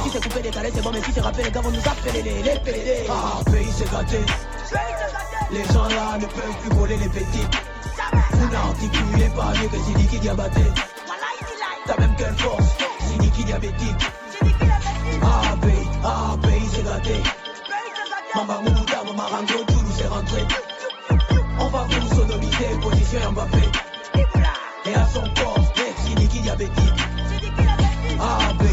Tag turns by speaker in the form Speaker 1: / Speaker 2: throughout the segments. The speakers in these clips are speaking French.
Speaker 1: Si c'est coupé, décalé, c'est bon, mais si c'est rappelé, les gars vont nous appeler les PDD. Ah, pays c'est gâté. Les gens là ne peuvent plus voler les petits. Vous n'articulez pas mieux que Sidiki Diabaté. T'as même quelle force, Sidiki diabétique. pays c'est gâté. Mama Moulouda, Mama Rango, tout nous est rentré. On va vous sodomiser, position Mbappé. Et à son corps, Sidiki diabétique.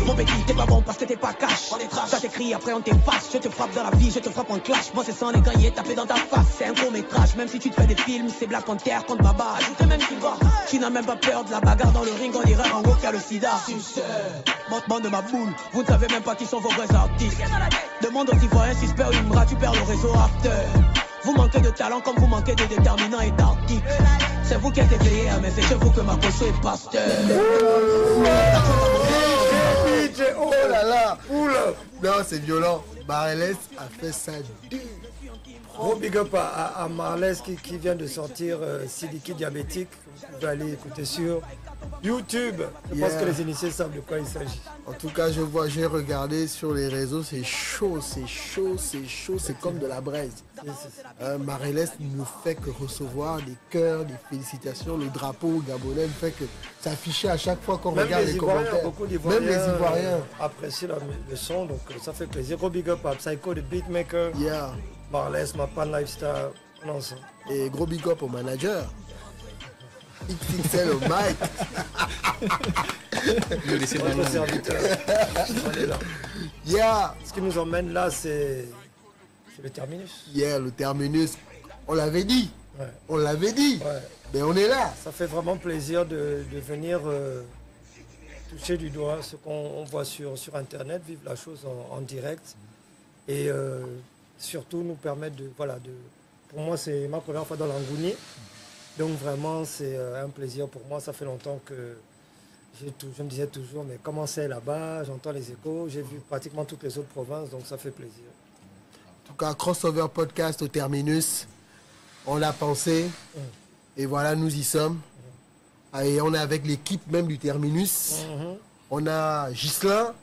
Speaker 1: Mon petit, t'es pas bon parce que t'es pas cash. Ça t'écrit, après on t'efface. Je te frappe dans la vie, je te frappe en clash. Moi c'est sans les gagner, taper dans ta face. C'est un court métrage, même si tu te fais des films. C'est Black Panther contre Baba. Ajoutez même tu vas. Tu n'as même pas peur de la bagarre dans le ring. On dirait en gros qu'il y a le sida. Monte-moi de ma boule. Vous ne savez même pas qui sont vos vrais artistes. Demande aux Ivoiriens si perds une bras, tu perds le réseau after. Vous manquez de talent comme vous manquez de déterminants et d'articles. C'est vous qui êtes éveillés, mais c'est chez vous que ma poche est pasteur.
Speaker 2: Oh là là. Non, c'est violent. Marlès a fait ça dur.
Speaker 3: Gros big up à Marlès qui vient de sortir Sidiki Diabétique. Vous pouvez aller écouter sur YouTube. Je pense que les initiés savent de quoi il s'agit.
Speaker 2: En tout cas, j'ai regardé sur les réseaux, c'est chaud, c'est comme de la braise. Marlès ne fait que recevoir des cœurs, des félicitations. Le drapeau gabonais ne fait que s'afficher à chaque fois qu'on regarde les commentaires.
Speaker 3: Même les Ivoiriens apprécient le son, donc ça fait plaisir. Gros big up à Psycho, the beatmaker. Marlès, Mapan Lifestyle. Non, ça.
Speaker 2: Et gros big up au manager. XXL au mic.
Speaker 3: Notre serviteur. On est là. Ce qui nous emmène là, c'est le terminus.
Speaker 2: Le terminus. On l'avait dit.
Speaker 3: Ouais.
Speaker 2: On l'avait dit. Ouais. Mais on est là.
Speaker 3: Ça fait vraiment plaisir de venir toucher du doigt ce qu'on voit sur Internet, vivre la chose en direct. Et surtout nous permettre pour moi, c'est ma première fois dans l'Angouni. Donc vraiment, c'est un plaisir pour moi. Ça fait longtemps que je me disais toujours, mais comment c'est là-bas? J'entends les échos. J'ai vu pratiquement toutes les autres provinces, donc ça fait plaisir.
Speaker 2: En tout cas, Crossover Podcast au terminus. On l'a pensé. Et voilà, nous y sommes. Et on est avec l'équipe même du terminus. On a Ghislain.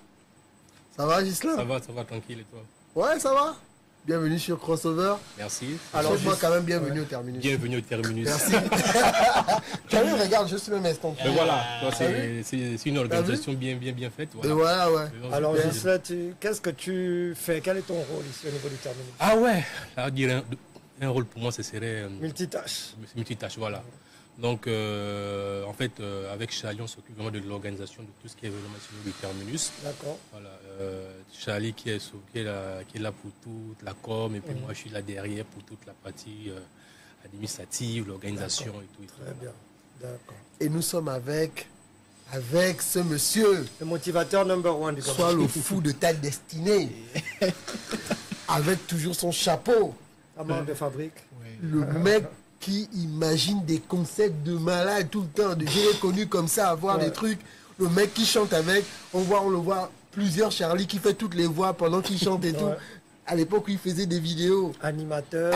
Speaker 2: Ça va, Ghislain?
Speaker 4: Ça va, tranquille. Et toi?
Speaker 2: Ouais, ça va. Bienvenue sur Crossover.
Speaker 4: Merci.
Speaker 2: Alors, moi, quand même, bienvenue au terminus.
Speaker 4: Bienvenue au terminus.
Speaker 2: Merci. Camille, regarde, je suis même instant.
Speaker 4: Mais voilà, c'est une organisation bien faite.
Speaker 2: Voilà.
Speaker 3: Alors, Ghislain, qu'est-ce que tu fais? Quel est ton rôle ici au niveau du terminus?
Speaker 4: Ah ouais, alors, dire un rôle pour moi, ce serait...
Speaker 3: multitâche.
Speaker 4: Multitâche, voilà. Donc, en fait, avec Charlie, on s'occupe vraiment de l'organisation de tout ce qui est événement du terminus.
Speaker 3: D'accord.
Speaker 4: Voilà. Charlie qui est là pour toute la com, et puis moi, je suis là derrière pour toute la partie administrative, l'organisation et tout.
Speaker 3: Très bien. D'accord.
Speaker 2: Et nous sommes avec ce monsieur.
Speaker 3: Le motivateur number one du
Speaker 2: Sois le fou de ta destinée. Avec toujours son chapeau.
Speaker 3: À marque de fabrique.
Speaker 2: Le mec qui imagine des concepts de malade tout le temps. Je l'ai connu comme ça, avoir des trucs. Le mec qui chante avec, on le voit plusieurs Charlie qui fait toutes les voix pendant qu'il chante et tout. À l'époque où il faisait des vidéos.
Speaker 3: Animateur.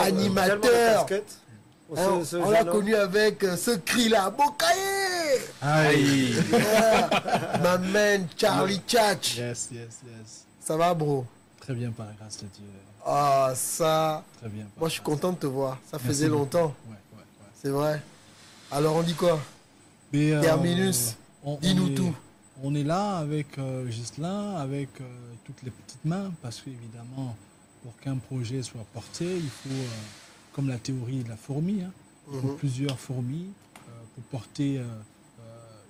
Speaker 2: On l'a connu avec ce cri-là. Bokaye!
Speaker 4: Aïe!
Speaker 2: Ma man, Charlie Tchatch.
Speaker 5: Yes.
Speaker 2: Ça va, bro?
Speaker 5: Très bien, par la grâce de Dieu.
Speaker 2: Ah, ça.
Speaker 5: Très bien.
Speaker 2: Moi, je suis content de te voir. Ça faisait longtemps.
Speaker 5: Ouais.
Speaker 2: C'est vrai. Alors, on dit quoi? Terminus, dis-nous tout.
Speaker 5: On est là avec Ghislain, avec toutes les petites mains, parce qu'évidemment, pour qu'un projet soit porté, il faut, comme la théorie de la fourmi, il faut plusieurs fourmis pour porter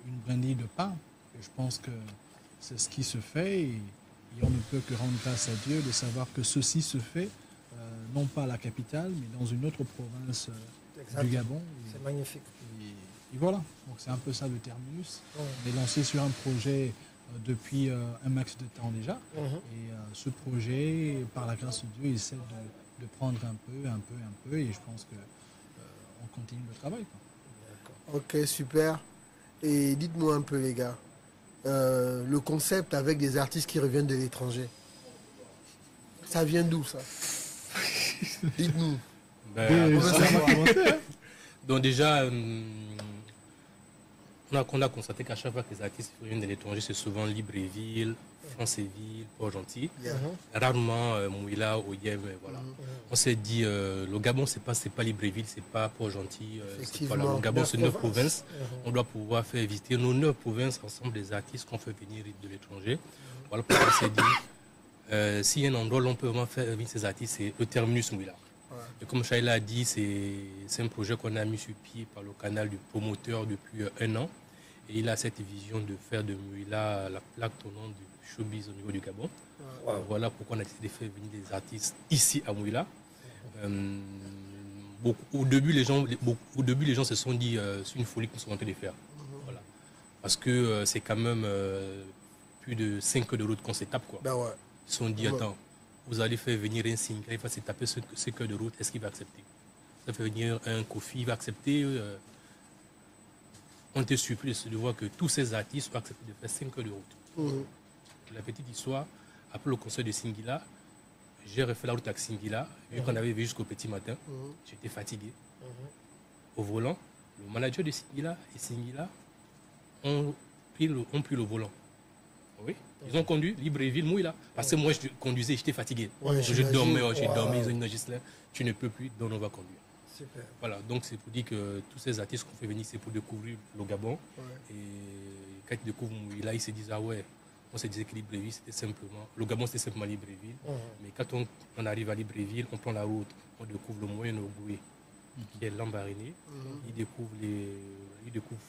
Speaker 5: une brindille de pain. Et je pense que c'est ce qui se fait. Et on ne peut que rendre grâce à Dieu de savoir que ceci se fait, non pas à la capitale, mais dans une autre province du Gabon.
Speaker 3: C'est magnifique.
Speaker 5: Et voilà, donc c'est un peu ça le terminus. On est lancé sur un projet depuis un max de temps déjà. Et ce projet, par la grâce de Dieu, essaie de prendre un peu. Et je pense qu'on continue le travail.
Speaker 2: Ok, super. Et dites-moi un peu, les gars. Le concept avec des artistes qui reviennent de l'étranger, ça vient d'où, ça? Dites-nous.
Speaker 4: Donc déjà, on a constaté qu'à chaque fois que les artistes viennent de l'étranger, c'est souvent Libreville, Franceville, Port-Gentil. Rarement Mouila, Oyem, voilà. On s'est dit, le Gabon, c'est pas Libreville, c'est pas Port-Gentil. Voilà, le Gabon, c'est 9 provinces. On doit pouvoir faire visiter nos 9 provinces ensemble des artistes qu'on fait venir de l'étranger. Voilà pourquoi on s'est dit, s'il y a un endroit où on peut vraiment faire venir ces artistes, c'est le terminus Mouila. Et comme Shaila a dit, c'est un projet qu'on a mis sur pied par le canal du promoteur depuis 1 an. Et il a cette vision de faire de Mouila la plaque tournante du showbiz au niveau du Gabon. Voilà pourquoi on a décidé de faire venir des artistes ici à Mouila. Au début, les gens se sont dit c'est une folie qu'on sont en train de faire. Voilà. Parce que c'est quand même plus de 5 heures de route qu'on se tape, quoi. Ils se sont dit, attends, vous allez faire venir un single, il va se taper 5 heures de route, est-ce qu'il va accepter? Ça fait venir un Kofi, il va accepter. On était surpris de voir que tous ces artistes ont accepté de faire 5 heures de route. La petite histoire, après le concert de Singila, j'ai refait la route avec Singila, vu qu'on avait vu jusqu'au petit matin. J'étais fatigué. Au volant, le manager de Singila et Singila ont pris le volant. Oui, ils ont conduit Libreville, Mouila. Parce que moi, je conduisais, j'étais fatigué. Je dormais, ils ont dit, Gislain, tu ne peux plus, donc on va conduire.
Speaker 3: Super.
Speaker 4: Voilà, donc c'est pour dire que tous ces artistes qu'on fait venir, c'est pour découvrir le Gabon. Et quand ils découvrent Mouila, ils se disent, ah ouais, on se disait que Libreville, c'était simplement, le Gabon, c'était simplement Libreville. Mais quand on arrive à Libreville, on prend la route, on découvre le Moyen Ogoué, qui est Lambaréné. Ils découvrent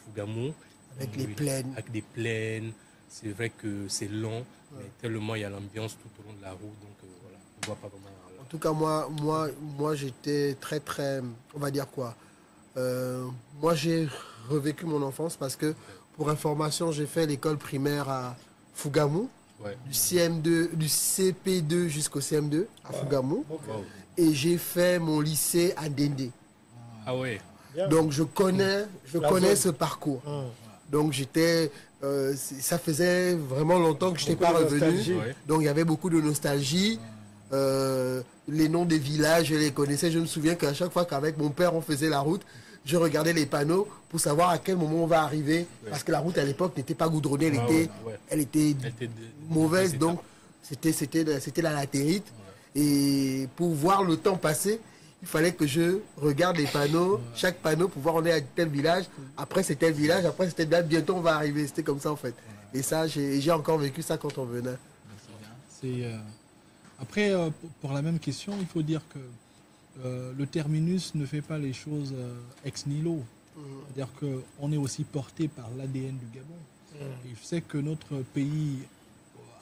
Speaker 4: Fougamou.
Speaker 2: Avec les plaines.
Speaker 4: Avec des plaines. C'est vrai que c'est long, mais tellement il y a l'ambiance tout au long de la route, donc voilà, on ne voit pas vraiment.
Speaker 2: En tout cas, moi j'étais très, on va dire quoi. Moi, j'ai revécu mon enfance parce que, pour information, j'ai fait l'école primaire à Fougamou, du CM2, du CP2 jusqu'au CM2 à Fougamou, et j'ai fait mon lycée à Dendé.
Speaker 4: Ah ouais.
Speaker 2: Donc je connais ce parcours. Donc j'étais, ça faisait vraiment longtemps que je n'étais pas revenu. Donc il y avait beaucoup de nostalgie. Les noms des villages, je les connaissais. Je me souviens qu'à chaque fois qu'avec mon père on faisait la route, je regardais les panneaux pour savoir à quel moment on va arriver. Parce que la route à l'époque n'était pas goudronnée, elle était mauvaise. Donc c'était la latérite. Et pour voir le temps passer, il fallait que je regarde les panneaux, chaque panneau pour voir on est à tel village, après c'est tel village, après c'était là, bientôt on va arriver. C'était comme ça en fait. Et ça, j'ai encore vécu ça quand on venait.
Speaker 5: Après, pour la même question, il faut dire que le terminus ne fait pas les choses ex nihilo. C'est-à-dire qu'on est aussi porté par l'ADN du Gabon. Et je sais que notre pays,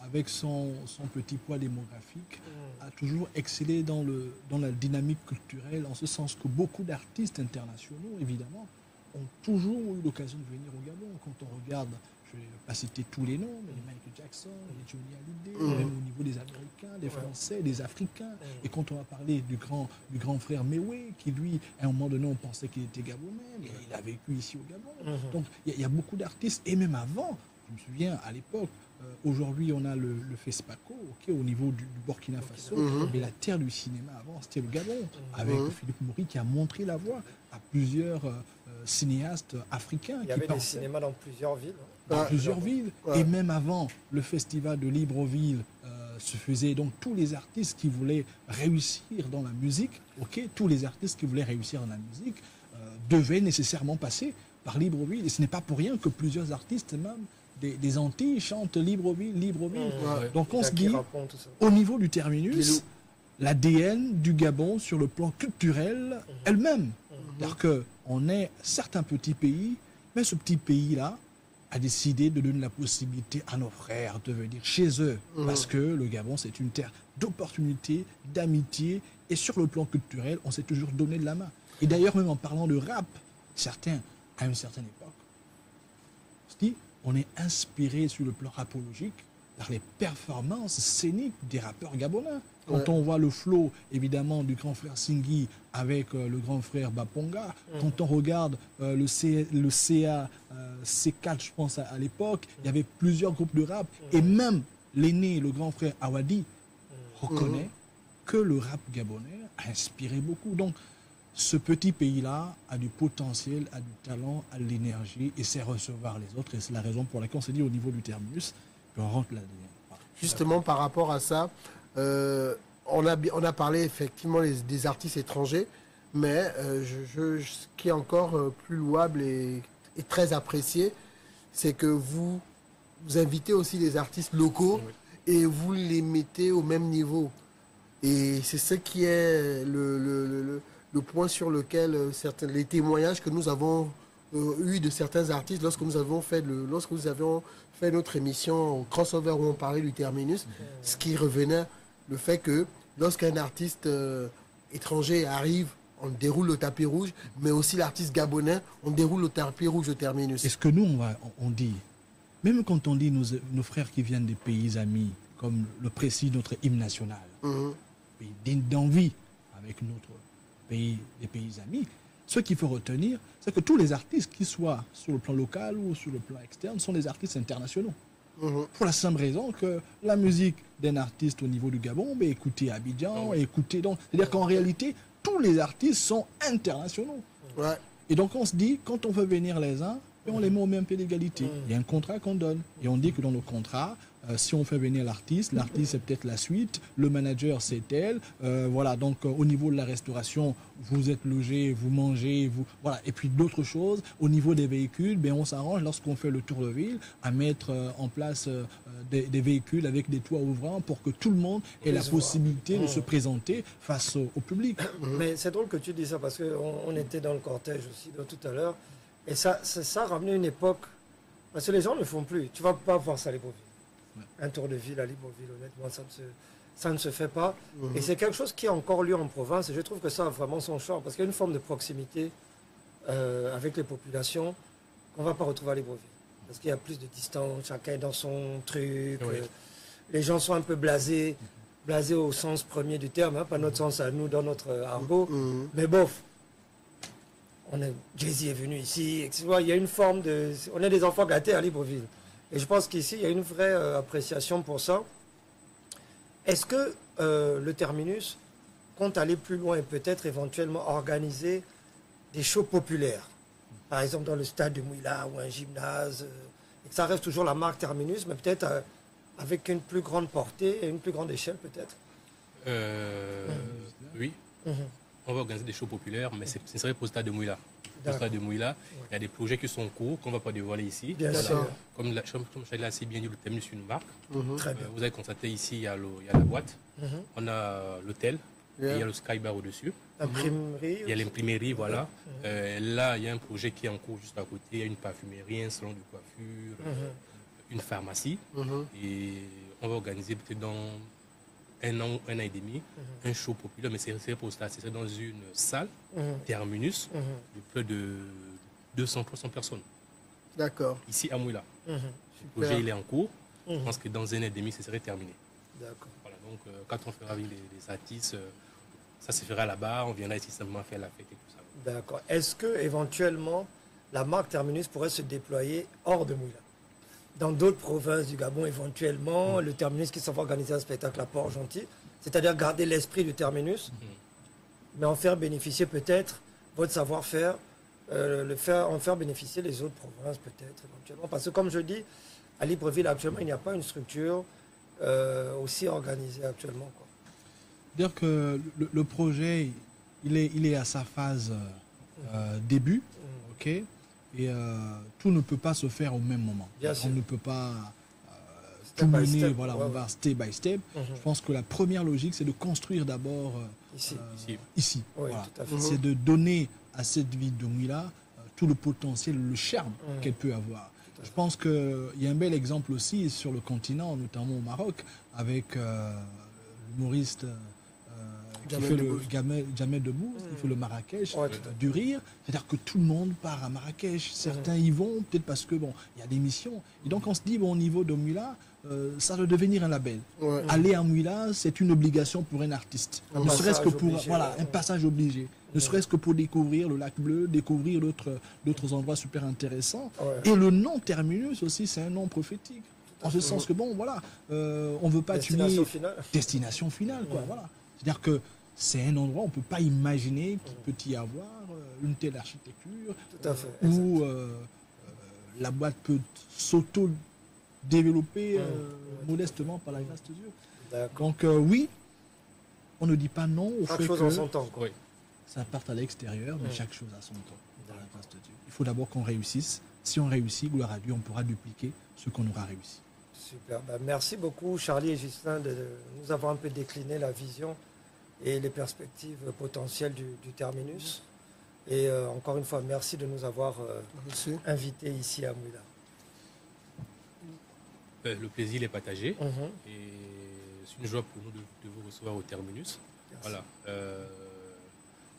Speaker 5: avec son petit poids démographique, a toujours excellé dans la dynamique culturelle, en ce sens que beaucoup d'artistes internationaux, évidemment, ont toujours eu l'occasion de venir au Gabon. Quand on regarde, je ne vais pas citer tous les noms, mais les Michael Jackson, les Johnny Hallyday, même au niveau des Américains, des Français, des Africains. Et quand on va parler du grand frère Mewe, qui lui, à un moment donné, on pensait qu'il était gabonais, mais il a vécu ici au Gabon. Donc il y a beaucoup d'artistes, et même avant, je me souviens à l'époque, aujourd'hui on a le FESPACO, au niveau du Burkina Faso, mais la terre du cinéma avant c'était le Gabon, avec Philippe Moury qui a montré la voie à plusieurs cinéastes africains.
Speaker 3: Il y avait des cinémas dans plusieurs villes.
Speaker 5: Dans plusieurs villes, et même avant, le festival de Libreville se faisait, donc tous les artistes qui voulaient réussir dans la musique, tous les artistes qui voulaient réussir dans la musique devaient nécessairement passer par Libreville, et ce n'est pas pour rien que plusieurs artistes même des Antilles chantent Libreville. Donc on se dit, au niveau du terminus, l'ADN du Gabon sur le plan culturel elle-même. C'est-à-dire qu'on est certes un petit pays, mais ce petit pays-là a décidé de donner la possibilité à nos frères de venir chez eux. Parce que le Gabon, c'est une terre d'opportunités, d'amitié, et sur le plan culturel, on s'est toujours donné de la main. Et d'ailleurs, même en parlant de rap, certains, à une certaine époque, on se dit, on est inspiré sur le plan rapologique par les performances scéniques des rappeurs gabonais. Quand on voit le flow, évidemment, du grand frère Singhi avec le grand frère Baponga, quand on regarde le CA, C4, je pense, à l'époque, il y avait plusieurs groupes de rap, et même l'aîné, le grand frère Awadi, reconnaît que le rap gabonais a inspiré beaucoup. Donc, ce petit pays-là a du potentiel, a du talent, a de l'énergie et sait recevoir les autres. Et c'est la raison pour laquelle on s'est dit au niveau du terminus, qu'on rentre là-dedans.
Speaker 2: Justement, par rapport à ça, on a parlé effectivement des artistes étrangers, mais ce qui est encore plus louable et très apprécié, c'est que vous invitez aussi les artistes locaux et vous les mettez au même niveau. Et c'est ce qui est le point sur lequel les témoignages que nous avons eu de certains artistes lorsque nous avions fait notre émission au crossover où on parlait du terminus, ce qui revenait, le fait que lorsqu'un artiste étranger arrive, on déroule le tapis rouge, mais aussi l'artiste gabonais, on déroule le tapis rouge au terminus.
Speaker 5: Est-ce que nous, on dit, même quand on dit nos frères qui viennent des pays amis, comme le précise notre hymne national, pays digne d'envie avec notre pays, des pays amis, ce qu'il faut retenir, c'est que tous les artistes, qu'ils soient sur le plan local ou sur le plan externe, sont des artistes internationaux. Pour la simple raison que la musique d'un artiste au niveau du Gabon est écoutée à Abidjan, écoutée donc. C'est-à-dire qu'en réalité, tous les artistes sont internationaux.
Speaker 2: Ouais.
Speaker 5: Et donc on se dit, quand on veut venir les uns, on les met au même pied d'égalité. Il y a un contrat qu'on donne. Et on dit que dans le contrat, si on fait venir l'artiste c'est peut-être la suite, le manager c'est elle. Voilà, donc au niveau de la restauration, vous êtes logé, vous mangez, voilà. Et puis d'autres choses, au niveau des véhicules, on s'arrange lorsqu'on fait le tour de ville à mettre en place des véhicules avec des toits ouvrants pour que tout le monde ait la possibilité de se présenter face au public.
Speaker 3: Mais c'est drôle que tu dis ça parce qu'on était dans le cortège aussi tout à l'heure. Et ça a ramené une époque, parce que les gens ne le font plus. Tu ne vas pas voir ça à Libreville. Un tour de ville à Libreville, honnêtement, ça ne se fait pas. Et c'est quelque chose qui a encore lieu en province. Et je trouve que ça a vraiment son charme, parce qu'il y a une forme de proximité avec les populations qu'on ne va pas retrouver à Libreville. Parce qu'il y a plus de distance, chacun est dans son truc. Les gens sont un peu blasés au sens premier du terme, pas notre sens à nous, dans notre argot. Mais bof. Jay-Z est venu ici, etc. Il y a une forme de... On est des enfants gâtés à Libreville. Et je pense qu'ici, il y a une vraie appréciation pour ça. Est-ce que le terminus compte aller plus loin et peut-être éventuellement organiser des shows populaires? Par exemple, dans le stade de Mouila ou un gymnase. Et que ça reste toujours la marque terminus, mais peut-être avec une plus grande portée et une plus grande échelle, peut-être?
Speaker 4: Oui. On va organiser des shows populaires, mais ce serait pour le stade de Mouila. Au stade de Mouila, il y a des projets qui sont en cours, qu'on ne va pas dévoiler ici.
Speaker 3: Bien sûr.
Speaker 4: Comme Chad l'a assez bien dit, le terminus c'est une marque.
Speaker 3: Très bien.
Speaker 4: Vous avez constaté ici, il y a la boîte, on a l'hôtel, et il y a le skybar au-dessus.
Speaker 3: L'imprimerie.
Speaker 4: Il y a l'imprimerie, voilà. Là, il y a un projet qui est en cours juste à côté. Il y a une parfumerie, un salon de coiffure, une pharmacie. Et on va organiser peut-être dans un an et demi, un show populaire, mais c'est pour ça, c'est dans une salle, terminus, de plus de 200-300 personnes.
Speaker 2: D'accord.
Speaker 4: Ici à Mouila. Le projet il est en cours. Je pense que dans un an et demi, ce serait terminé.
Speaker 3: D'accord.
Speaker 4: Voilà, donc quand on fera avec les artistes, ça se fera là-bas, on viendra ici simplement faire la fête et tout ça.
Speaker 3: D'accord. Est-ce que éventuellement la marque Terminus pourrait se déployer hors de Mouila? Dans d'autres provinces du Gabon, éventuellement, le Terminus qui s'en va organiser un spectacle à Port-Gentil, c'est-à-dire garder l'esprit du Terminus, mais en faire bénéficier peut-être votre savoir-faire, en faire bénéficier les autres provinces peut-être éventuellement. Parce que comme je dis, à Libreville actuellement, il n'y a pas une structure aussi organisée actuellement, quoi.
Speaker 5: Dire que le projet, il est à sa phase début, ok, et tout ne peut pas se faire au même moment. On ne peut pas tout mener, voilà, on va step by step. Je pense que la première logique, c'est de construire d'abord ici.
Speaker 3: Oui,
Speaker 5: voilà.
Speaker 3: tout à fait.
Speaker 5: C'est de donner à cette ville de Mouila tout le potentiel, le charme qu'elle peut avoir. Je pense qu'il y a un bel exemple aussi sur le continent, notamment au Maroc, avec l'humoriste Jamel Debbouze, qui fait le Marrakech du rire. C'est-à-dire que tout le monde part à Marrakech. Certains y vont, peut-être parce que, il y a des missions. Et donc, on se dit, au niveau de Mouila, ça doit devenir un label. Aller à Mouila, c'est une obligation pour un artiste. Ne serait-ce que pour, un passage obligé. Ne serait-ce que pour découvrir le lac bleu, découvrir d'autres endroits super intéressants. Et le nom Terminus aussi, c'est un nom prophétique. En ce sens que, on ne veut pas tuer...
Speaker 3: finale.
Speaker 5: Destination finale, quoi, voilà. C'est-à-dire que c'est un endroit où on ne peut pas imaginer qu'il peut y avoir une telle architecture,
Speaker 3: Tout à fait.
Speaker 5: où la boîte peut s'auto-développer modestement par la grâce de Dieu.
Speaker 3: D'accord.
Speaker 5: Donc oui, on ne dit pas non au
Speaker 3: Chaque
Speaker 5: fait
Speaker 3: chose
Speaker 5: que
Speaker 3: en son temps. Quoi.
Speaker 4: Oui.
Speaker 5: ça parte à l'extérieur, mais chaque chose a son temps, par la grâce de Dieu. Il faut d'abord qu'on réussisse. Si on réussit, gloire à Dieu, on pourra dupliquer ce qu'on aura réussi.
Speaker 3: Super. Merci beaucoup, Charlie et Justin, de nous avoir un peu décliné la vision et les perspectives potentielles du terminus. Et encore une fois, merci de nous avoir invités ici à Mouila.
Speaker 4: Le plaisir est partagé.
Speaker 3: Mhm.
Speaker 4: Et c'est une joie pour nous de vous recevoir au terminus.
Speaker 3: Merci.
Speaker 4: Voilà.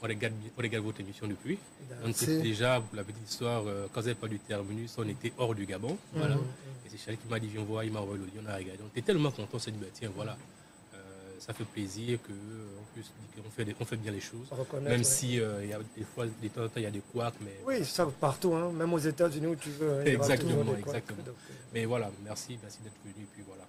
Speaker 4: On regarde votre émission depuis. On
Speaker 2: Merci.
Speaker 4: sait déjà, pour la petite histoire, quand vous n'avez pas du terminus, on était hors du Gabon. Voilà. Et c'est Charlie qui m'a dit, viens voir, il m'a envoyé le lien, on a regardé. On était tellement contents, on s'est dit, bah, tiens, voilà. Ça fait plaisir qu'on fait bien les choses.
Speaker 3: Reconnaître,
Speaker 4: Même
Speaker 3: ouais.
Speaker 4: si il y a des fois, de temps en temps, il y a des couacs, mais...
Speaker 3: Oui, ça partout, hein. Même aux États-Unis où tu veux. Il y aura
Speaker 4: Exactement,
Speaker 3: toujours des couacs.
Speaker 4: exactement.
Speaker 3: Donc,
Speaker 4: Mais voilà, merci d'être venu. Et puis voilà.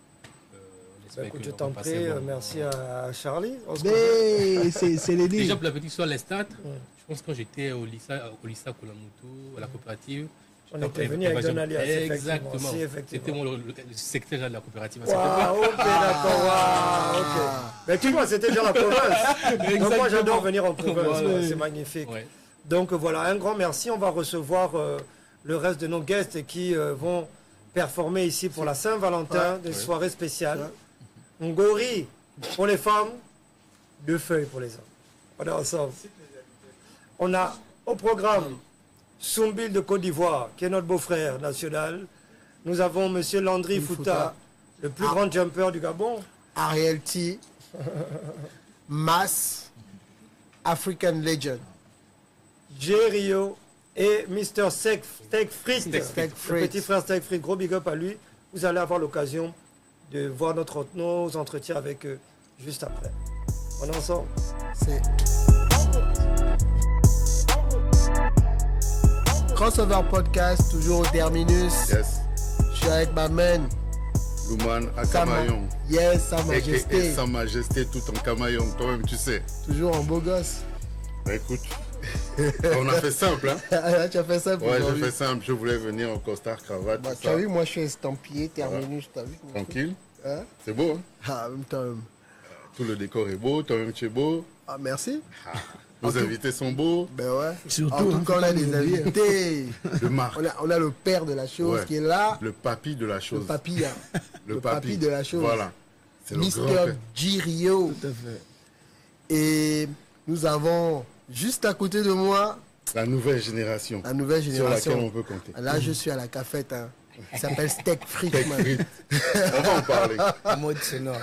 Speaker 4: On espère
Speaker 3: écoute,
Speaker 4: que
Speaker 3: je
Speaker 4: on
Speaker 3: t'en
Speaker 4: va passer
Speaker 3: prie,
Speaker 4: un bon
Speaker 3: merci à Charlie. On se
Speaker 5: Mais c'est l'aîné.
Speaker 4: Déjà, pour la petite histoire, les stats, je pense que quand j'étais au Lissa Kolamutu, à la coopérative,
Speaker 3: On était venu avec Don Alias,
Speaker 4: exactement.
Speaker 3: Si, effectivement.
Speaker 4: C'était le secrétaire de la coopérative.
Speaker 3: Waouh, ok, d'accord, waouh, ok. Mais tu vois, c'était déjà la province. Donc moi, j'adore venir en province,
Speaker 4: Ouais.
Speaker 3: c'est magnifique.
Speaker 4: Ouais.
Speaker 3: Donc voilà, un grand merci. On va recevoir le reste de nos guests qui vont performer ici pour la Saint-Valentin, des soirées spéciales. Ngori pour les femmes, 2 feuilles pour les hommes. On est ensemble. On a au programme Soumbil de Côte d'Ivoire, qui est notre beau-frère national. Nous avons M. Landry Fouta, le plus grand jumper du Gabon.
Speaker 2: Ariel T, Mass, African Legend.
Speaker 3: J-Rio et Mr. Steak Frites,
Speaker 2: Steak
Speaker 3: le
Speaker 2: Frites.
Speaker 3: petit frère Steak Frites, gros big up à lui. Vous allez avoir l'occasion de voir nos entretiens avec eux juste après. On est ensemble.
Speaker 2: C'est Crossover Podcast, toujours au terminus.
Speaker 6: Yes.
Speaker 2: Je suis avec ma man,
Speaker 6: Louman à
Speaker 2: Sa
Speaker 6: Camaillon.
Speaker 2: Yes, Sa
Speaker 6: Et
Speaker 2: Majesté.
Speaker 6: Sa Majesté tout en Camaillon. Toi-même, tu sais.
Speaker 2: Toujours en beau gosse.
Speaker 6: Bah, écoute, on a fait simple, hein.
Speaker 2: Tu as fait ça pour
Speaker 6: Ouais, j'ai
Speaker 2: aujourd'hui.
Speaker 6: fait simple. Je voulais venir en costard, cravate,
Speaker 2: Bah,
Speaker 6: tout
Speaker 2: tu as
Speaker 6: ça.
Speaker 2: vu, moi je suis estampillé, terminus, t'as vu.
Speaker 6: Tranquille.
Speaker 2: Hein?
Speaker 6: C'est beau, hein.
Speaker 2: Ah, en même temps.
Speaker 6: Tout le décor est beau. Toi-même, tu es beau.
Speaker 2: Ah, merci.
Speaker 6: Nos invités sont beaux.
Speaker 2: Ben ouais.
Speaker 5: Surtout,
Speaker 2: En tout
Speaker 5: hein,
Speaker 2: cas, on a
Speaker 5: faut
Speaker 2: des
Speaker 5: pas l'oublier.
Speaker 2: invités.
Speaker 6: Le Marc.
Speaker 2: On a le père de la chose
Speaker 6: Ouais.
Speaker 2: qui est là.
Speaker 6: Le papy de la
Speaker 2: Le
Speaker 6: chose.
Speaker 2: papy, hein.
Speaker 6: Le
Speaker 2: papy de la chose.
Speaker 6: Voilà. C'est le
Speaker 2: Mr.
Speaker 6: grand-père.
Speaker 2: J-Rio.
Speaker 5: Tout à fait.
Speaker 2: Et nous avons juste à côté de moi
Speaker 6: La nouvelle génération.
Speaker 2: la nouvelle
Speaker 6: Sur laquelle on
Speaker 2: génération.
Speaker 6: peut compter.
Speaker 2: Là, je suis à la cafette. Hein. Il s'appelle Steak Frites,
Speaker 6: Steak
Speaker 2: man.
Speaker 6: frites. On va en parler.
Speaker 7: En mode sonore.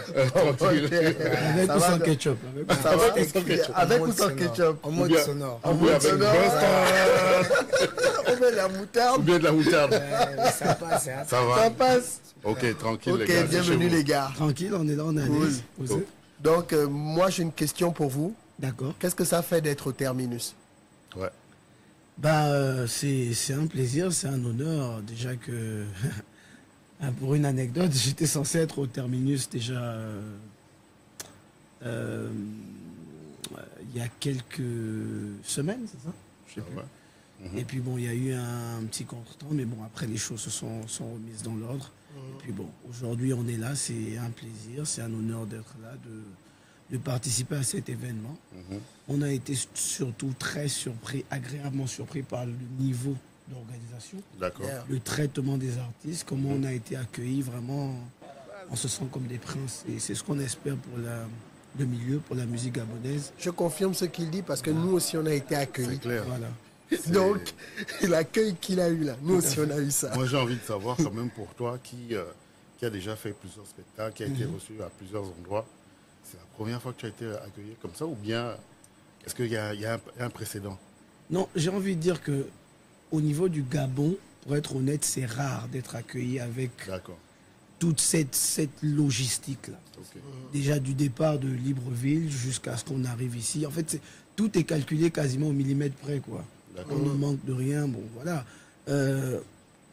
Speaker 6: Tranquille.
Speaker 5: Avec
Speaker 2: Ça
Speaker 5: ou
Speaker 2: va,
Speaker 5: sans
Speaker 2: ça-
Speaker 5: ketchup.
Speaker 2: Ça va,
Speaker 6: Avec ou sans ketchup.
Speaker 2: avec
Speaker 7: En
Speaker 2: ou
Speaker 7: mode
Speaker 2: sans
Speaker 7: sonore.
Speaker 2: ketchup
Speaker 7: En mode
Speaker 6: bien.
Speaker 7: sonore.
Speaker 6: Ou bien avec
Speaker 2: sonore. On met la
Speaker 6: Ou
Speaker 2: moutarde,
Speaker 6: bien de la moutarde.
Speaker 7: Mais ça passe, hein.
Speaker 6: Ça
Speaker 2: ça
Speaker 6: va.
Speaker 2: passe.
Speaker 6: Ok, tranquille,
Speaker 2: Ok,
Speaker 6: les gars. c'est
Speaker 2: bienvenue
Speaker 6: chez vous.
Speaker 2: les gars.
Speaker 5: Tranquille, on est là, on est à
Speaker 2: Cool.
Speaker 5: l'aise. Vous
Speaker 6: Cool.
Speaker 5: êtes-
Speaker 2: Donc, moi, j'ai une question pour vous.
Speaker 5: D'accord.
Speaker 2: Qu'est-ce que ça fait d'être au terminus?
Speaker 6: Ouais.
Speaker 5: C'est un plaisir, c'est un honneur. Déjà que, pour une anecdote, j'étais censé être au terminus déjà il y a quelques semaines, c'est ça? Je sais plus.
Speaker 6: Ouais.
Speaker 5: Et puis bon, il y a eu un petit contretemps, mais bon, après les choses sont remises dans l'ordre. Et puis bon, aujourd'hui on est là, c'est un plaisir, c'est un honneur d'être là, de participer à cet événement. On a été surtout très surpris, agréablement surpris par le niveau d'organisation,
Speaker 6: D'accord.
Speaker 2: Yeah.
Speaker 5: le traitement des artistes, comment on a été accueillis, vraiment, on se sent comme des princes. Et c'est ce qu'on espère pour le milieu, pour la musique gabonaise.
Speaker 2: Je confirme ce qu'il dit parce que nous aussi, on a été
Speaker 6: C'est
Speaker 2: accueillis.
Speaker 6: clair.
Speaker 5: Voilà.
Speaker 2: Donc, l'accueil qu'il a eu là, nous aussi, on a eu ça.
Speaker 6: Moi, j'ai envie de savoir quand même pour toi qui a déjà fait plusieurs spectacles, qui a été reçu à plusieurs endroits, c'est la première fois que tu as été accueilli comme ça ou bien est-ce qu'il y a un précédent?
Speaker 5: Non, j'ai envie de dire que au niveau du Gabon, pour être honnête, c'est rare d'être accueilli avec
Speaker 6: D'accord.
Speaker 5: toute cette logistique-là.
Speaker 6: Ok.
Speaker 5: Déjà du départ de Libreville jusqu'à ce qu'on arrive ici. En fait, tout est calculé quasiment au millimètre près, quoi.
Speaker 6: D'accord.
Speaker 5: On ne manque de rien, bon, voilà.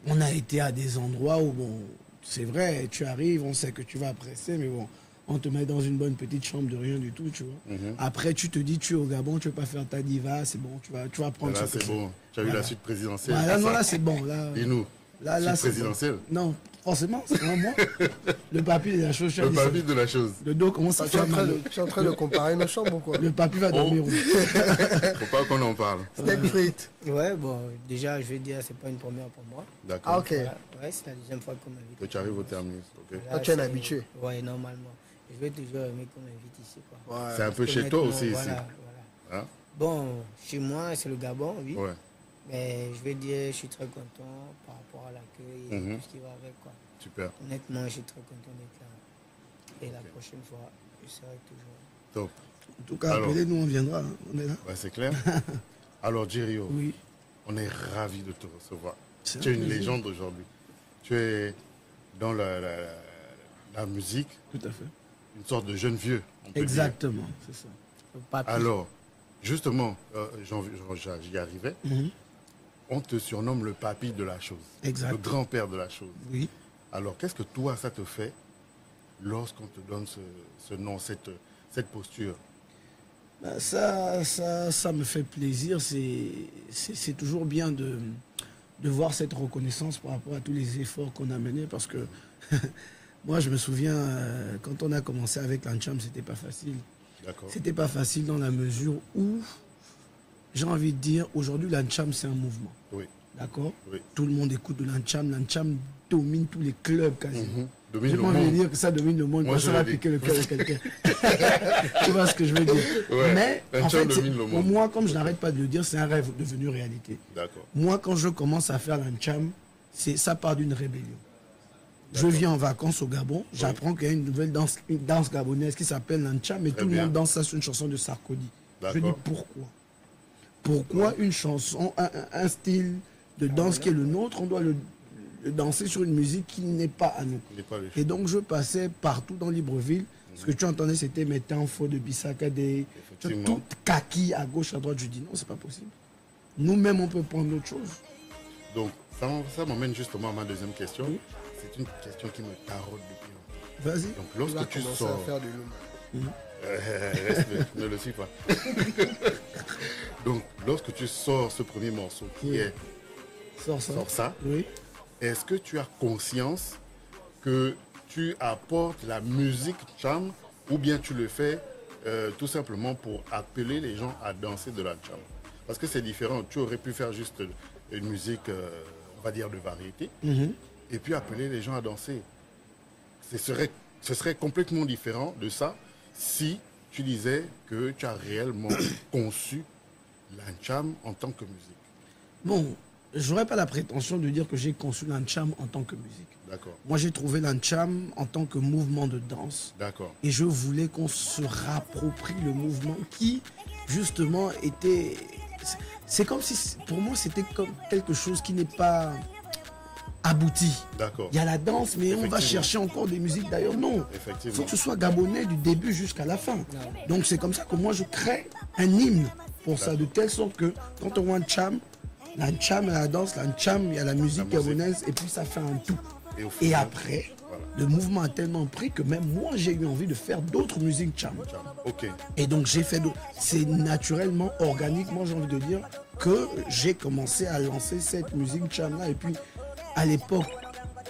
Speaker 5: On a été à des endroits où, bon, c'est vrai, tu arrives, on sait que tu vas presser, mais bon,
Speaker 8: on te met dans une bonne petite chambre de rien du tout, tu vois. Après, tu te dis, tu es au Gabon, tu ne veux pas faire ta diva, c'est bon, tu vas prendre
Speaker 6: Là,
Speaker 8: ce que
Speaker 6: c'est bon. Tu as vu la suite présidentielle.
Speaker 8: Voilà, non, là, c'est bon. Là,
Speaker 6: Et nous
Speaker 8: là,
Speaker 6: suite
Speaker 8: c'est
Speaker 6: présidentielle.
Speaker 8: bon. Non, forcément, c'est vraiment moi. Le papy de la chose.
Speaker 6: Le papier de la chose.
Speaker 8: Le dos commence à
Speaker 2: Tu es
Speaker 8: faire mal.
Speaker 2: tu es en train de comparer nos chambres ou quoi?
Speaker 8: Le papy va dormir.
Speaker 6: Faut pas qu'on en parle.
Speaker 2: Steak frites.
Speaker 7: Ouais, bon, déjà, je vais dire, c'est pas une première pour moi.
Speaker 6: D'accord.
Speaker 2: Ah, ok.
Speaker 7: Voilà. Ouais, c'est la deuxième fois qu'on m'invite.
Speaker 6: Que tu arrives au terminus. Ok.
Speaker 7: Voilà,
Speaker 2: Toi, tu es un
Speaker 7: c'est-
Speaker 2: habitué.
Speaker 7: Ouais, normalement. Je vais toujours aimer qu'on m'invite ici, quoi.
Speaker 2: Ouais.
Speaker 6: C'est un peu chez toi
Speaker 7: Honnêtement,
Speaker 6: aussi ici.
Speaker 7: voilà, voilà.
Speaker 6: Hein?
Speaker 7: Bon, chez moi, c'est le Gabon, oui.
Speaker 6: Ouais.
Speaker 7: Mais je vais dire, je suis très content par rapport à l'accueil et
Speaker 6: Mhm.
Speaker 7: tout ce qui va avec, quoi.
Speaker 6: Super.
Speaker 7: Honnêtement, je suis très content d'être là. Et la prochaine fois, je serai toujours.
Speaker 6: Top.
Speaker 8: En tout cas,
Speaker 6: Alors.
Speaker 8: appelez-nous, on viendra. Hein. On est là.
Speaker 6: Bah, c'est clair. Alors, Jirio,
Speaker 8: Oui.
Speaker 6: on est ravis de te recevoir.
Speaker 8: C'est
Speaker 6: Tu es
Speaker 8: un
Speaker 6: une
Speaker 8: plaisir.
Speaker 6: légende aujourd'hui. Tu es dans la musique,
Speaker 8: Tout à fait.
Speaker 6: une sorte de jeune vieux. On peut dire.
Speaker 8: Exactement, c'est ça.
Speaker 7: Pas plus.
Speaker 6: Alors, justement, j'y arrivais.
Speaker 8: Mhm.
Speaker 6: On te surnomme le papy de la chose.
Speaker 8: Exact.
Speaker 6: Le grand-père de la chose.
Speaker 8: Oui.
Speaker 6: Alors, qu'est-ce que toi, ça te fait lorsqu'on te donne ce nom, cette posture?
Speaker 8: Bah, ça me fait plaisir. C'est toujours bien de voir cette reconnaissance par rapport à tous les efforts qu'on a menés. Parce que moi, je me souviens, quand on a commencé avec l'Ancham, c'était pas facile.
Speaker 6: D'accord.
Speaker 8: C'était pas facile dans la mesure où, j'ai envie de dire, aujourd'hui, l'Ancham, c'est un mouvement.
Speaker 6: Oui.
Speaker 8: D'accord.
Speaker 6: Oui.
Speaker 8: Tout le monde écoute de l'Ancham. L'Ancham domine tous les clubs quasiment.
Speaker 6: Mhm. Domine
Speaker 8: J'ai
Speaker 6: le
Speaker 8: pas envie de
Speaker 6: monde.
Speaker 8: dire que ça domine le monde,
Speaker 6: Moi,
Speaker 8: parce
Speaker 6: je
Speaker 8: que ça va
Speaker 6: le dis.
Speaker 8: piquer le cœur de quelqu'un. Tu vois ce que je veux dire?
Speaker 6: Ouais,
Speaker 8: Mais
Speaker 6: un
Speaker 8: en
Speaker 6: chant
Speaker 8: fait,
Speaker 6: domine le
Speaker 8: pour
Speaker 6: monde.
Speaker 8: moi, comme je n'arrête pas de le dire, c'est un rêve devenu réalité.
Speaker 6: D'accord.
Speaker 8: Moi, quand je commence à faire l'Ancham, ça part d'une rébellion. Je viens en vacances au Gabon, j'apprends qu'il y a une nouvelle danse, gabonaise qui s'appelle l'Ancham, et tout le
Speaker 6: bien.
Speaker 8: monde danse ça sur une chanson de Sarkozy. Je
Speaker 6: D'accord.
Speaker 8: dis pourquoi? Pourquoi une chanson, un style de danse qui est le nôtre, on doit le danser sur une musique qui n'est pas à nous?
Speaker 6: Il n'est pas le
Speaker 8: Et donc je passais partout dans Libreville. Ce que tu entendais, c'était mes temps faux de Bissaka,
Speaker 6: Effectivement.
Speaker 8: tout kaki à gauche, à droite. Je dis non, c'est pas possible. Nous-mêmes, on peut prendre autre chose.
Speaker 6: Donc, ça m'emmène justement à ma deuxième question. C'est une question qui me taraude depuis longtemps.
Speaker 8: Vas-y.
Speaker 6: Donc,
Speaker 2: Tu vas
Speaker 6: lorsque tu
Speaker 2: commencer à
Speaker 6: sors...
Speaker 2: faire du loom.
Speaker 6: Reste, ne le suis pas. Donc, lorsque tu sors ce premier morceau qui est
Speaker 8: Sors ça.
Speaker 6: Sors ça,
Speaker 8: Oui.
Speaker 6: est-ce que tu as conscience que tu apportes la musique cham ou bien tu le fais tout simplement pour appeler les gens à danser de la cham? Parce que c'est différent. Tu aurais pu faire juste une musique, on va dire, de variété et puis appeler les gens à danser. Ce serait complètement différent de ça si tu disais que tu as réellement conçu l'ancham en tant que musique.
Speaker 8: Bon, j'aurais pas la prétention de dire que j'ai conçu l'Ancham en tant que musique.
Speaker 6: D'accord,
Speaker 8: Moi, j'ai trouvé l'Ancham en tant que mouvement de danse.
Speaker 6: d'accord,
Speaker 8: Et je voulais qu'on se rapproprie le mouvement qui, justement, était... C'est comme si, pour moi, c'était comme quelque chose qui n'est pas abouti.
Speaker 6: d'accord.
Speaker 8: Il y a la danse, mais on va
Speaker 6: Effectivement.
Speaker 8: chercher encore des musiques. D'ailleurs, non. Il
Speaker 6: Effectivement.
Speaker 8: faut que ce soit gabonais du début jusqu'à la fin. Donc, c'est comme ça que moi, je crée un hymne pour ça, de telle sorte que quand on voit un cham, il y a la danse, l'ancham, il y a la musique gabonaise, et puis ça fait un tout.
Speaker 6: Et au
Speaker 8: Et
Speaker 6: final,
Speaker 8: après,
Speaker 6: voilà.
Speaker 8: le mouvement a tellement pris que même moi, j'ai eu envie de faire d'autres musiques cham.
Speaker 6: Cham. Ok,
Speaker 8: Et donc, j'ai fait d'autres. C'est naturellement, organiquement, j'ai envie de dire, que j'ai commencé à lancer cette musique cham-là. Et puis, à l'époque,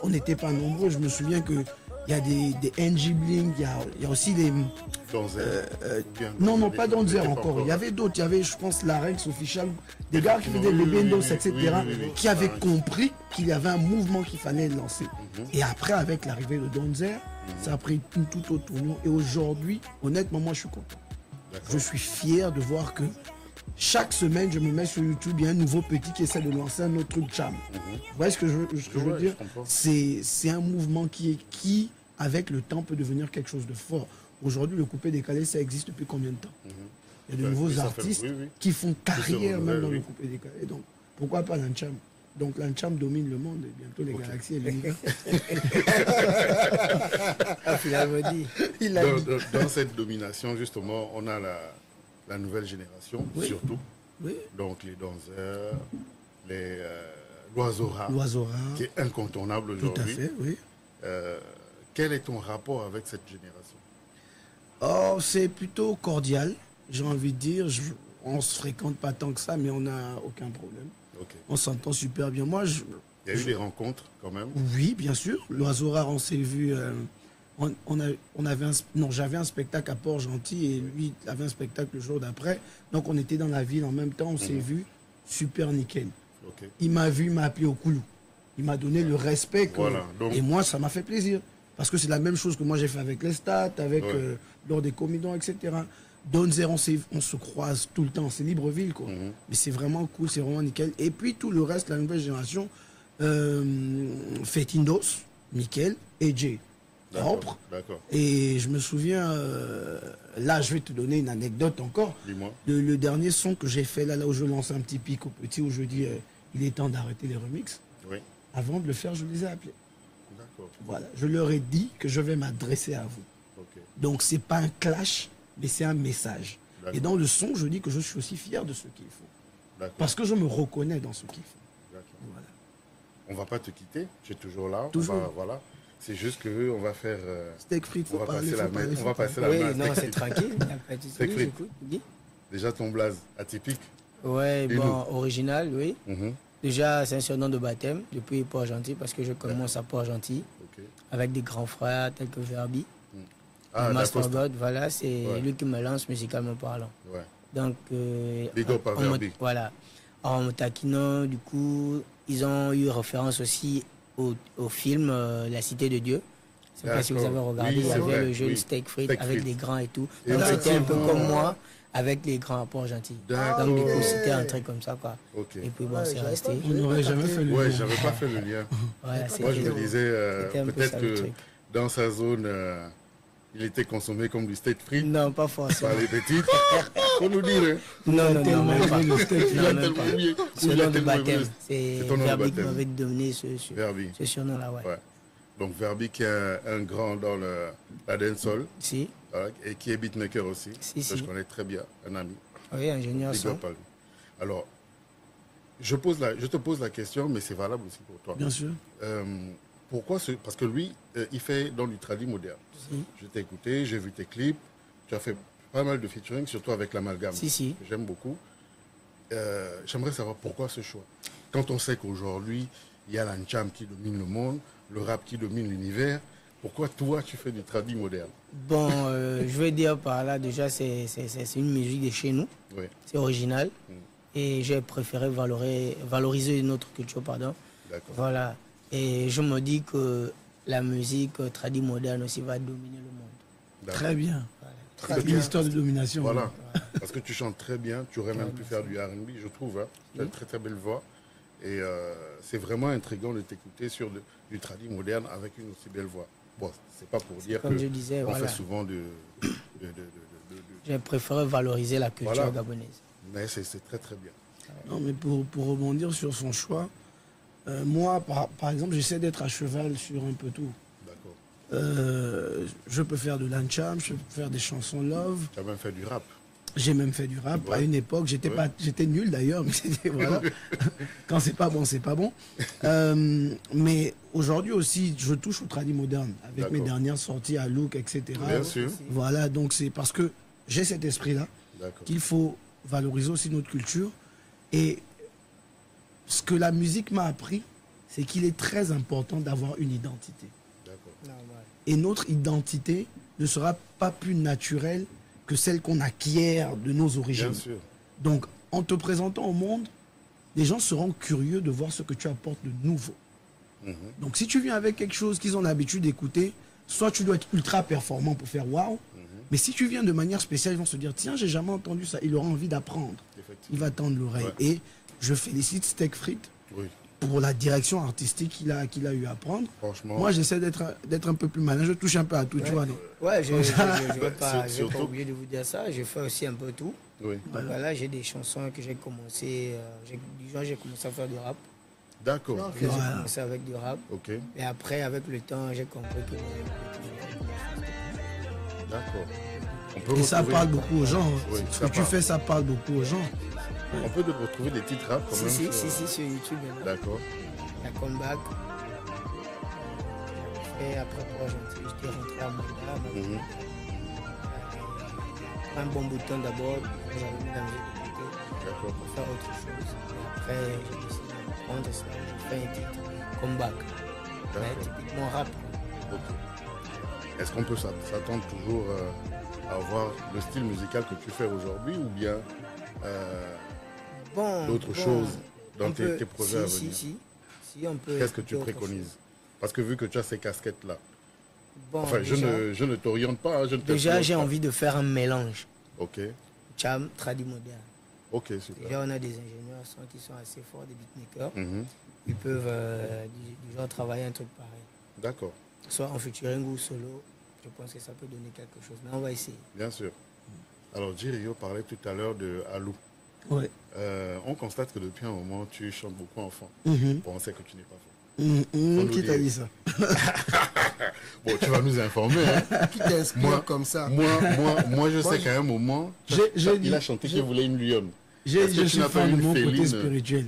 Speaker 8: on n'était pas nombreux. Je me souviens qu'il y a des NG Bling, il y a aussi des...
Speaker 6: Donzel.
Speaker 8: non, pas Donzer encore. Il y avait d'autres. Il y avait, je pense, l'Arex Official, des gars qui faisaient les bendos, etc., qui avaient compris qu'il y avait un mouvement qu'il fallait lancer. Et après, avec l'arrivée de Donzer, ça a pris une toute autre tournure. Et aujourd'hui, honnêtement, moi, je suis content. Je suis fier de voir que chaque semaine, je me mets sur YouTube, il y a un nouveau petit qui essaie de lancer un autre truc cham. Vous voyez ce que je veux
Speaker 6: Ouais,
Speaker 8: dire?
Speaker 6: je comprends.
Speaker 8: C'est un mouvement qui, avec le temps, peut devenir quelque chose de fort. Aujourd'hui, le coupé décalé, ça existe depuis combien de temps? Il y a de
Speaker 6: Ouais,
Speaker 8: nouveaux
Speaker 6: oui, ça fait-
Speaker 8: artistes
Speaker 6: oui, oui.
Speaker 8: qui font carrière même dans
Speaker 6: oui.
Speaker 8: le coupé décalé. Donc, pourquoi pas l'Ancham? Donc, l'Ancham domine le monde et bientôt les galaxies et l'univers.
Speaker 7: Ah, finalement dit.
Speaker 2: Il a dit.
Speaker 6: Dans cette domination, justement, on a la nouvelle génération,
Speaker 8: Oui.
Speaker 6: surtout.
Speaker 8: Oui.
Speaker 6: Donc les danseurs, l'oiseau rat,
Speaker 8: L'oiseau rare,
Speaker 6: qui est incontournable
Speaker 8: tout à
Speaker 6: aujourd'hui.
Speaker 8: fait, oui.
Speaker 6: Quel est ton rapport avec cette génération?
Speaker 8: Oh, c'est plutôt cordial, j'ai envie de dire. On se fréquente pas tant que ça, mais on n'a aucun problème.
Speaker 6: Ok.
Speaker 8: On s'entend super bien. Moi,
Speaker 6: Il y a eu des rencontres quand même.
Speaker 8: oui, bien sûr. L'Oiseau Rare, on s'est vu. J'avais un spectacle à Port-Gentil et lui il avait un spectacle le jour d'après. Donc on était dans la ville en même temps, on s'est vu, super nickel.
Speaker 6: Ok.
Speaker 8: Il m'a vu, il m'a appelé au coulou. Il m'a donné le respect.
Speaker 6: Voilà, donc-
Speaker 8: Et moi, ça m'a fait plaisir. Parce que c'est la même chose que moi j'ai fait avec les stats, avec
Speaker 6: Ouais.
Speaker 8: lors des comédons, etc. Donzer, on se croise tout le temps. C'est Libreville, quoi.
Speaker 6: Mhm.
Speaker 8: Mais c'est vraiment cool, c'est vraiment nickel. Et puis tout le reste, la nouvelle génération, Fetindos, nickel, et Jay.
Speaker 6: D'accord,
Speaker 8: Propre.
Speaker 6: d'accord.
Speaker 8: Et je me souviens, là je vais te donner une anecdote encore.
Speaker 6: Dis-moi.
Speaker 8: Le dernier son que j'ai fait, là où je lance un petit pic au petit, où je dis il est temps d'arrêter les remixes.
Speaker 6: Oui.
Speaker 8: Avant de le faire, je les ai appelés.
Speaker 6: D'accord.
Speaker 8: Voilà, je leur ai dit que je vais m'adresser à vous.
Speaker 6: Ok.
Speaker 8: Donc c'est pas un clash, mais c'est un message.
Speaker 6: D'accord.
Speaker 8: Et dans le son, je dis que je suis aussi fier de ce qu'ils font.
Speaker 6: D'accord.
Speaker 8: Parce que je me reconnais dans ce qu'ils font.
Speaker 6: D'accord.
Speaker 8: Voilà.
Speaker 6: On va pas te quitter. Tu es toujours là.
Speaker 8: Toujours.
Speaker 6: Voilà. C'est juste que on va faire.
Speaker 8: Steak frites,
Speaker 6: On
Speaker 8: faut
Speaker 6: va
Speaker 8: parler,
Speaker 6: passer
Speaker 8: faut
Speaker 6: la
Speaker 8: parler,
Speaker 6: main.
Speaker 8: faut
Speaker 6: On va
Speaker 8: parler.
Speaker 6: passer la
Speaker 7: Oui,
Speaker 6: main.
Speaker 7: non, c'est tranquille. Il n'y a pas de souci,
Speaker 6: C'est free.
Speaker 7: j'écoute. Oui,
Speaker 6: Déjà ton blaze atypique.
Speaker 7: ouais,
Speaker 6: Dis-nous.
Speaker 7: bon, original, oui.
Speaker 6: Mhm.
Speaker 7: Déjà, c'est un surnom de baptême depuis Port-Gentil parce que je commence à Port-Gentil
Speaker 6: Ok.
Speaker 7: avec des grands frères tels que Verbi.
Speaker 6: Ah,
Speaker 7: Master
Speaker 6: d'accord.
Speaker 7: God, voilà, c'est
Speaker 6: Ouais.
Speaker 7: lui qui me lance musicalement parlant.
Speaker 6: Ouais.
Speaker 7: Donc,
Speaker 6: Big up à Verbi.
Speaker 7: voilà. En me taquinant, du coup, ils ont eu référence aussi au film La Cité de Dieu. Je ne sais pas si vous avez
Speaker 6: D'accord.
Speaker 7: regardé,
Speaker 6: Oui,
Speaker 7: il y
Speaker 6: c'est
Speaker 7: avait
Speaker 6: vrai,
Speaker 7: le jeu de
Speaker 6: oui.
Speaker 7: steak frites
Speaker 6: Steak
Speaker 7: avec
Speaker 6: frites.
Speaker 7: des grands et tout.
Speaker 6: Et
Speaker 7: Donc
Speaker 6: là,
Speaker 7: c'était un peu
Speaker 6: c'est
Speaker 7: comme
Speaker 6: bon.
Speaker 7: moi avec les grands à Port-Gentil.
Speaker 6: D'accord.
Speaker 7: Donc du coup, c'était un truc comme ça, quoi.
Speaker 6: Ok.
Speaker 7: Et puis bon,
Speaker 2: Ouais,
Speaker 7: c'est
Speaker 2: j'avais
Speaker 7: resté.
Speaker 2: pas-
Speaker 8: On n'aurait jamais fait le
Speaker 6: Ouais,
Speaker 8: lien.
Speaker 6: j'avais pas fait le lien.
Speaker 7: Voilà,
Speaker 6: Moi, je
Speaker 7: c'était-
Speaker 6: me disais,
Speaker 7: c'était un peu
Speaker 6: peut-être
Speaker 7: ça, le
Speaker 6: que
Speaker 7: truc.
Speaker 6: dans sa zone, il était consommé comme du steak free
Speaker 7: Non, pas forcément.
Speaker 6: par les petites. Faut nous dire. Hein.
Speaker 7: Non, non, non, même pas.
Speaker 6: Il a
Speaker 7: Non, même
Speaker 6: tellement
Speaker 7: pas.
Speaker 6: aimé.
Speaker 7: Ce
Speaker 6: Il a
Speaker 7: nom de
Speaker 6: tellement aimé.
Speaker 7: baptême, c'est
Speaker 6: C'est ton nom de
Speaker 7: Verbi qui
Speaker 6: baptême.
Speaker 7: m'avait donné
Speaker 6: Verbi.
Speaker 7: ce surnom-là, ouais.
Speaker 6: Ouais. Donc Verbi qui est un grand dans la dancehall,
Speaker 7: Si,
Speaker 6: voilà, et qui est beatmaker aussi.
Speaker 7: Si,
Speaker 6: que
Speaker 7: si.
Speaker 6: je connais très bien, un ami.
Speaker 7: oui, ingénieur
Speaker 6: Big
Speaker 7: son.
Speaker 6: up à lui. Alors, je te pose la question, mais c'est valable aussi pour toi.
Speaker 8: Bien sûr.
Speaker 6: Pourquoi parce que lui, il fait dans du tradi moderne.
Speaker 7: Si.
Speaker 6: Je t'ai écouté, j'ai vu tes clips, tu as fait pas mal de featuring, surtout avec l'amalgame.
Speaker 7: Si, si.
Speaker 6: Que j'aime beaucoup. J'aimerais savoir pourquoi ce choix. Quand on sait qu'aujourd'hui, il y a l'ancham qui domine le monde, le rap qui domine l'univers, pourquoi toi tu fais du tradi moderne?
Speaker 7: Bon, je veux dire par là, déjà, c'est une musique de chez nous.
Speaker 6: Oui,
Speaker 7: C'est original. Et j'ai préféré valoriser notre culture, pardon.
Speaker 6: d'accord.
Speaker 7: Voilà. Et je me dis que la musique tradi moderne aussi va dominer le monde.
Speaker 6: D'accord.
Speaker 8: Très bien.
Speaker 7: Voilà.
Speaker 8: C'est une histoire de domination.
Speaker 6: Voilà. Parce que tu chantes très bien, tu aurais même pu faire du R&B, je trouve. Hein. Tu as une très très belle voix. Et c'est vraiment intriguant de t'écouter sur du tradi moderne avec une aussi belle voix. Bon, c'est pas pour dire
Speaker 7: comme
Speaker 6: que
Speaker 7: je disais,
Speaker 6: on
Speaker 7: voilà.
Speaker 6: fait souvent
Speaker 7: J'ai préféré valoriser la culture
Speaker 6: Voilà.
Speaker 7: gabonaise.
Speaker 6: mais c'est très très bien.
Speaker 8: Non, mais pour rebondir sur son choix, moi, par exemple, j'essaie d'être à cheval sur un peu tout.
Speaker 6: D'accord.
Speaker 8: Je peux faire de l'ancham, je peux faire des chansons love.
Speaker 6: Tu as même fait du rap.
Speaker 8: J'ai même fait du rap à
Speaker 6: Ouais.
Speaker 8: une époque. J'étais
Speaker 6: Ouais.
Speaker 8: pas, j'étais nul d'ailleurs, mais c'était voilà. Quand c'est pas bon, c'est pas bon. Mais aujourd'hui aussi, je touche au tradi moderne avec mes
Speaker 6: D'accord.
Speaker 8: dernières sorties à Look, etc.
Speaker 6: Bien sûr.
Speaker 8: Voilà, donc c'est parce que j'ai cet esprit-là
Speaker 6: D'accord.
Speaker 8: qu'il faut valoriser aussi notre culture. Et ce que la musique m'a appris, c'est qu'il est très important d'avoir une identité.
Speaker 6: D'accord.
Speaker 8: Et notre identité ne sera pas plus naturelle que celle qu'on acquiert de nos origines.
Speaker 6: Bien sûr.
Speaker 8: Donc, en te présentant au monde, les gens seront curieux de voir ce que tu apportes de nouveau.
Speaker 6: Mhm.
Speaker 8: Donc, si tu viens avec quelque chose qu'ils ont l'habitude d'écouter, soit tu dois être ultra performant pour faire waouh, mais si tu viens de manière spéciale, ils vont se dire tiens, j'ai jamais entendu ça. Il aura envie d'apprendre. Il
Speaker 6: Effectivement.
Speaker 8: va tendre l'oreille.
Speaker 6: Ouais.
Speaker 8: Et je félicite Steak Frites
Speaker 6: Oui.
Speaker 8: pour la direction artistique qu'il a eu à prendre.
Speaker 6: Franchement.
Speaker 8: Moi, j'essaie d'être un peu plus malin. Je touche un peu à tout, tu vois.
Speaker 7: Ouais, je ne vais pas
Speaker 6: surtout-
Speaker 7: oublier de vous dire ça. Je fais aussi un peu tout.
Speaker 6: Oui.
Speaker 7: Donc voilà, j'ai des chansons que j'ai commencé. J'ai commencé à faire du rap.
Speaker 6: D'accord.
Speaker 7: J'ai
Speaker 8: Voilà.
Speaker 7: commencé avec du rap.
Speaker 6: Ok.
Speaker 7: Et après, avec le temps, j'ai compris que.
Speaker 6: D'accord. On peut
Speaker 8: Et ça
Speaker 6: retrouver-
Speaker 8: parle beaucoup aux gens.
Speaker 6: Oui,
Speaker 8: Ce
Speaker 6: ça
Speaker 8: que tu
Speaker 6: parle.
Speaker 8: fais, ça parle beaucoup aux gens.
Speaker 6: On peut retrouver des titres rap quand même.
Speaker 7: Si,
Speaker 6: sur-
Speaker 7: sur YouTube. Maintenant.
Speaker 6: D'accord.
Speaker 7: La comeback. Et après, pour j'étais rentré à Montréal.
Speaker 6: Mhm.
Speaker 7: un bon bout de temps d'abord, vous avez mis la musique de côté pour faire autre chose. Et après, j'ai décidé de prendre ça, j'ai fait un titre, Comeback. Mais typiquement rap.
Speaker 6: Ok. Est-ce qu'on peut s'attendre toujours à voir le style musical que tu fais aujourd'hui ou bien d'autres choses dans tes projets à venir?
Speaker 7: Si, on peut.
Speaker 6: Qu'est-ce que tu préconises? Parce que vu que tu as ces casquettes-là,
Speaker 7: bon, déjà,
Speaker 6: je ne t'oriente pas.
Speaker 7: Déjà, j'ai envie de faire un mélange.
Speaker 6: Ok.
Speaker 7: Cham, tradi moderne.
Speaker 6: Ok, super.
Speaker 7: Déjà, on a des ingénieurs son qui sont assez forts, des beatmakers. Ils peuvent du genre travailler un truc pareil.
Speaker 6: D'accord.
Speaker 7: Soit en featuring ou solo, je pense que ça peut donner quelque chose. Mais on va essayer.
Speaker 6: Bien sûr. Alors, Jirio parlait tout à l'heure de Alou.
Speaker 8: Ouais.
Speaker 6: On constate que depuis un moment, tu chantes beaucoup enfant. Bon, on sait que tu n'es pas fort.
Speaker 8: Qui t'a dit ça?
Speaker 6: Bon, tu vas nous informer. Hein.
Speaker 2: Qui t'inspire comme ça?
Speaker 6: Moi, je sais qu'à un moment, il a chanté qu'il voulait une lionne.
Speaker 8: Je suis fan de mon côté spirituel.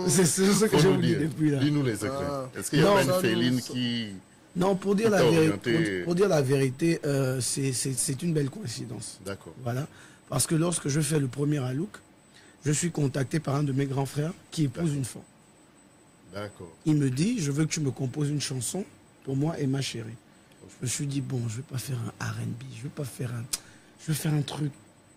Speaker 8: C'est ce que je vous dis depuis là.
Speaker 6: Dis-nous les secrets. Est-ce qu'il y a pas une féline qui...
Speaker 8: Non, pour dire la vérité, c'est une belle coïncidence.
Speaker 6: D'accord.
Speaker 8: Voilà. Parce que lorsque je fais le premier Alouk, je suis contacté par un de mes grands frères qui épouse une femme.
Speaker 6: D'accord.
Speaker 8: Il me dit, je veux que tu me composes une chanson pour moi et ma chérie. Je me suis dit, bon, je ne vais pas faire un R&B, je vais faire un truc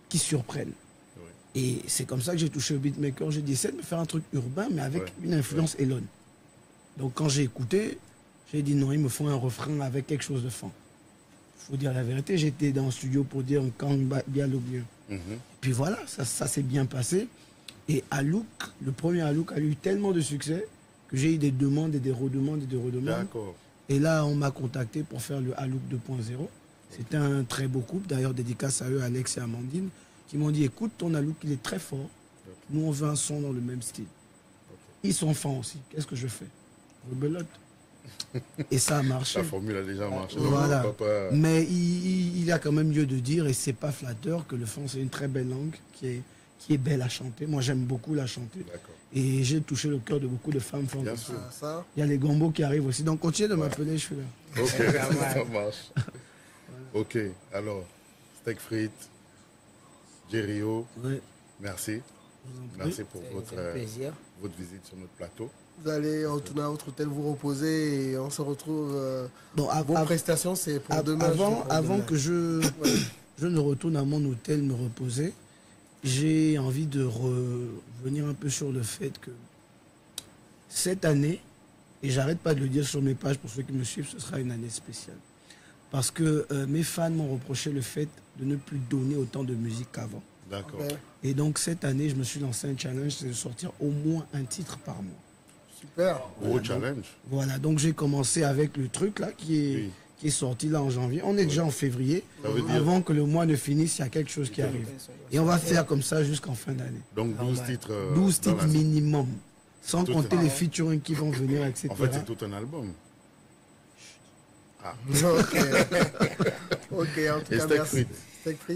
Speaker 8: qui surprenne. Oui. Et c'est comme ça que j'ai touché au beatmaker. J'ai dit, essaie de me faire un truc urbain, mais avec une influence Elon. Donc quand j'ai écouté, j'ai dit, non, il me faut un refrain avec quelque chose de fin. Il faut dire la vérité, j'étais dans le studio pour dire quand bien le mieux. Puis voilà, ça s'est bien passé. Et Alouk, le premier Alouk a eu tellement de succès que j'ai eu des demandes et des redemandes et des redemandes.
Speaker 6: D'accord.
Speaker 8: Et là, on m'a contacté pour faire le Alouk 2.0. C'était un très beau couple, d'ailleurs dédicace à eux, Alex et Amandine, qui m'ont dit, écoute, ton Alouk, il est très fort. Nous, on veut un son dans le même style. Ils sont fans aussi. Qu'est-ce que je fais? Rebelote. Et ça a marché.
Speaker 6: La formule a déjà marché.
Speaker 8: Voilà. Mais il y a quand même lieu de dire, et c'est pas flatteur, que le français est une très belle langue qui est belle à chanter. Moi, j'aime beaucoup la chanter. Et j'ai touché le cœur de beaucoup de femmes francophones. Il y a les gombos qui arrivent aussi. Donc, continuez de m'appeler, je suis là.
Speaker 6: Ok, ça marche. Ok, alors, steak frites, Jirio, merci. Merci pour votre visite sur notre plateau.
Speaker 2: Vous allez retourner à votre hôtel, vous reposer et on se retrouve. Vos prestations, c'est pour demain.
Speaker 8: Avant que je ne retourne à mon hôtel me reposer, j'ai envie de revenir un peu sur le fait que cette année, et j'arrête pas de le dire sur mes pages pour ceux qui me suivent, ce sera une année spéciale. Parce que mes fans m'ont reproché le fait de ne plus donner autant de musique qu'avant.
Speaker 6: D'accord.
Speaker 8: Et donc cette année, je me suis lancé un challenge, c'est de sortir au moins un titre par mois.
Speaker 2: Super.
Speaker 6: Gros challenge.
Speaker 8: Voilà, donc j'ai commencé avec le truc là qui est sorti là en janvier. On est déjà en février. Avant que le mois ne finisse, il y a quelque chose qui arrive. Et on va faire comme ça jusqu'en fin d'année.
Speaker 6: Donc 12 titres.
Speaker 8: 12 titres minimum. Sans compter les featuring qui vont venir, etc.
Speaker 6: En fait, c'est tout un album. Ah.
Speaker 2: Ok, en tout cas, merci.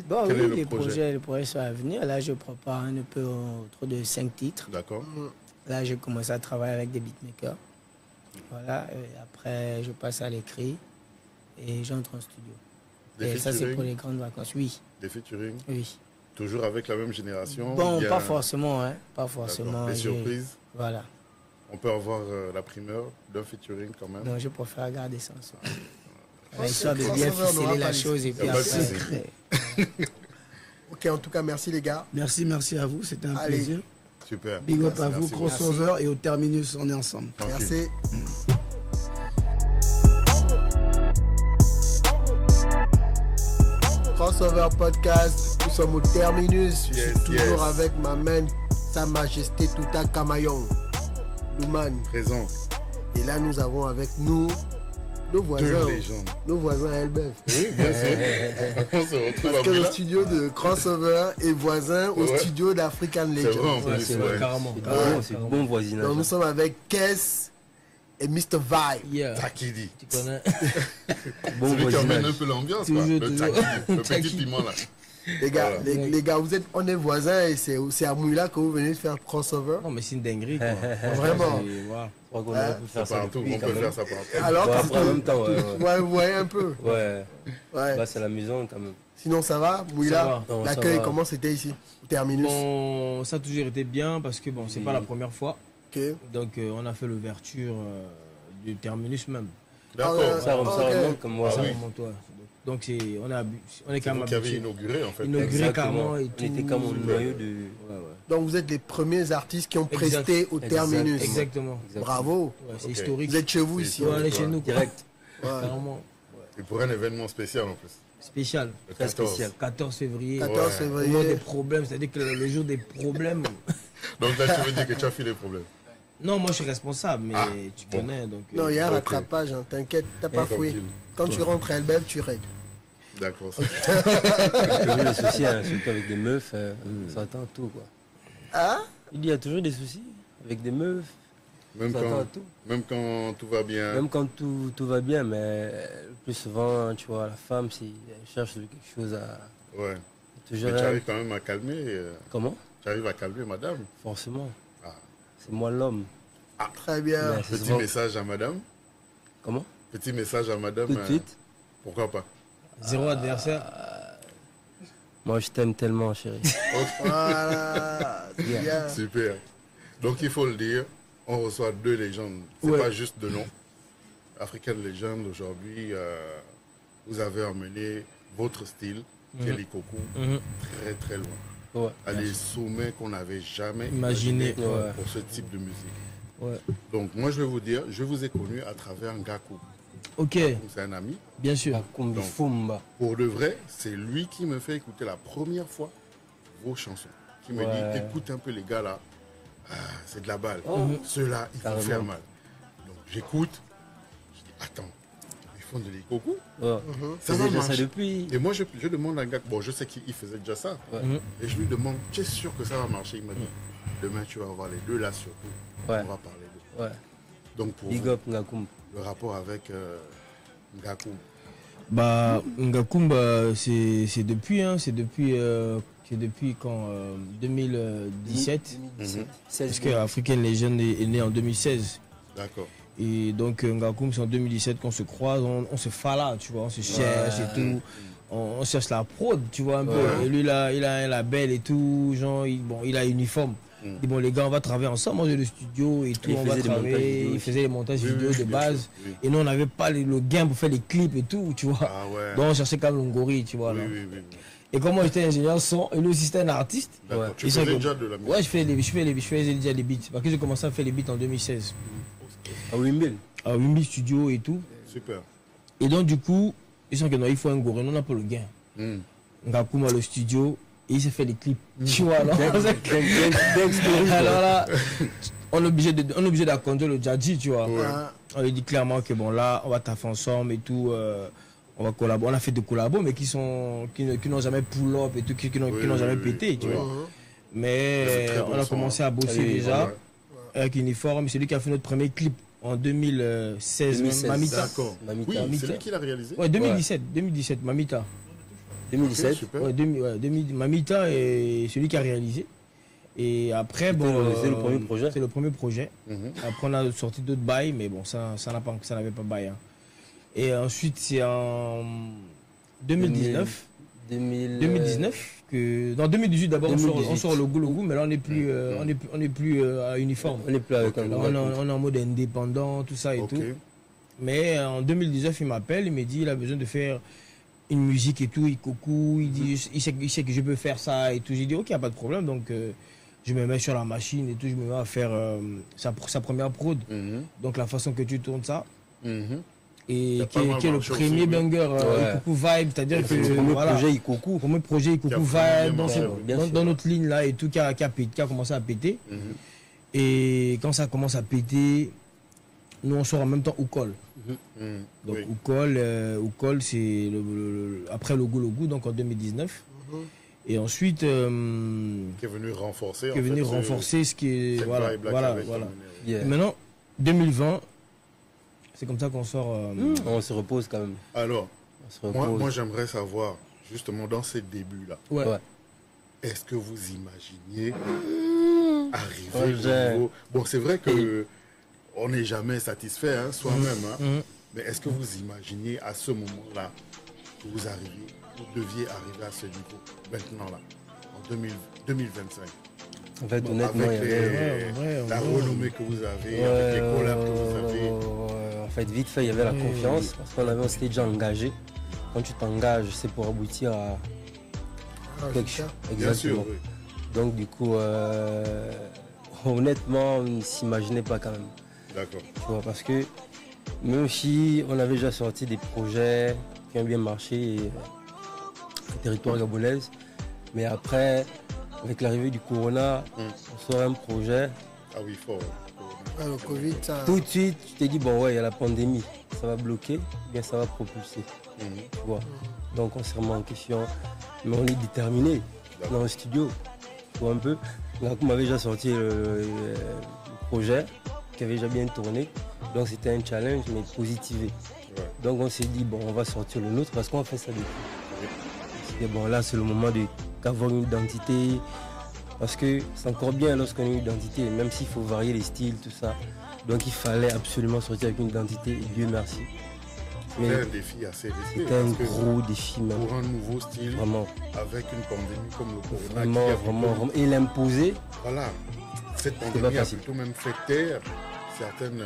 Speaker 7: Bon, oui, les projets sont à venir. Là, je prépare un peu autour de 5 titres.
Speaker 6: D'accord.
Speaker 7: Là, j'ai commencé à travailler avec des beatmakers. Voilà. Et après, je passe à l'écrit et j'entre en studio. Et ça, c'est pour les grandes vacances. Oui.
Speaker 6: Des featuring?
Speaker 7: Oui.
Speaker 6: Toujours avec la même génération?
Speaker 7: Bon, pas forcément, hein. Pas forcément.
Speaker 6: Des surprises?
Speaker 7: Voilà.
Speaker 6: On peut avoir la primeur d'un featuring quand même?
Speaker 7: Non, je préfère garder ça ensemble. Histoire de bien ficeler la chose et puis après.
Speaker 2: Ok, en tout cas, merci les gars.
Speaker 8: Merci à vous, c'était un plaisir.
Speaker 6: Super.
Speaker 8: Big up à vous, Crossover, et au terminus, on est ensemble.
Speaker 2: Merci. Crossover Podcast, nous sommes au terminus. Je suis toujours avec ma main, Sa Majesté Touta Kamayong, Luman.
Speaker 6: Présent.
Speaker 2: Et là, nous avons avec nous nos voisins à Elbeuf.
Speaker 6: Oui, bien sûr. On se retrouve
Speaker 2: parce que le studio de Crossover est voisin au studio d'African Legends.
Speaker 6: C'est vrai, en plus,
Speaker 9: carrément. C'est bon voisinage.
Speaker 2: Donc nous sommes avec Kess et Mr. Vibe.
Speaker 9: Yeah.
Speaker 6: Takidi.
Speaker 9: Tu connais.
Speaker 6: Bon celui qui emmène un peu l'ambiance, quoi. Le Takidi, le petit piment là.
Speaker 2: Les gars, voilà. les gars, on est voisins et c'est à Mouila que vous venez de faire Crossover.
Speaker 9: Non, mais c'est une dinguerie, quoi.
Speaker 2: Vraiment.
Speaker 9: crois qu'on aurait pu faire ça
Speaker 6: partout,
Speaker 9: depuis,
Speaker 6: on
Speaker 9: quand
Speaker 6: peut
Speaker 9: même.
Speaker 6: faire ça partout.
Speaker 2: Alors,
Speaker 9: Bon,
Speaker 2: qu'est-ce
Speaker 9: après, en
Speaker 2: que-
Speaker 9: même temps, ouais.
Speaker 2: vous voyez un peu.
Speaker 9: Ouais.
Speaker 2: Ouais.
Speaker 9: Bah, c'est l'amusant quand même.
Speaker 2: Sinon, ça va, Mouila?
Speaker 10: va.
Speaker 9: Non, ça
Speaker 2: L'accueil,
Speaker 9: va.
Speaker 2: comment c'était ici? Au Terminus.
Speaker 10: Bon, ça a toujours été bien parce que bon, c'est pas la première fois.
Speaker 2: Ok.
Speaker 10: Donc on a fait l'ouverture du terminus même.
Speaker 6: D'accord.
Speaker 2: Ah,
Speaker 9: Ça
Speaker 2: ok.
Speaker 9: remonte comme moi.
Speaker 10: Ça
Speaker 6: oui.
Speaker 10: remonte, ouais. Donc on est
Speaker 6: C'est
Speaker 10: quand
Speaker 6: vous
Speaker 10: même
Speaker 6: qui avez
Speaker 10: habitué.
Speaker 6: inauguré en fait.
Speaker 10: Inauguré
Speaker 9: Exactement.
Speaker 10: carrément et
Speaker 9: On
Speaker 10: tout.
Speaker 9: était comme au noyau de...
Speaker 2: Donc, vous êtes les premiers artistes qui ont
Speaker 10: Exact.
Speaker 2: presté au Terminus.
Speaker 10: Exactement.
Speaker 2: Bravo.
Speaker 10: Ouais, c'est
Speaker 6: Ok.
Speaker 10: historique.
Speaker 2: Vous êtes chez vous
Speaker 6: C'est
Speaker 2: ici.
Speaker 10: Ouais,
Speaker 2: hein.
Speaker 10: on est chez nous.
Speaker 9: Direct.
Speaker 2: Ouais.
Speaker 10: Carrément.
Speaker 6: Et pour un événement spécial en plus.
Speaker 10: Spécial.
Speaker 6: Le
Speaker 9: Très
Speaker 6: 14.
Speaker 9: spécial.
Speaker 10: 14 février.
Speaker 2: 14
Speaker 6: Ouais.
Speaker 10: Au moment des
Speaker 2: février.
Speaker 10: problèmes, c'est-à-dire que le jour des problèmes.
Speaker 6: Donc là, tu veux dire que tu as fait les problèmes.
Speaker 10: Non, moi je suis responsable, mais tu
Speaker 6: bon.
Speaker 10: connais. Donc,
Speaker 2: Non, il y a un
Speaker 6: Ok.
Speaker 2: rattrapage, hein. T'inquiète, t'as pas fouillé.
Speaker 6: Tranquille.
Speaker 2: Quand tu rentres à Elbeuf, tu règles.
Speaker 6: D'accord.
Speaker 9: J'ai toujours des soucis, hein, surtout avec des meufs. Ça attend tout, quoi.
Speaker 2: Ah?
Speaker 9: Il y a toujours des soucis avec des meufs.
Speaker 6: Même
Speaker 9: Ça attend
Speaker 6: quand,
Speaker 9: tout.
Speaker 6: même quand tout va bien.
Speaker 9: Même quand tout va bien, mais le plus souvent, tu vois, la femme, si elle cherche quelque chose à...
Speaker 6: Ouais.
Speaker 9: Toujours
Speaker 6: Mais tu
Speaker 9: elle-
Speaker 6: arrives quand même à calmer.
Speaker 9: Comment?
Speaker 6: Tu arrives à calmer madame.
Speaker 9: Forcément.
Speaker 6: Ah.
Speaker 9: C'est moi l'homme.
Speaker 2: Très bien.
Speaker 9: Mais c'est
Speaker 6: Petit
Speaker 9: souvent-
Speaker 6: message à madame.
Speaker 9: Comment?
Speaker 6: Petit message à madame.
Speaker 9: Tout de suite.
Speaker 6: Pourquoi pas?
Speaker 10: Zéro adversaire.
Speaker 9: Moi, je t'aime tellement, chérie.
Speaker 2: Voilà. C'est bien.
Speaker 6: Super. Donc il faut le dire, on reçoit deux légendes. C'est
Speaker 10: Ouais.
Speaker 6: pas juste deux noms. African Legend aujourd'hui, vous avez emmené votre style, Kelly Kokou, très très loin.
Speaker 9: Ouais.
Speaker 6: À des sommets qu'on n'avait jamais
Speaker 10: Imaginé.
Speaker 6: imaginés
Speaker 9: Ouais.
Speaker 6: pour ce type de musique.
Speaker 10: Ouais.
Speaker 6: Donc moi je vais vous dire, je vous ai connu à travers Ngakou.
Speaker 10: Ok,
Speaker 6: C'est un ami.
Speaker 10: bien sûr.
Speaker 9: Akumbi
Speaker 6: Donc.
Speaker 9: Fumba.
Speaker 6: Pour de vrai, c'est lui qui me fait écouter la première fois vos chansons. Qui me
Speaker 9: Ouais.
Speaker 6: dit, écoute un peu les gars là, ah, c'est de la balle.
Speaker 9: Oh.
Speaker 6: Ceux-là, ils vont
Speaker 9: Carrément.
Speaker 6: faire mal. Donc j'écoute, je dis, attends, ils font de l'ikoku.
Speaker 9: Ouais.
Speaker 6: Ça
Speaker 9: C'est
Speaker 6: va
Speaker 9: déjà ça
Speaker 6: marcher.
Speaker 9: depuis.
Speaker 6: Et moi, je demande à un gars, bon, je sais qu'il faisait déjà ça.
Speaker 9: Ouais.
Speaker 6: Et je lui demande, tu es sûr que ça va marcher? Il m'a dit, demain tu vas voir les deux là surtout.
Speaker 9: Ouais.
Speaker 6: On va parler d'eux.
Speaker 9: Ouais.
Speaker 6: Donc pour
Speaker 9: Big
Speaker 6: vous,
Speaker 9: up Ngakum.
Speaker 6: le rapport avec Ngakou.
Speaker 10: Bah, Ngakumba, c'est depuis, hein, c'est depuis quand 2017.
Speaker 9: 2017.
Speaker 10: Parce que African Legend est né en 2016.
Speaker 6: D'accord.
Speaker 10: Et donc Ngakoum, c'est en 2017 qu'on se croise, on se fala, tu vois, on se cherche et tout. On cherche la prod, tu vois, un peu. Et lui, là, il a un label et tout, genre, il a uniforme. Il dit, bon, les gars, on va travailler ensemble, moi j'ai le studio et tout,
Speaker 9: Il
Speaker 10: on va
Speaker 9: faisait des montages
Speaker 10: travailler.
Speaker 9: vidéo
Speaker 10: Il
Speaker 9: aussi.
Speaker 10: faisait les montages
Speaker 6: Oui,
Speaker 10: vidéo
Speaker 6: oui,
Speaker 10: de
Speaker 6: bien
Speaker 10: base.
Speaker 6: sûr, oui.
Speaker 10: Et nous, on n'avait pas le gain pour faire les clips et tout, tu vois.
Speaker 6: Ah ouais.
Speaker 10: Donc on cherchait quand même Longori, tu vois.
Speaker 6: Oui,
Speaker 10: là.
Speaker 6: oui, oui.
Speaker 10: Et comme moi j'étais ingénieur son, et lui aussi c'était un artiste.
Speaker 6: D'accord.
Speaker 9: Ouais.
Speaker 6: Tu
Speaker 10: Ils sont
Speaker 6: faisais
Speaker 10: comme-
Speaker 6: déjà de la musique.
Speaker 10: Ouais, je faisais déjà les beats. Parce que j'ai commencé à faire les beats en 2016.
Speaker 9: À Wimble.
Speaker 10: À Wimby Studio et tout.
Speaker 6: Super.
Speaker 10: Et donc du coup, ils sont que non, il faut un goré, on n'a pas le gain. Ngakoum a le studio et il s'est fait les clips. Tu vois, non? Alors là, on est obligé d'accorder le Djadji, tu vois.
Speaker 6: Ouais.
Speaker 2: Ah,
Speaker 10: On lui dit clairement que bon là, on va taffer ensemble et tout. On va collaborer. On a fait des collabos, mais qui n'ont jamais pull up et tout, qui n'ont
Speaker 6: Oui,
Speaker 10: jamais
Speaker 6: oui,
Speaker 10: pété, tu
Speaker 6: oui.
Speaker 10: vois.
Speaker 6: C'est
Speaker 10: Mais
Speaker 6: très bon
Speaker 10: on a
Speaker 6: son,
Speaker 10: commencé à bosser
Speaker 9: Oui,
Speaker 10: déjà
Speaker 6: Ouais.
Speaker 10: avec Uniforme. C'est lui qui a fait notre premier clip en 2016,
Speaker 9: 2016.
Speaker 10: Mamita.
Speaker 6: D'accord.
Speaker 9: Mamita.
Speaker 6: Oui,
Speaker 10: Mamita.
Speaker 6: c'est lui qui l'a réalisé.
Speaker 10: Ouais, 2017, Mamita.
Speaker 9: 2017.
Speaker 6: Ok, super.
Speaker 10: Ouais, Mamita est celui qui a réalisé. Et après, bon.
Speaker 9: c'est le premier projet.
Speaker 10: C'est le premier projet.
Speaker 6: Mhm.
Speaker 10: Après, on a sorti d'autres bails, mais bon, ça n'avait pas bail. Hein. Et ensuite, c'est en 2019. 2019 que. Non, 2018 d'abord, on
Speaker 9: 2018.
Speaker 10: sort le goût, mais là, on n'est plus, on est plus à uniforme.
Speaker 9: On n'est plus avec un
Speaker 10: Là, on est en mode indépendant, tout ça et
Speaker 6: Ok.
Speaker 10: tout. Mais en 2019, il m'appelle, il me dit il a besoin de faire une musique et tout, il coucou, il dit il sait que je peux faire ça et tout. J'ai dit ok, pas de problème. Donc je me mets sur la machine et tout, je me mets à faire sa première prod.
Speaker 6: Mhm.
Speaker 10: Donc la façon que tu tournes ça.
Speaker 6: Mhm.
Speaker 10: Et
Speaker 6: Ça a
Speaker 10: qui
Speaker 6: pas
Speaker 10: est,
Speaker 6: mal
Speaker 10: qui est le
Speaker 6: marché
Speaker 10: premier
Speaker 6: aussi, oui.
Speaker 10: banger,
Speaker 9: Ouais.
Speaker 10: Ikoku Vibe, c'est-à-dire que
Speaker 9: Le premier
Speaker 10: voilà,
Speaker 9: projet Ikoku.
Speaker 10: premier projet
Speaker 6: Qui a
Speaker 10: Ikoku
Speaker 6: vraiment
Speaker 10: Vibe
Speaker 6: bien marché,
Speaker 9: bien sûr.
Speaker 10: dans notre ligne là et tout qui a commencé à péter.
Speaker 6: Mhm.
Speaker 10: Et quand ça commence à péter, nous on sort en même temps Oukol.
Speaker 6: Mhm.
Speaker 10: Donc
Speaker 6: Oui.
Speaker 10: Oukol c'est après le goût donc en 2019. Et ensuite
Speaker 6: Qui est venu renforcer.
Speaker 10: qui est venu renforcer ce qui est
Speaker 6: cette
Speaker 10: voilà
Speaker 6: vibe-là
Speaker 10: voilà
Speaker 6: qui avait
Speaker 10: voilà.
Speaker 6: été menée.
Speaker 9: Yeah.
Speaker 10: Et maintenant 2020 c'est comme ça qu'on sort
Speaker 9: On se repose quand même.
Speaker 6: Alors,
Speaker 9: On se repose.
Speaker 6: moi j'aimerais savoir, justement, dans ces débuts-là,
Speaker 10: ouais.
Speaker 9: Ouais.
Speaker 6: est-ce que vous imaginiez arriver
Speaker 9: Projet.
Speaker 6: au niveau... Bon, c'est vrai que on n'est jamais satisfait hein, soi-même. Hein. Mais est-ce que vous imaginiez à ce moment-là que vous deviez arriver à ce niveau maintenant là, en 2025?
Speaker 9: En fait, honnêtement,
Speaker 6: avec la renommée que vous avez, avec les collabs que vous avez.
Speaker 9: En fait, vite fait, il y avait la confiance parce qu'on s'était déjà engagé. Quand tu t'engages, c'est pour aboutir à quelque chose.
Speaker 6: Bien sûr, oui.
Speaker 9: Donc, du coup, honnêtement, on ne s'imaginait pas quand même.
Speaker 6: D'accord.
Speaker 9: Tu vois, parce que même si on avait déjà sorti des projets qui ont bien marché au territoire gabonais, mais après, avec l'arrivée du Corona, on sort un projet.
Speaker 6: Ah oui, fort.
Speaker 2: Le Covid, ça...
Speaker 9: Tout de suite, tu t'es dit, bon ouais, il y a la pandémie, ça va bloquer, bien ça va propulser. Tu vois. Donc on s'est remis en question, mais on est déterminé dans le studio. Tu vois un peu. On avait déjà sorti le projet qui avait déjà bien tourné. Donc c'était un challenge, mais positivé. Ouais. Donc on s'est dit, bon, on va sortir le nôtre parce qu'on fait ça depuis. Et bon, là, c'est le moment d'avoir une identité. Parce que c'est encore bien lorsqu'on a une identité, même s'il faut varier les styles, tout ça. Donc il fallait absolument sortir avec une identité, et Dieu merci.
Speaker 6: C'était un défi assez risqué.
Speaker 9: C'était un gros défi même.
Speaker 6: Pour un nouveau style,
Speaker 9: vraiment.
Speaker 6: Avec une pandémie comme le Corona.
Speaker 9: Vraiment. Et l'imposer.
Speaker 6: Voilà. Cette pandémie a plutôt même fait taire certaines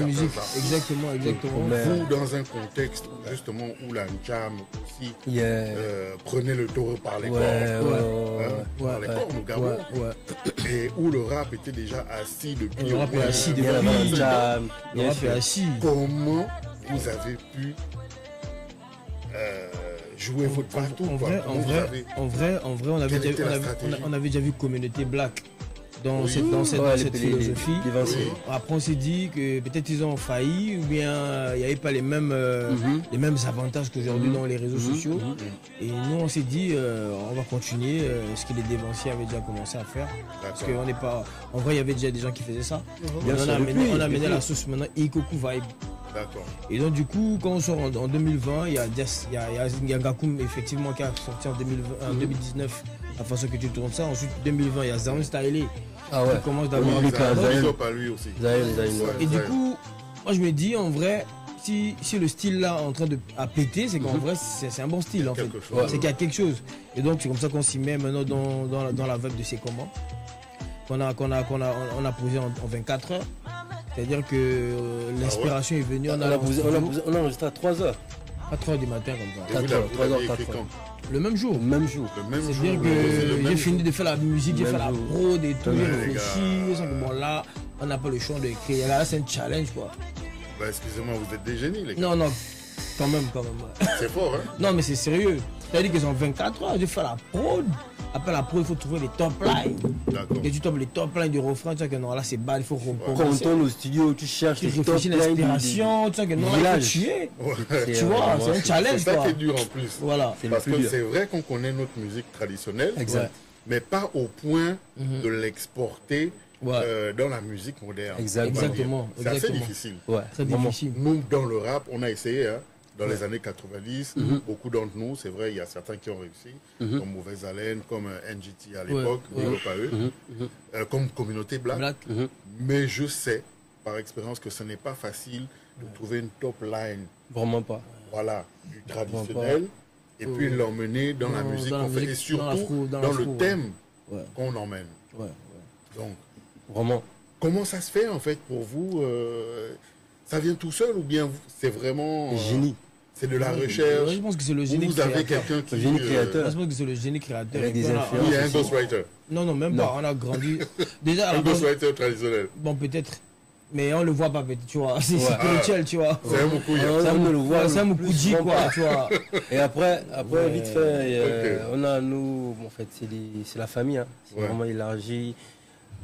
Speaker 10: musiques. Exactement.
Speaker 6: Vous, dans un contexte justement où la Njam aussi prenait le taureau par les cornes, par les cornes au Gabon, et où le rap était déjà assis depuis.
Speaker 10: Le rap est assis depuis.
Speaker 6: Comment vous avez pu jouer votre partout?
Speaker 10: En vrai, on avait déjà vu Communauté Black dans cette philosophie. Après, on s'est dit que peut-être ils ont failli ou bien il n'y avait pas les mêmes avantages qu'aujourd'hui dans les réseaux sociaux. Et nous, on s'est dit, on va continuer ce que les dévanciers avaient déjà commencé à faire. Parce qu'on n'est pas. En vrai, il y avait déjà des gens qui faisaient ça. On a amené la sauce maintenant Ikoku Vibe.
Speaker 6: D'accord.
Speaker 10: Et donc du coup, quand on sort en 2020, il y a Ngakoum effectivement qui a sorti en 2019 la façon que tu tournes ça. Ensuite 2020, il y a Zaun Stylé qui commence d'avoir
Speaker 6: lui aussi.
Speaker 10: Et du coup, moi je me dis en vrai, si le style là est en train de péter, c'est qu'en vrai c'est un bon style en fait. C'est qu'il y a quelque chose. Et donc c'est comme ça qu'on s'y met maintenant dans la vibe de C'est Comment qu'on a posé en 24 heures. C'est-à-dire que l'inspiration est venue.
Speaker 9: On a enregistré à 3h.
Speaker 10: À 3h du matin comme ça.
Speaker 6: 3h.
Speaker 10: Le même jour. C'est-à-dire que j'ai fini de faire la musique, j'ai fait la prod et tout, j'ai réfléchi. Bon là, on n'a pas le choix d'écrire. Là, c'est un challenge quoi.
Speaker 6: Bah excusez-moi, vous êtes des génies les gars.
Speaker 10: Non, quand même.
Speaker 6: C'est fort hein.
Speaker 10: Non mais c'est sérieux. C'est-à-dire qu'ils ont 24 heures, j'ai fait la prod. Après la prod, il faut trouver les top lines.
Speaker 6: D'accord.
Speaker 10: Et tu tombes les top lines du refrain, tu sais que non, là c'est bas, il faut recommencer.
Speaker 9: Quand on tourne au studio, tu cherches les top lines.
Speaker 10: L'inspiration, tu sais que non, là il faut tuer. Tu vois, c'est un challenge.
Speaker 6: C'est ça qui est dur en plus.
Speaker 10: Voilà.
Speaker 6: Parce que c'est vrai qu'on connaît notre musique traditionnelle, mais pas au point de l'exporter dans la musique moderne.
Speaker 10: Exactement.
Speaker 6: C'est assez difficile.
Speaker 10: Très difficile.
Speaker 6: Nous, dans le rap, on a essayé, hein. Dans les années 90, beaucoup d'entre nous, c'est vrai, il y a certains qui ont réussi, comme Mauvaise Haleine, comme NGT à l'époque, comme Communauté Black. Mais je sais, par expérience, que ce n'est pas facile de trouver une top line.
Speaker 9: Vraiment pas.
Speaker 6: Voilà, du traditionnel, et puis l'emmener dans la musique qu'on fait, et surtout dans le thème qu'on emmène. Donc,
Speaker 9: vraiment.
Speaker 6: Comment ça se fait, en fait, pour vous ça vient tout seul ou bien c'est vraiment...
Speaker 9: Génie.
Speaker 6: C'est de la recherche.
Speaker 10: Je pense que c'est le génie
Speaker 6: créateur. Vous avez quelqu'un qui...
Speaker 9: génie créateur.
Speaker 10: Je pense que c'est le génie créateur.
Speaker 9: Avec des influences.
Speaker 6: Il y a un ghostwriter.
Speaker 10: Non, même pas. On a grandi. Déjà,
Speaker 6: un ghostwriter traditionnel.
Speaker 10: Bon, peut-être. Mais on le voit pas, tu vois. C'est spirituel, tu vois.
Speaker 6: C'est un moukouya.
Speaker 10: C'est un moukouji, quoi, tu vois.
Speaker 9: Et après vite fait, on a nous... En fait, c'est la famille. Hein. C'est vraiment élargi.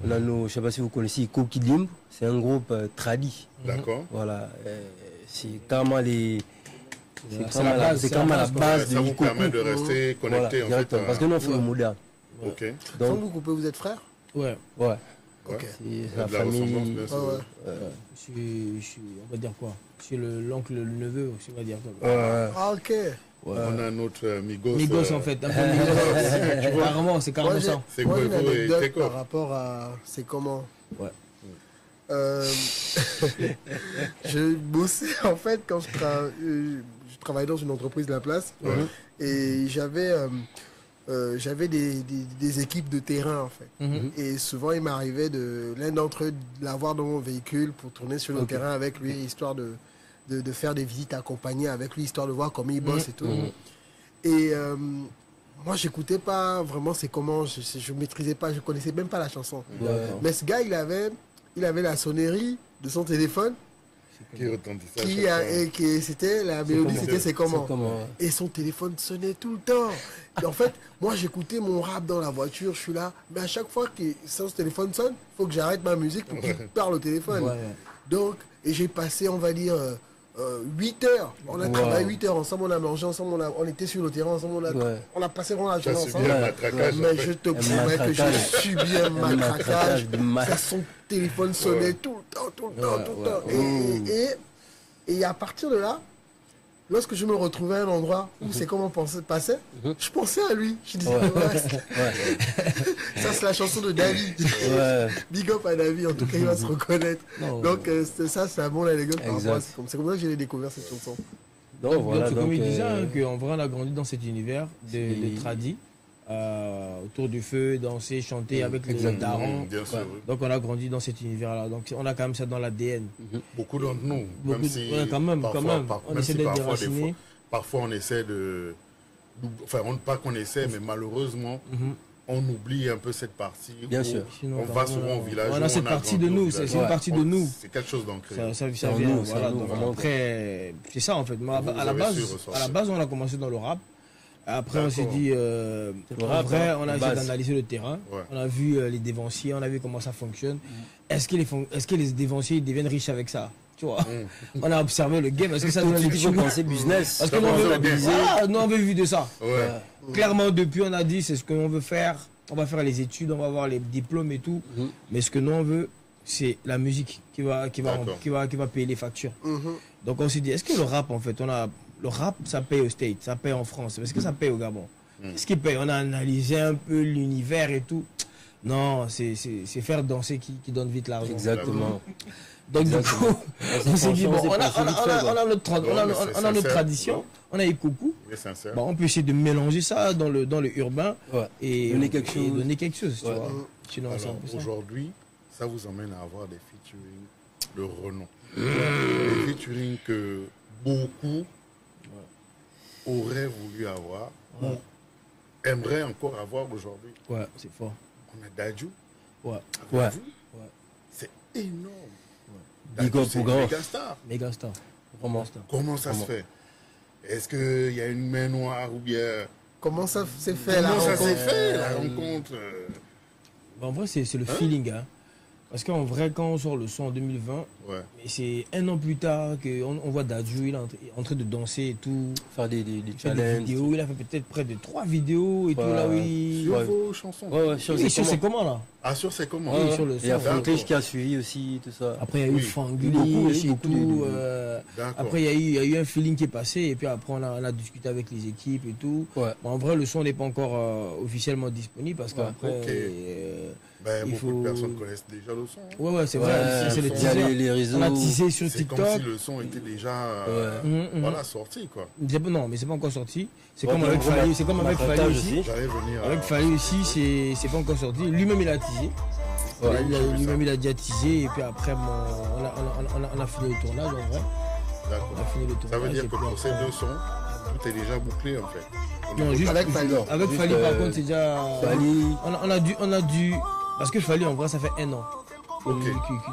Speaker 9: On a nos, je ne sais pas si vous connaissez Iko Kidim, c'est un groupe tradi.
Speaker 6: D'accord.
Speaker 9: Voilà, c'est carrément les.
Speaker 10: C'est la base
Speaker 6: de ça vous permet de rester connecté en fait.
Speaker 9: Parce que nous on fait le moderne.
Speaker 6: Ok.
Speaker 2: Donc vous coupez, vous êtes frères?
Speaker 10: Ouais.
Speaker 2: Ok.
Speaker 9: C'est la famille.
Speaker 10: On va dire quoi? Je suis l'oncle, le neveu, on va dire quoi.
Speaker 2: Ah ok.
Speaker 6: On a notre Migos.
Speaker 10: Migos en fait, un peu Migos. Carrément, c'est carrément ça.
Speaker 6: C'est quoi
Speaker 2: une anecdote par rapport à C'est Comment. Je bossais en fait quand je travaillais dans une entreprise de la place et j'avais des équipes de terrain en fait. Et souvent il m'arrivait l'un d'entre eux de l'avoir dans mon véhicule pour tourner sur le terrain avec lui, histoire de faire des visites accompagnées avec lui, histoire de voir comment il bosse et tout. Et moi j'écoutais pas vraiment c'est comment, je maîtrisais pas, je connaissais même pas la chanson. Mais ce gars il avait la sonnerie de son téléphone
Speaker 6: qui retentissait
Speaker 2: et c'était la mélodie, c'était c'est comment. Et son téléphone sonnait tout le temps. Et en fait, moi j'écoutais mon rap dans la voiture, je suis là, mais à chaque fois que son téléphone sonne, il faut que j'arrête ma musique pour qu'il parle au téléphone. Donc, et j'ai passé, on va dire, 8 heures. On a travaillé 8 heures ensemble, on a mangé ensemble, on était sur le terrain ensemble, on a passé vraiment la journée ensemble. Mais je te promets que j'ai subi un matraquage. Son téléphone sonnait tout le temps. Et à partir de là, lorsque je me retrouvais à un endroit où c'est comment passait, je pensais à lui. Je disais, ça c'est la chanson de David. Big up à David, en tout cas il va se reconnaître. Donc ça c'est un bon anecdote. C'est comme ça que j'ai découvert cette chanson.
Speaker 10: Comme il disait, qu'en vrai on a grandi dans cet univers de tradis. Autour du feu, danser, chanter avec les darons. Donc on a grandi dans cet univers-là. Donc on a quand même ça dans l'ADN.
Speaker 6: Beaucoup d'entre nous.
Speaker 10: Quand même. On essaie d'être déracinés.
Speaker 6: Parfois on essaie de... Enfin, pas qu'on essaie, mais malheureusement, on oublie un peu cette partie.
Speaker 9: Bien sûr.
Speaker 6: On va souvent au village.
Speaker 10: On a cette partie de nous. C'est une partie de nous.
Speaker 6: C'est quelque chose d'ancré.
Speaker 10: Ça vient. Voilà. Après, c'est ça en fait. À la base, on a commencé dans le rap. Après, on s'est dit, en vrai, on a essayé d'analyser le terrain. On a vu les dévanciers, on a vu comment ça fonctionne. Est-ce que les dévanciers deviennent riches avec ça? Tu vois, on a observé le game. Est-ce que ça donne des
Speaker 9: petits penser business?
Speaker 10: Parce que nous, on veut vivre de ça. Clairement, depuis, on a dit, c'est ce qu'on veut faire. On va faire les études, on va avoir les diplômes et tout. Mais ce que nous, on veut, c'est la musique qui va payer les factures. Donc, on s'est dit, est-ce que le rap, en fait, le rap, ça paye aux States, ça paye en France. Est-ce que ça paye au Gabon? Qu'est-ce qui paye? On a analysé un peu l'univers et tout. Non, c'est faire danser qui donne vite l'argent.
Speaker 9: Exactement.
Speaker 10: Donc du coup, on s'est dit, bon, on a notre tradition, on a les coucous. Bon, on peut essayer de mélanger ça dans le urbain et donner quelque chose. Tu vois.
Speaker 6: Aujourd'hui, ça vous emmène à avoir des featuring de renom. Des featuring que beaucoup auraient voulu avoir, ou aimeraient encore avoir aujourd'hui.
Speaker 10: Ouais, c'est fort.
Speaker 6: On a Dadju. C'est énorme.
Speaker 9: Big up pour grand.
Speaker 10: Mégastar.
Speaker 6: Comment ça se fait? Est-ce qu'il y a une main noire ou bien...
Speaker 2: Comment ça s'est fait la
Speaker 6: rencontre?
Speaker 10: En vrai, c'est le feeling. Hein. Parce qu'en vrai, quand on sort le son en 2020, mais c'est un an plus tard qu'on voit Dadju, il est en train de danser et tout.
Speaker 9: Faire des challenges.
Speaker 10: Vidéos. Il a fait peut-être près de 3 vidéos et tout là où il...
Speaker 6: Sur vos chansons.
Speaker 10: Sur C'est comment là.
Speaker 6: Ah, sur C'est comment.
Speaker 10: Oui, sur le son.
Speaker 9: Il y a Frontage qui a suivi aussi, tout ça.
Speaker 10: Après, il y a eu Fanguli et tout. Après, il y a eu un feeling qui est passé et puis après, on a discuté avec les équipes et tout. Bon, en vrai, le son n'est pas encore officiellement disponible parce qu'après...
Speaker 6: beaucoup de personnes connaissent déjà le son.
Speaker 10: Ouais, c'est vrai. C'est le teaser.
Speaker 9: Les réseaux.
Speaker 10: On a teasé sur TikTok.
Speaker 6: C'est comme si le son était déjà sorti, quoi.
Speaker 10: Non, mais c'est pas encore sorti. C'est comme avec Fally. C'est comme avec Fally aussi. Avec Fally aussi, c'est pas encore sorti. Lui-même, il a teasé. Lui-même, il a déjà teasé. Et puis après, on a fini le tournage, en vrai.
Speaker 6: D'accord. Ça veut dire que pour ces deux sons, tout est déjà bouclé, en fait.
Speaker 10: Non, juste avec Fally. Avec Fally, par contre, c'est déjà... On a dû... Parce que Fally, en vrai, ça fait 1 an.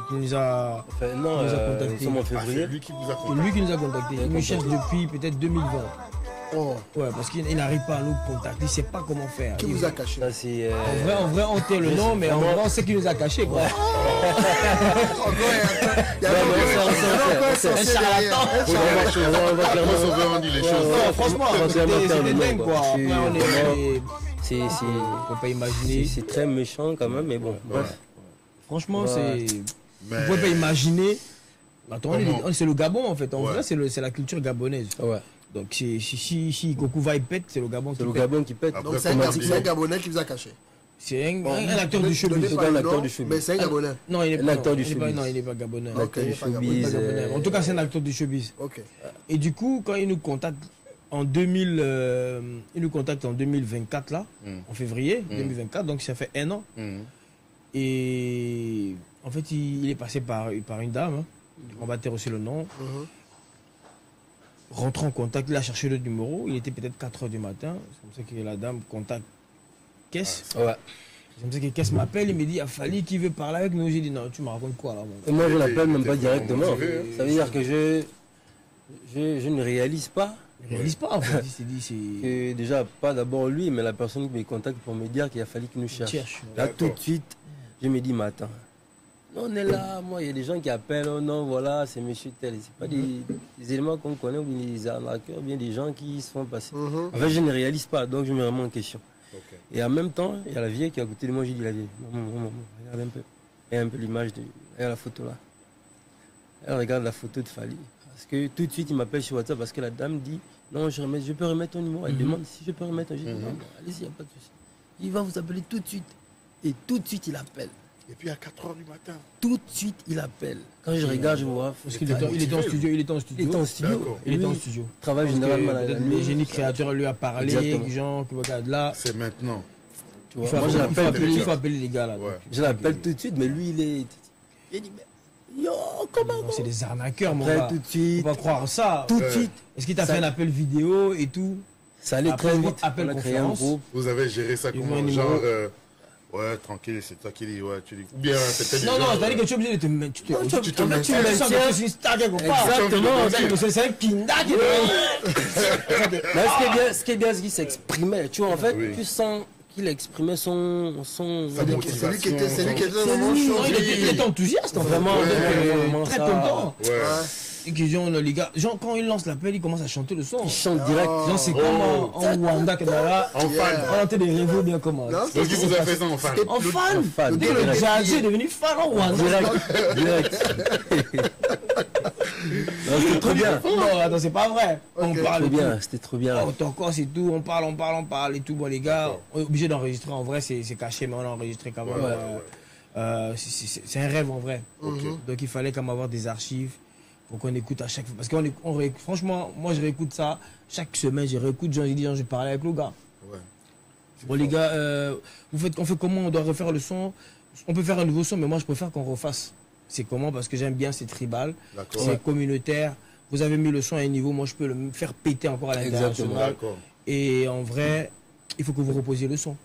Speaker 10: Qui nous a contacté.
Speaker 6: C'est lui qui vous a contacté.
Speaker 10: C'est lui qui nous a contacté. Il nous cherche depuis peut-être 2020. Ouais, parce qu'il n'arrive pas à nous contacter, il ne sait pas comment faire.
Speaker 2: Qui vous a caché?
Speaker 10: En vrai, on tait le nom, mais en vrai, on sait qui nous a caché. Quoi.
Speaker 6: Un charlatan. On va dire les choses.
Speaker 10: Franchement, c'est dingue, quoi. Faut pas imaginer.
Speaker 9: C'est très méchant quand même, mais bon. Bref.
Speaker 10: Franchement, vous pouvez pas imaginer. Attendez, c'est le Gabon en fait. En vrai, c'est la culture gabonaise. Donc si Goku va y pète, c'est le Gabon qui pète.
Speaker 9: C'est le Gabon qui pète.
Speaker 2: Donc c'est un Gabonais qui vous a caché.
Speaker 10: C'est un acteur du showbiz.
Speaker 9: C'est un acteur du showbiz.
Speaker 2: Mais c'est un Gabonais.
Speaker 10: Non, il n'est
Speaker 9: Un
Speaker 10: pas
Speaker 9: acteur du
Speaker 10: il est pas-
Speaker 9: showbiz.
Speaker 10: non, il n'est pas gabonais.
Speaker 9: Un acteur du showbiz.
Speaker 10: En tout cas, c'est un acteur du showbiz.
Speaker 2: Ok.
Speaker 10: Et du coup, quand il nous contacte en 2024 là, en février 2024, donc ça fait 1 an. Et en fait, il est passé par une dame. Hein. On va taire aussi le nom. Rentre en contact, il a cherché le numéro. Il était peut-être 4 h du matin. C'est comme ça que la dame contacte Caisse.
Speaker 9: Ouais.
Speaker 10: C'est comme ça que Caisse m'appelle. Il me dit, il y a Fally qui veut parler avec nous. J'ai dit, non, tu me racontes quoi là,
Speaker 9: Et moi, je l'appelle même pas directement. Ça veut dire que je ne réalise pas.
Speaker 10: Il ne réalise pas en fait.
Speaker 9: Que déjà, pas d'abord lui, mais la personne qui me contacte pour me dire qu'il a fallu qu'il nous cherche. Là, tout de suite, je me dis, mais attends, on est là, moi, il y a des gens qui appellent, oh non, voilà, c'est monsieur tel. C'est pas des éléments qu'on connaît, ou bien des arnaqueurs, ou bien des gens qui se font passer. En fait, je ne réalise pas, donc je me remets en question. Et en même temps, il y a la vieille qui est à côté de moi, j'ai dit, la vieille, maman, regarde un peu. Et un peu l'image, regarde la photo là. Elle regarde la photo de Fally. Parce que tout de suite, il m'appelle sur WhatsApp parce que la dame dit, non, je peux remettre ton numéro. Elle demande si je peux remettre. Je dis, non, allez-y, il n'y a pas de souci. Il va vous appeler tout de suite. Et tout de suite, il appelle.
Speaker 6: Et puis à 4 h du matin.
Speaker 9: Tout de suite, il appelle. Quand je regarde, je vois.
Speaker 10: Parce qu'il était en studio. Il était en studio. Il était en studio.
Speaker 9: Travaille généralement
Speaker 10: la nuit. Le génie créateur lui a parlé. Jean, là.
Speaker 6: C'est maintenant.
Speaker 9: Tu vois, moi,
Speaker 10: il faut appeler les gars là.
Speaker 9: Ouais. Je l'appelle tout de suite, mais lui, il dit, mais yo, comment
Speaker 10: c'est des arnaqueurs, mon gars.
Speaker 9: Tout de suite.
Speaker 10: Faut pas croire ça.
Speaker 9: Tout de suite.
Speaker 10: Est-ce qu'il t'a fait un appel vidéo et tout?
Speaker 9: Ça allait très vite.
Speaker 10: Appel conférence.
Speaker 6: Vous avez géré ça comment? Genre, ouais, tranquille, c'est toi qui dis, ouais, tu dis. Ou bien c'était.
Speaker 10: Non, c'est-à-dire que tu es obligé de te mettre. Tu te mets.
Speaker 9: Tu le
Speaker 10: star quelque part.
Speaker 9: Exactement.
Speaker 10: C'est un kinda qui
Speaker 9: ce qui est bien, c'est qu'il s'exprimait. Tu vois, en fait, tu sens qu'il exprimait son...
Speaker 2: C'est lui qui était vraiment chaud.
Speaker 10: Il était enthousiaste, vraiment. Très content. Et que genre, les gars, genre, quand il lance l'appel, il commence à chanter le son.
Speaker 9: Il chante direct.
Speaker 10: Genre, c'est comme en Rwanda, Canada.
Speaker 6: En fan.
Speaker 10: On entend des rêves bien comment.
Speaker 6: Donc, il vous a fait ça en fan.
Speaker 10: En fan. Dès que le jazz est devenu fan en Rwanda.
Speaker 9: Direct. C'était trop bien.
Speaker 10: Non, attends, c'est pas vrai. On parle
Speaker 9: bien. C'était trop bien.
Speaker 10: Encore, c'est tout. On parle et tout. Bon, les gars, on est obligé d'enregistrer. En vrai, c'est caché, mais on a enregistré quand même. C'est un rêve en vrai. Donc, il fallait quand même avoir des archives. Pour qu'on écoute à chaque fois. Parce qu'on franchement, moi je réécoute ça. Chaque semaine, je réécoute, je parlais avec le gars. Ouais. Bon les gars, on fait comment? On doit refaire le son. On peut faire un nouveau son, mais moi je préfère qu'on refasse. C'est comment? Parce que j'aime bien, c'est tribal, c'est communautaire. Vous avez mis le son à un niveau, moi je peux le faire péter encore à l'international. Et en vrai, il faut que vous reposiez le son.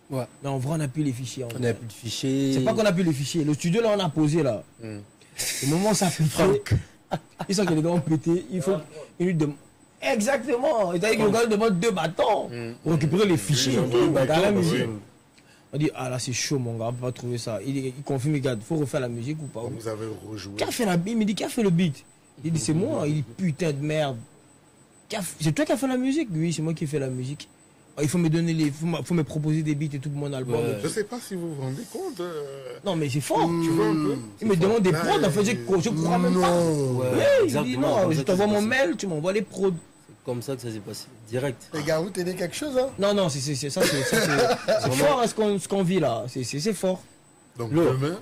Speaker 10: Ouais. Mais en vrai, on n'a plus les fichiers.
Speaker 9: On n'a plus de fichiers.
Speaker 10: C'est pas qu'on n'a plus les fichiers. Le studio là, on a posé là. Au moment où ça fait ils sont que les gars ont pété, il faut une minute de... Exactement. C'est-à-dire que le gars demande 2 bâtons pour récupérer les fichiers. Dans la musique. On dit, ah là c'est chaud mon gars, on peut pas trouver ça. Il confirme, regarde, il faut refaire la musique ou pas.
Speaker 6: Vous avez rejoué.
Speaker 10: Qui a fait la beat? Il me dit, qui a fait le beat? Il dit, c'est moi. Il dit, putain de merde. C'est toi qui as fait la musique? Oui, c'est moi qui ai fait la musique. Il faut me donner faut me proposer des beats et tout pour mon album.
Speaker 6: Je sais pas si vous vous rendez compte.
Speaker 10: Non mais c'est fort.
Speaker 6: Tu vois un peu.
Speaker 10: Il me demande des prods, en fait je crois même pas. Oui, il dit non, je t'envoie mon mail, tu m'envoies les prods.
Speaker 9: C'est comme ça que ça s'est passé, direct.
Speaker 2: Les gars, vous tenez quelque chose hein?
Speaker 10: Non, c'est fort ce qu'on vit là, c'est fort.
Speaker 6: Donc demain,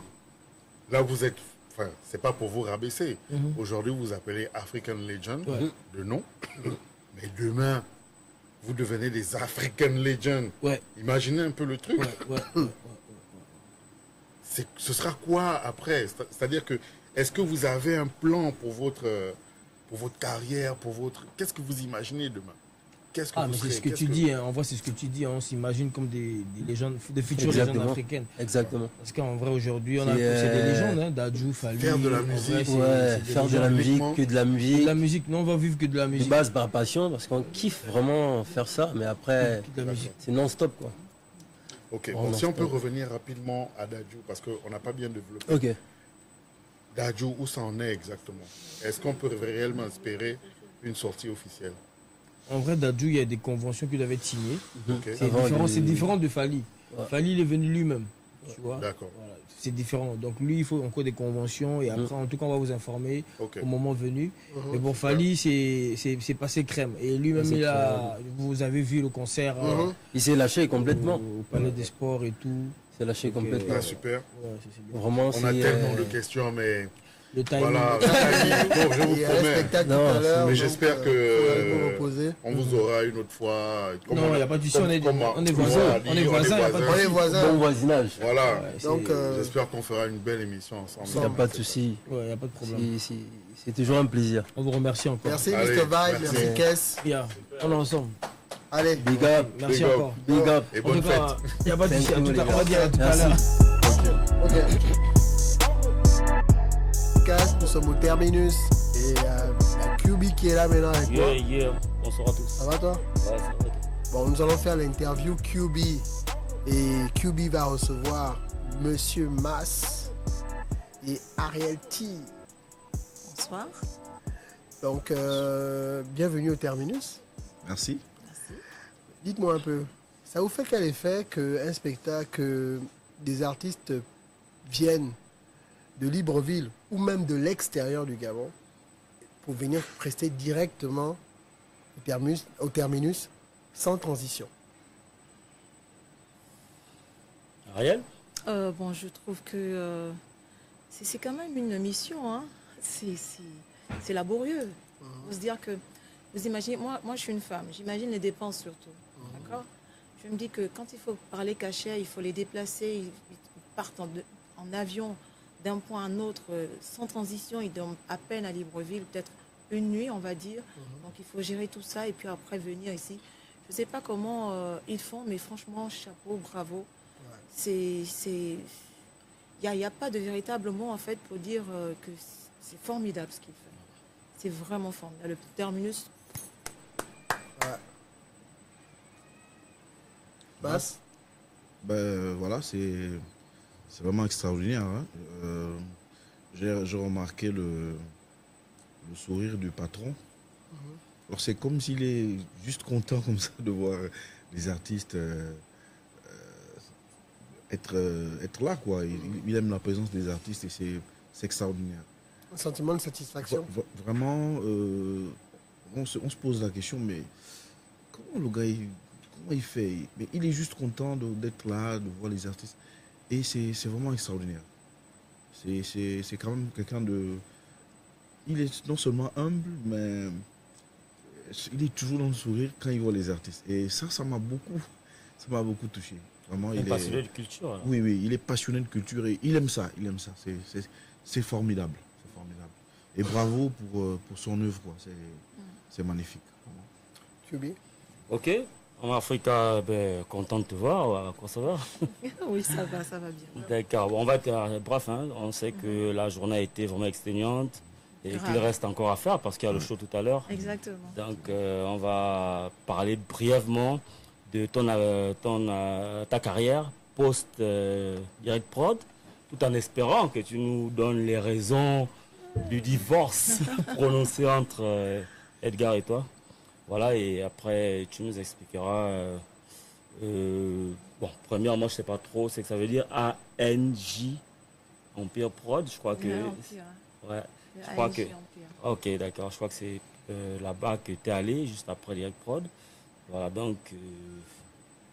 Speaker 6: là vous êtes, enfin c'est pas pour vous rabaisser. Aujourd'hui vous appelez African Legend de nom, mais demain vous devenez des African Legends. Ouais. Imaginez un peu le truc. Ce sera quoi après? C'est-à-dire que, est-ce que vous avez un plan pour votre carrière, Qu'est-ce que vous imaginez demain? Qu'est-ce que vous serez?
Speaker 10: C'est ce que tu dis, hein. En vrai, c'est ce que tu dis. On s'imagine comme des légendes, des futures légendes africaines.
Speaker 9: Exactement.
Speaker 10: Parce qu'en vrai, aujourd'hui, c'est des légendes, hein. Dadju, Fally.
Speaker 6: Faire de la musique.
Speaker 9: Faire de la musique, que de la musique.
Speaker 10: De la musique, non, on va vivre que de la musique.
Speaker 9: De base par passion, parce qu'on kiffe vraiment faire ça, mais après, c'est non-stop, quoi.
Speaker 6: Ok, bon, si on peut revenir rapidement à Dadju, parce qu'on n'a pas bien développé.
Speaker 9: Ok.
Speaker 6: Dadju, où ça en est exactement? Est-ce qu'on peut réellement espérer une sortie officielle?
Speaker 10: En vrai, Dadju, il y a des conventions qu'il avait signées.
Speaker 6: Okay.
Speaker 10: C'est différent de Fally. Fally, il est venu lui-même. Tu vois.
Speaker 6: D'accord.
Speaker 10: Voilà. C'est différent. Donc lui, il faut encore des conventions et après, en tout cas, on va vous informer au moment venu. Mais pour Fally, c'est passé crème. Et lui-même, vous avez vu le concert.
Speaker 9: Il s'est lâché complètement.
Speaker 10: Au Palais des Sports et tout.
Speaker 9: Il s'est lâché complètement.
Speaker 6: Ah, super.
Speaker 9: Vraiment,
Speaker 6: on a tellement de questions, mais...
Speaker 10: Le timing.
Speaker 6: Voilà, bon, je vous promets. Mais j'espère que on vous aura une autre fois.
Speaker 10: Non, il n'y a pas de souci, on est voisins. On est voisins.
Speaker 9: Bon voisinage.
Speaker 6: Voilà. Donc, j'espère qu'on fera une belle émission ensemble.
Speaker 9: Il n'y a pas de souci.
Speaker 10: Il n'y a pas de problème.
Speaker 9: C'est toujours un plaisir.
Speaker 10: On vous remercie encore.
Speaker 2: Merci Mr. Vibe, merci Kess.
Speaker 10: On est ensemble.
Speaker 2: Allez.
Speaker 9: Big up.
Speaker 10: Merci encore.
Speaker 9: Big up.
Speaker 6: Et bonne fête.
Speaker 10: Il n'y a pas de souci. En tout cas, on va dire à tout à l'heure.
Speaker 2: Ok. Nous sommes au terminus et il y a QB qui est là maintenant avec moi.
Speaker 11: Bonsoir à tous.
Speaker 2: Ça va toi?
Speaker 11: Ouais, ça va.
Speaker 2: Bon, nous allons faire l'interview QB et QB va recevoir Monsieur Mas et Ariel T.
Speaker 12: Bonsoir.
Speaker 2: Donc, bienvenue au terminus.
Speaker 13: Merci.
Speaker 2: Dites-moi un peu, ça vous fait quel effet qu'un spectacle, que des artistes viennent de Libreville ou même de l'extérieur du Gabon pour venir prester directement au terminus sans transition?
Speaker 11: Ariel?
Speaker 12: Bon, je trouve que c'est quand même une mission. Hein. C'est laborieux. Faut se dire que, vous imaginez, moi je suis une femme, j'imagine les dépenses surtout. D'accord? Je me dis que quand il faut parler cachet, il faut les déplacer, ils partent en avion d'un point à un autre, sans transition, ils dorment à peine à Libreville, peut-être une nuit, on va dire. Donc il faut gérer tout ça et puis après venir ici. Je ne sais pas comment ils font, mais franchement, chapeau, bravo. Il n'y a pas de véritable mot en fait pour dire que c'est formidable ce qu'il fait. C'est vraiment formidable. Le terminus.
Speaker 2: Basse.
Speaker 13: Ben voilà, c'est vraiment extraordinaire. Hein. J'ai remarqué le sourire du patron. Alors c'est comme s'il est juste content comme ça de voir les artistes être là, quoi. Il aime la présence des artistes et c'est extraordinaire.
Speaker 2: Un sentiment de satisfaction.
Speaker 13: Vraiment, on se pose la question, mais comment le gars, comment il fait? Mais il est juste content d'être là, de voir les artistes. Et c'est vraiment extraordinaire. C'est quand même quelqu'un de... Il est non seulement humble, mais il est toujours dans le sourire quand il voit les artistes. Et ça m'a beaucoup touché. Vraiment,
Speaker 11: il est passionné de culture. Alors.
Speaker 13: Oui, il est passionné de culture et il aime ça. C'est formidable. C'est formidable. Et bravo pour son œuvre, quoi. C'est magnifique.
Speaker 2: Kubi.
Speaker 11: Ok. En Afrique, content de te voir. Quoi ça va?
Speaker 12: Oui, ça va bien.
Speaker 11: D'accord. On va être bref. Hein. On sait que la journée a été vraiment exténuante et qu'il reste encore à faire parce qu'il y a le show tout à l'heure.
Speaker 12: Exactement.
Speaker 11: Donc, on va parler brièvement de ta carrière post-Direct Prod, tout en espérant que tu nous donnes les raisons du divorce prononcé entre Edgar et toi. Voilà, et après, tu nous expliqueras. Bon, premièrement, je ne sais pas trop ce que ça veut dire. ANJ, Empire Prod, je crois que.
Speaker 12: Empire.
Speaker 11: Ouais, je crois que. Ok, d'accord, je crois que c'est là-bas que tu es allé, juste après Direct Prod. Voilà, donc,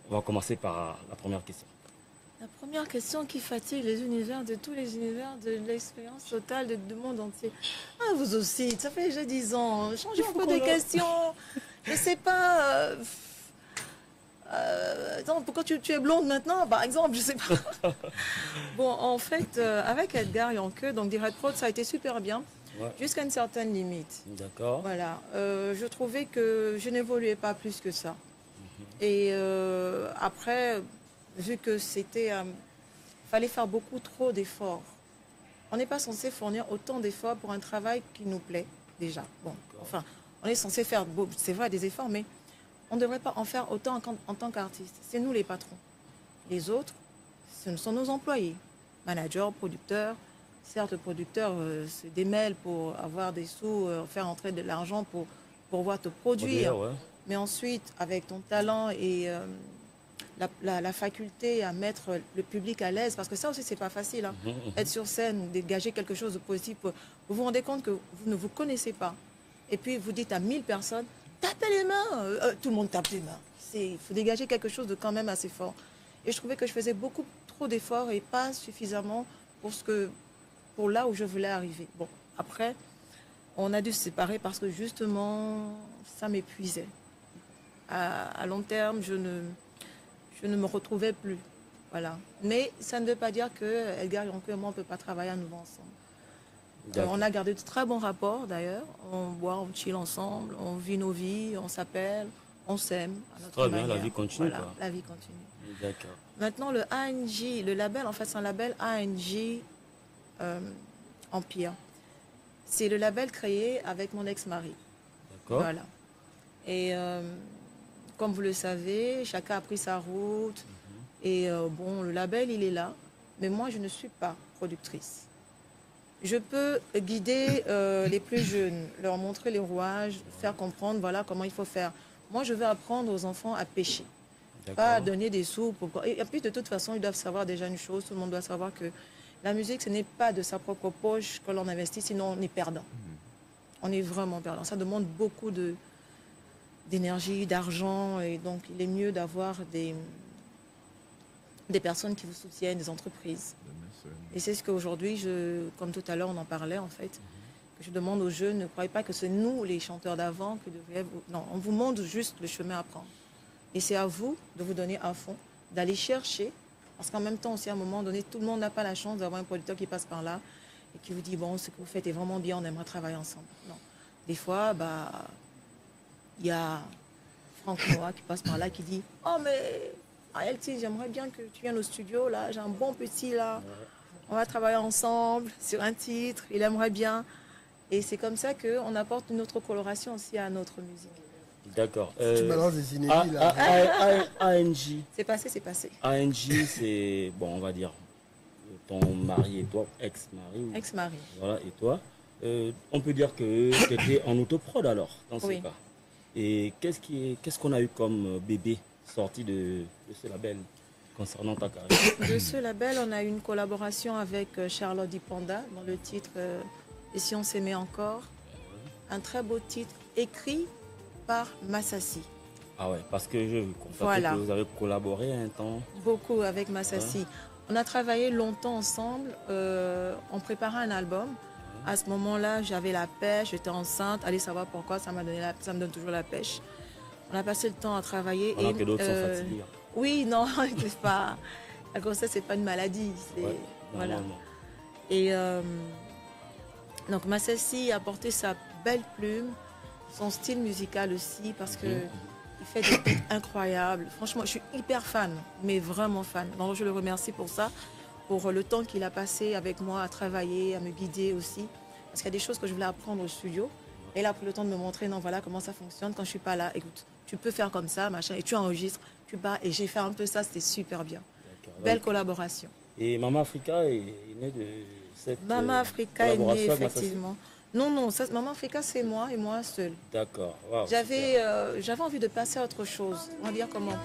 Speaker 11: on va commencer par la première question.
Speaker 12: La première question qui fatigue les univers, de tous les univers, de l'expérience totale du monde entier. Ah, vous aussi, ça fait déjà 10 ans. Changez un peu de questions. Je ne sais pas. Attends, pourquoi tu es blonde maintenant, par exemple? Je ne sais pas. Bon, en fait, avec Edgar Yankee, donc Direct Prod, ça a été super bien. Ouais. Jusqu'à une certaine limite.
Speaker 11: D'accord.
Speaker 12: Voilà. Je trouvais que je n'évoluais pas plus que ça. Et après, vu que c'était... fallait faire beaucoup trop d'efforts. On n'est pas censé fournir autant d'efforts pour un travail qui nous plaît, déjà. Bon, enfin, on est censé faire, c'est vrai, des efforts, mais on ne devrait pas en faire autant en tant qu'artiste. C'est nous les patrons. Les autres, ce sont nos employés. Managers, producteurs. Certes, le producteur se démêle pour avoir des sous, faire entrer de l'argent pour pouvoir te produire. Ouais. Mais ensuite, avec ton talent et la faculté à mettre le public à l'aise, parce que ça aussi, c'est pas facile. Hein. Être sur scène, dégager quelque chose de positif. Vous vous rendez compte que vous ne vous connaissez pas. Et puis, vous dites à 1000 personnes, tapez les mains. Tout le monde tape les mains. Il faut dégager quelque chose de quand même assez fort. Et je trouvais que je faisais beaucoup trop d'efforts et pas suffisamment pour là où je voulais arriver. Bon, après, on a dû se séparer parce que justement, ça m'épuisait. À long terme, je ne me retrouvais plus. Voilà. Mais ça ne veut pas dire que Edgar Younkou et moi, on ne peut pas travailler à nouveau ensemble. On a gardé de très bons rapports d'ailleurs. On boit, on chill ensemble, on vit nos vies, on s'appelle, on s'aime.
Speaker 11: Très bien, la vie continue.
Speaker 12: Voilà, la vie continue.
Speaker 11: D'accord.
Speaker 12: Maintenant, le ANJ, le label, en fait, c'est un label ANJ Empire. C'est le label créé avec mon ex-mari.
Speaker 11: D'accord.
Speaker 12: Voilà. Et comme vous le savez, chacun a pris sa route. Et bon, le label, il est là. Mais moi, je ne suis pas productrice. Je peux guider les plus jeunes, leur montrer les rouages, faire comprendre, voilà, comment il faut faire. Moi, je veux apprendre aux enfants à pêcher. Pas à donner des sous. Et puis, de toute façon, ils doivent savoir déjà une chose. Tout le monde doit savoir que la musique, ce n'est pas de sa propre poche que l'on investit, sinon on est perdant. On est vraiment perdant. Ça demande beaucoup d'énergie, d'argent. Et donc, il est mieux d'avoir des personnes qui vous soutiennent, des entreprises. Et c'est ce qu'aujourd'hui, comme tout à l'heure, on en parlait, en fait, que je demande aux jeunes, ne croyez pas que c'est nous, les chanteurs d'avant, que non, on vous montre juste le chemin à prendre. Et c'est à vous de vous donner à fond, d'aller chercher, parce qu'en même temps aussi, à un moment donné, tout le monde n'a pas la chance d'avoir un producteur qui passe par là et qui vous dit, bon, ce que vous faites est vraiment bien, on aimerait travailler ensemble. Non. Des fois, il y a Franck Noah qui passe par là, qui dit, oh, mais Aelty, j'aimerais bien que tu viennes au studio, là, j'ai un bon petit, là, on va travailler ensemble sur un titre, il aimerait bien. Et c'est comme ça qu'on apporte une autre coloration aussi à notre musique.
Speaker 11: D'accord.
Speaker 2: Tu balances des inédits là.
Speaker 11: ANJ.
Speaker 12: C'est passé, c'est passé.
Speaker 11: ANJ, c'est, bon, on va dire, ton mari et toi, ex-mari.
Speaker 12: Ex-mari.
Speaker 11: Voilà, et toi. On peut dire que tu étais en autoprod alors, dans ce cas. Et qu'est-ce qu'on a eu comme bébé sorti de ce label concernant ta carrière?
Speaker 12: De ce label, on a eu une collaboration avec Charlotte Dipanda dans le titre Et si on s'aimait encore. Un très beau titre écrit par Massassi.
Speaker 11: Ah ouais, parce que je constate que vous avez collaboré un temps.
Speaker 12: Beaucoup avec Massassi. Ouais. On a travaillé longtemps ensemble. On préparait un album. À ce moment-là, j'avais la pêche, j'étais enceinte. Allez savoir pourquoi, ça me donne toujours la pêche. On a passé le temps à travailler.
Speaker 11: Alors que d'autres sont fatigués.
Speaker 12: Oui, non, c'est pas. La grossesse, c'est pas une maladie.
Speaker 11: Ouais,
Speaker 12: voilà. Et donc Massassi a porté sa belle plume, son style musical aussi, parce que il fait des beats incroyables. Franchement, je suis hyper fan, mais vraiment fan. Donc je le remercie pour ça, pour le temps qu'il a passé avec moi à travailler, à me guider aussi, parce qu'il y a des choses que je voulais apprendre au studio. Et là, a pris le temps de me montrer, non, voilà comment ça fonctionne. Quand je suis pas là, écoute, tu peux faire comme ça, machin, et tu enregistres, tu pars. Et j'ai fait un peu ça, c'était super bien. Belle collaboration.
Speaker 11: Et Mama Africa est née de cette
Speaker 12: Mama Africa est née, effectivement. Non, Mama Africa, c'est moi et moi seule.
Speaker 11: D'accord. Wow,
Speaker 12: j'avais envie de passer à autre chose. On va dire comment.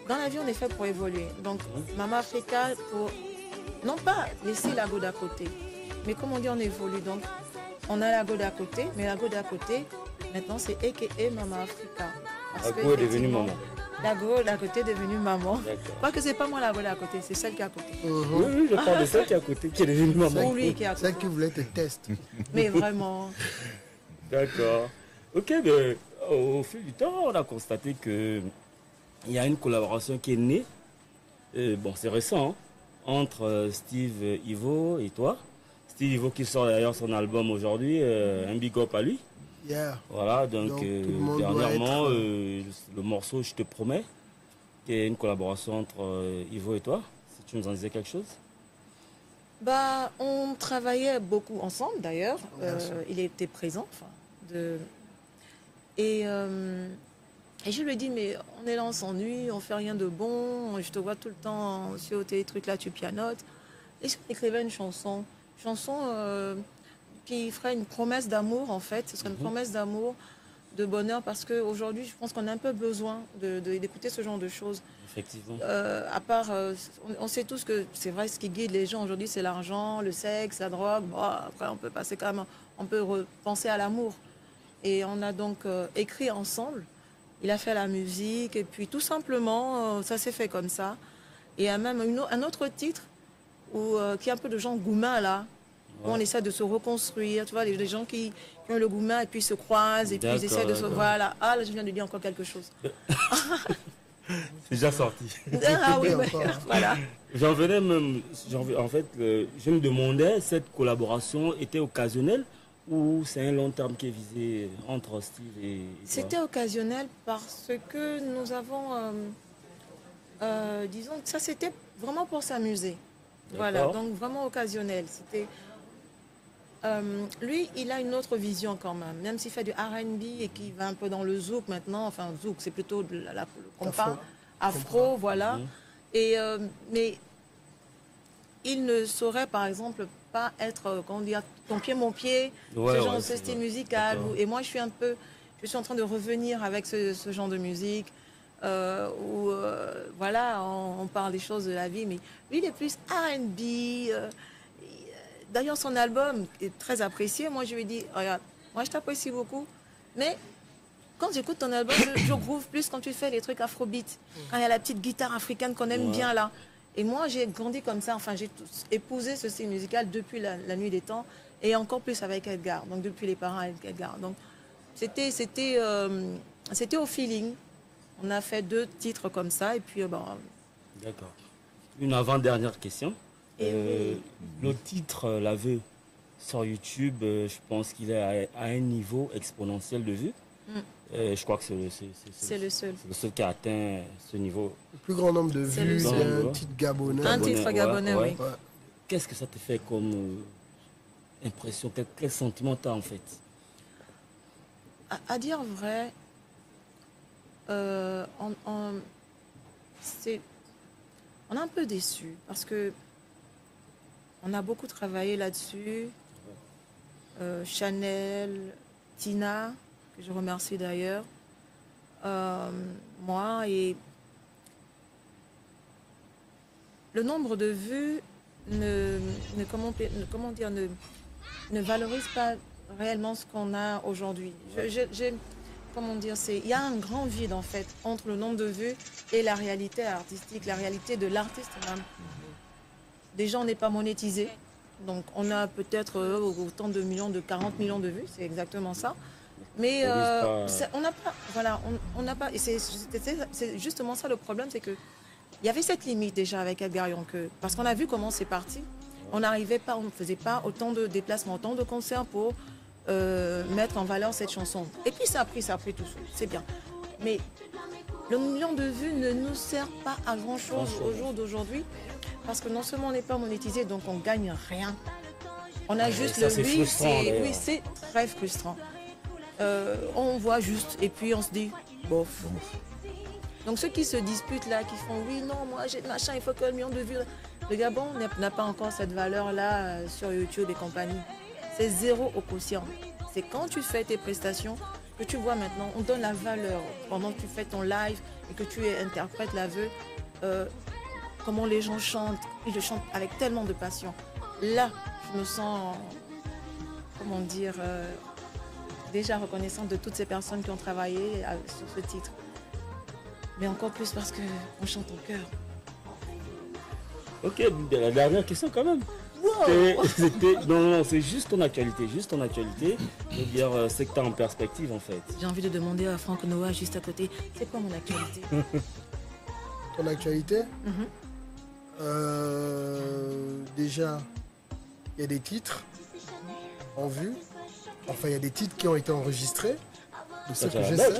Speaker 12: Dans la vie, on est fait pour évoluer. Donc, Mama Africa, pour non pas laisser la go d'à côté, mais comme on dit, on évolue. Donc, on a la go d'à côté, mais la go d'à côté, maintenant, c'est a.k.a. Mama Africa.
Speaker 11: La go est devenue maman.
Speaker 12: La go d'à côté est devenue maman. Pas que c'est pas moi la go d'à côté, c'est celle qui est à côté.
Speaker 11: Oui, je parle de celle qui est à côté, qui est devenue maman.
Speaker 12: Lui qui est à côté.
Speaker 2: Celle qui voulait te tester.
Speaker 12: Mais vraiment.
Speaker 11: D'accord. Ok, mais au fil du temps, on a constaté qu'il y a une collaboration qui est née. Bon, c'est récent, hein, entre Steve Ivo et toi. Steve Ivo qui sort d'ailleurs son album aujourd'hui, un big up à lui.
Speaker 2: Yeah.
Speaker 11: Voilà, donc dernièrement, le morceau Je te promets, qui est une collaboration entre Ivo et toi, si tu nous en disais quelque chose.
Speaker 12: On travaillait beaucoup ensemble d'ailleurs, il était présent. Et je lui ai dit, mais on est là, on s'ennuie, on fait rien de bon, je te vois tout le temps sur tes trucs là, tu pianotes. Et je écrivais une chanson qui ferait une promesse d'amour en fait. Ce serait une promesse d'amour de bonheur parce qu'aujourd'hui, je pense qu'on a un peu besoin d'écouter ce genre de choses.
Speaker 11: Effectivement.
Speaker 12: À part, on sait tous que c'est vrai, ce qui guide les gens aujourd'hui, c'est l'argent, le sexe, la drogue. Bon, après, on peut passer quand même, on peut repenser à l'amour. Et on a donc écrit ensemble. Il a fait la musique et puis tout simplement, ça s'est fait comme ça. Et il y a même un autre titre qui est un peu de genre Goumin là. Où on essaie de se reconstruire, tu vois, les gens qui ont le Goumin et puis se croisent et puis ils essaient de se... Voilà, ah là je viens de dire encore quelque chose.
Speaker 11: C'est déjà sorti.
Speaker 12: Ah oui, voilà.
Speaker 11: J'en venais même, en fait, je me demandais, cette collaboration était occasionnelle ou c'est un long terme qui est visé entre Steve et...
Speaker 12: C'était occasionnel parce que nous avons, disons que ça c'était vraiment pour s'amuser. Voilà, donc vraiment occasionnel. C'était... lui, il a une autre vision quand même s'il fait du R&B et qu'il va un peu dans le zouk maintenant, enfin zouk, c'est plutôt le compas, afro, voilà. Et, mais il ne saurait par exemple pas être, comment dire, ton pied, mon pied, ce genre de style musical. Et moi, je suis en train de revenir avec ce genre de musique. Où voilà, on parle des choses de la vie, mais lui, il est plus R&B. D'ailleurs, son album est très apprécié. Moi, je lui ai dit, regarde, moi, je t'apprécie beaucoup, mais quand j'écoute ton album, je groove plus quand tu fais les trucs afrobeat, quand il y a la petite guitare africaine qu'on aime bien là. Et moi, j'ai grandi comme ça. Enfin, j'ai épousé ce style musical depuis la nuit des temps et encore plus avec Edgar. Donc, depuis les parents avec Edgar. Donc, c'était au feeling. On a fait 2 titres comme ça et puis bon.
Speaker 11: D'accord. Une avant-dernière question. Le titre L'Aveu sur YouTube, je pense qu'il est à un niveau exponentiel de vues. Je crois que c'est le seul.
Speaker 12: C'est le seul
Speaker 11: qui a atteint ce niveau.
Speaker 2: Le plus grand nombre de vues, c'est un titre gabonais.
Speaker 12: Un titre gabonais, oui.
Speaker 11: Qu'est-ce que ça te fait comme impression? Quel sentiment t'as en fait?
Speaker 12: À dire vrai, on est un peu déçus parce que on a beaucoup travaillé là-dessus. Chanel, Tina, que je remercie d'ailleurs, moi, et le nombre de vues ne valorise pas réellement ce qu'on a aujourd'hui. Comment dire, il y a un grand vide en fait entre le nombre de vues et la réalité artistique, la réalité de l'artiste même. Déjà, on n'est pas monétisé, donc on a peut-être autant de millions, de 40 millions de vues, c'est exactement ça. Mais on n'a pas, voilà, on n'a pas, et c'est justement ça le problème, c'est que il y avait cette limite déjà avec Edgar Yonkeu, parce qu'on a vu comment c'est parti. On n'arrivait pas, on ne faisait pas autant de déplacements, autant de concerts pour mettre en valeur cette chanson. Et puis ça a pris tout seul, c'est bien. Mais le million de vues ne nous sert pas à grand-chose au jour d'aujourd'hui, parce que non seulement on n'est pas monétisé, donc on ne gagne rien. On a juste le oui, c'est très frustrant. On voit juste, et puis on se dit, bof. Donc ceux qui se disputent là, qui font, oui, non, moi j'ai machin, il faut que le million de vues. Le Gabon n'a pas encore cette valeur-là sur YouTube et compagnie. C'est zéro au quotient. C'est quand tu fais tes prestations que tu vois maintenant, on donne la valeur. Pendant que tu fais ton live et que tu interprètes l'aveu, comment les gens chantent, ils le chantent avec tellement de passion. Là, je me sens, comment dire, déjà reconnaissante de toutes ces personnes qui ont travaillé sur ce titre. Mais encore plus parce qu'on chante en cœur.
Speaker 11: Ok, la dernière question quand même.
Speaker 12: Wow.
Speaker 11: Non, c'est juste ton actualité, Je veux dire, c'est que tu as en perspective en fait.
Speaker 12: J'ai envie de demander à Franck Noah juste à côté, c'est quoi mon actualité?
Speaker 2: Ton actualité? Déjà, il y a des titres en vue. Enfin, il y a des titres qui ont été enregistrés. De ce que je sais.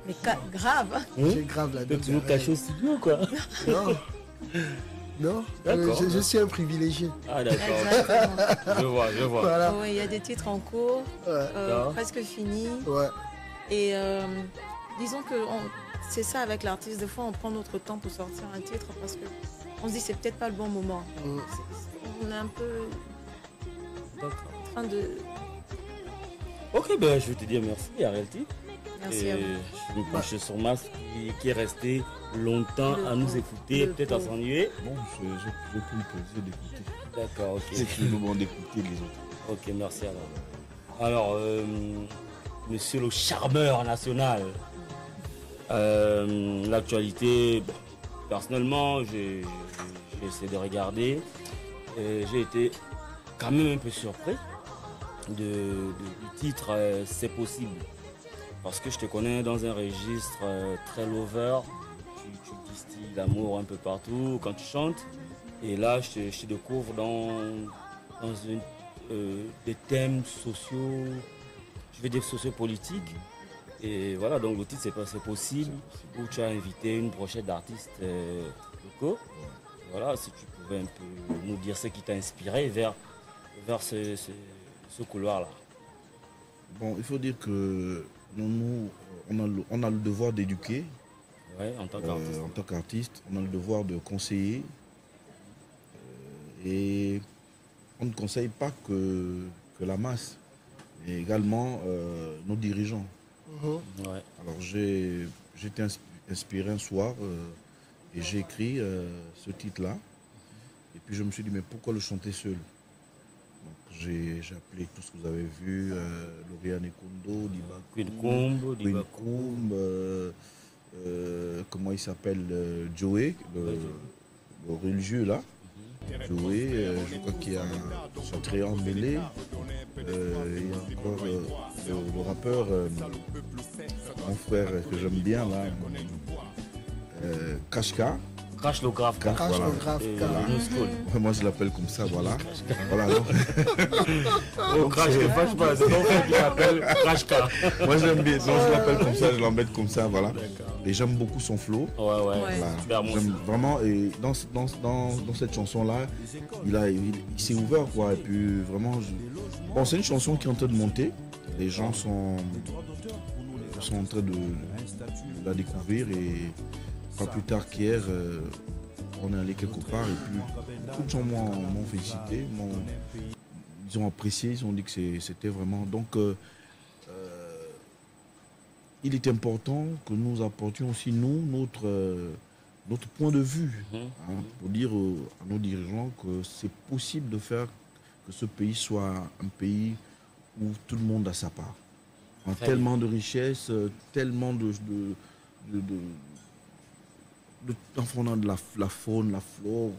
Speaker 12: Mais grave.
Speaker 2: J'ai grave la dope.
Speaker 11: Tu nous caches au studio quoi?
Speaker 2: Non. Non, je suis un privilégié.
Speaker 11: Ah d'accord. Je vois.
Speaker 2: Voilà.
Speaker 12: Oui, il y a des titres en cours, presque finis.
Speaker 2: Ouais.
Speaker 12: Et disons que c'est ça avec l'artiste. Des fois, on prend notre temps pour sortir un titre parce qu'on se dit c'est peut-être pas le bon moment. On est un peu en train de...
Speaker 11: Ok, ben je vais te dire merci, Arielty.
Speaker 12: Merci à vous.
Speaker 11: Je me penche sur Mas qui est resté longtemps à nous écouter, peut-être à s'ennuyer.
Speaker 13: Bon, j'ai pris le plaisir d'écouter.
Speaker 11: D'accord, ok.
Speaker 13: C'est le moment d'écouter les autres.
Speaker 11: Ok, merci alors. Alors, monsieur le charmeur national, l'actualité, personnellement, j'ai essayé de regarder. J'ai été quand même un peu surpris du titre C'est possible. Parce que je te connais dans un registre très lover. Tu distilles l'amour un peu partout quand tu chantes. Et là, je te découvre dans des thèmes sociaux, je vais dire sociopolitiques. Et voilà, donc le titre c'est possible, où tu as invité une brochette d'artistes locaux. Voilà, si tu pouvais un peu nous dire ce qui t'a inspiré vers ce couloir-là.
Speaker 13: Bon, il faut dire que nous on a le devoir d'éduquer.
Speaker 11: Ouais, en tant
Speaker 13: qu'artiste. On a le devoir de conseiller. Et on ne conseille pas que la masse, mais également nos dirigeants.
Speaker 11: Ouais.
Speaker 13: Alors j'ai été inspiré un soir et j'ai écrit ce titre-là. Et puis je me suis dit, mais pourquoi le chanter seul? Donc j'ai appelé tout ce que vous avez vu, Lauriane Kondo, Dibakoum, comment il s'appelle, Joey, le religieux là. Joey, je crois qu'il y a Chatrian Mêlé, il y a encore le rappeur, mon frère que j'aime bien là, Kashka.
Speaker 11: Crash le grave.
Speaker 13: Moi je l'appelle comme ça, voilà. Voilà.
Speaker 11: Oh, Crash, ne fâche pas, c'est ton frère qui l'appelle Crashka.
Speaker 13: Moi j'aime bien, donc je l'appelle comme ça, je l'embête comme ça, voilà. Et j'aime beaucoup son flow.
Speaker 11: Ouais.
Speaker 13: Voilà. J'aime vraiment, et dans cette chanson-là, il s'est ouvert, quoi. Et puis vraiment, bon, c'est une chanson qui est en train de monter. Les gens sont en train de la découvrir et pas plus tard qu'hier, on est allé quelque part et puis beaucoup de gens m'ont félicité, ils ont apprécié, ils ont dit que c'était vraiment... Donc, il est important que nous apportions aussi, notre point de vue, pour dire à nos dirigeants que c'est possible de faire que ce pays soit un pays où tout le monde a sa part. Tellement de richesses, tellement on a de la faune, la flore,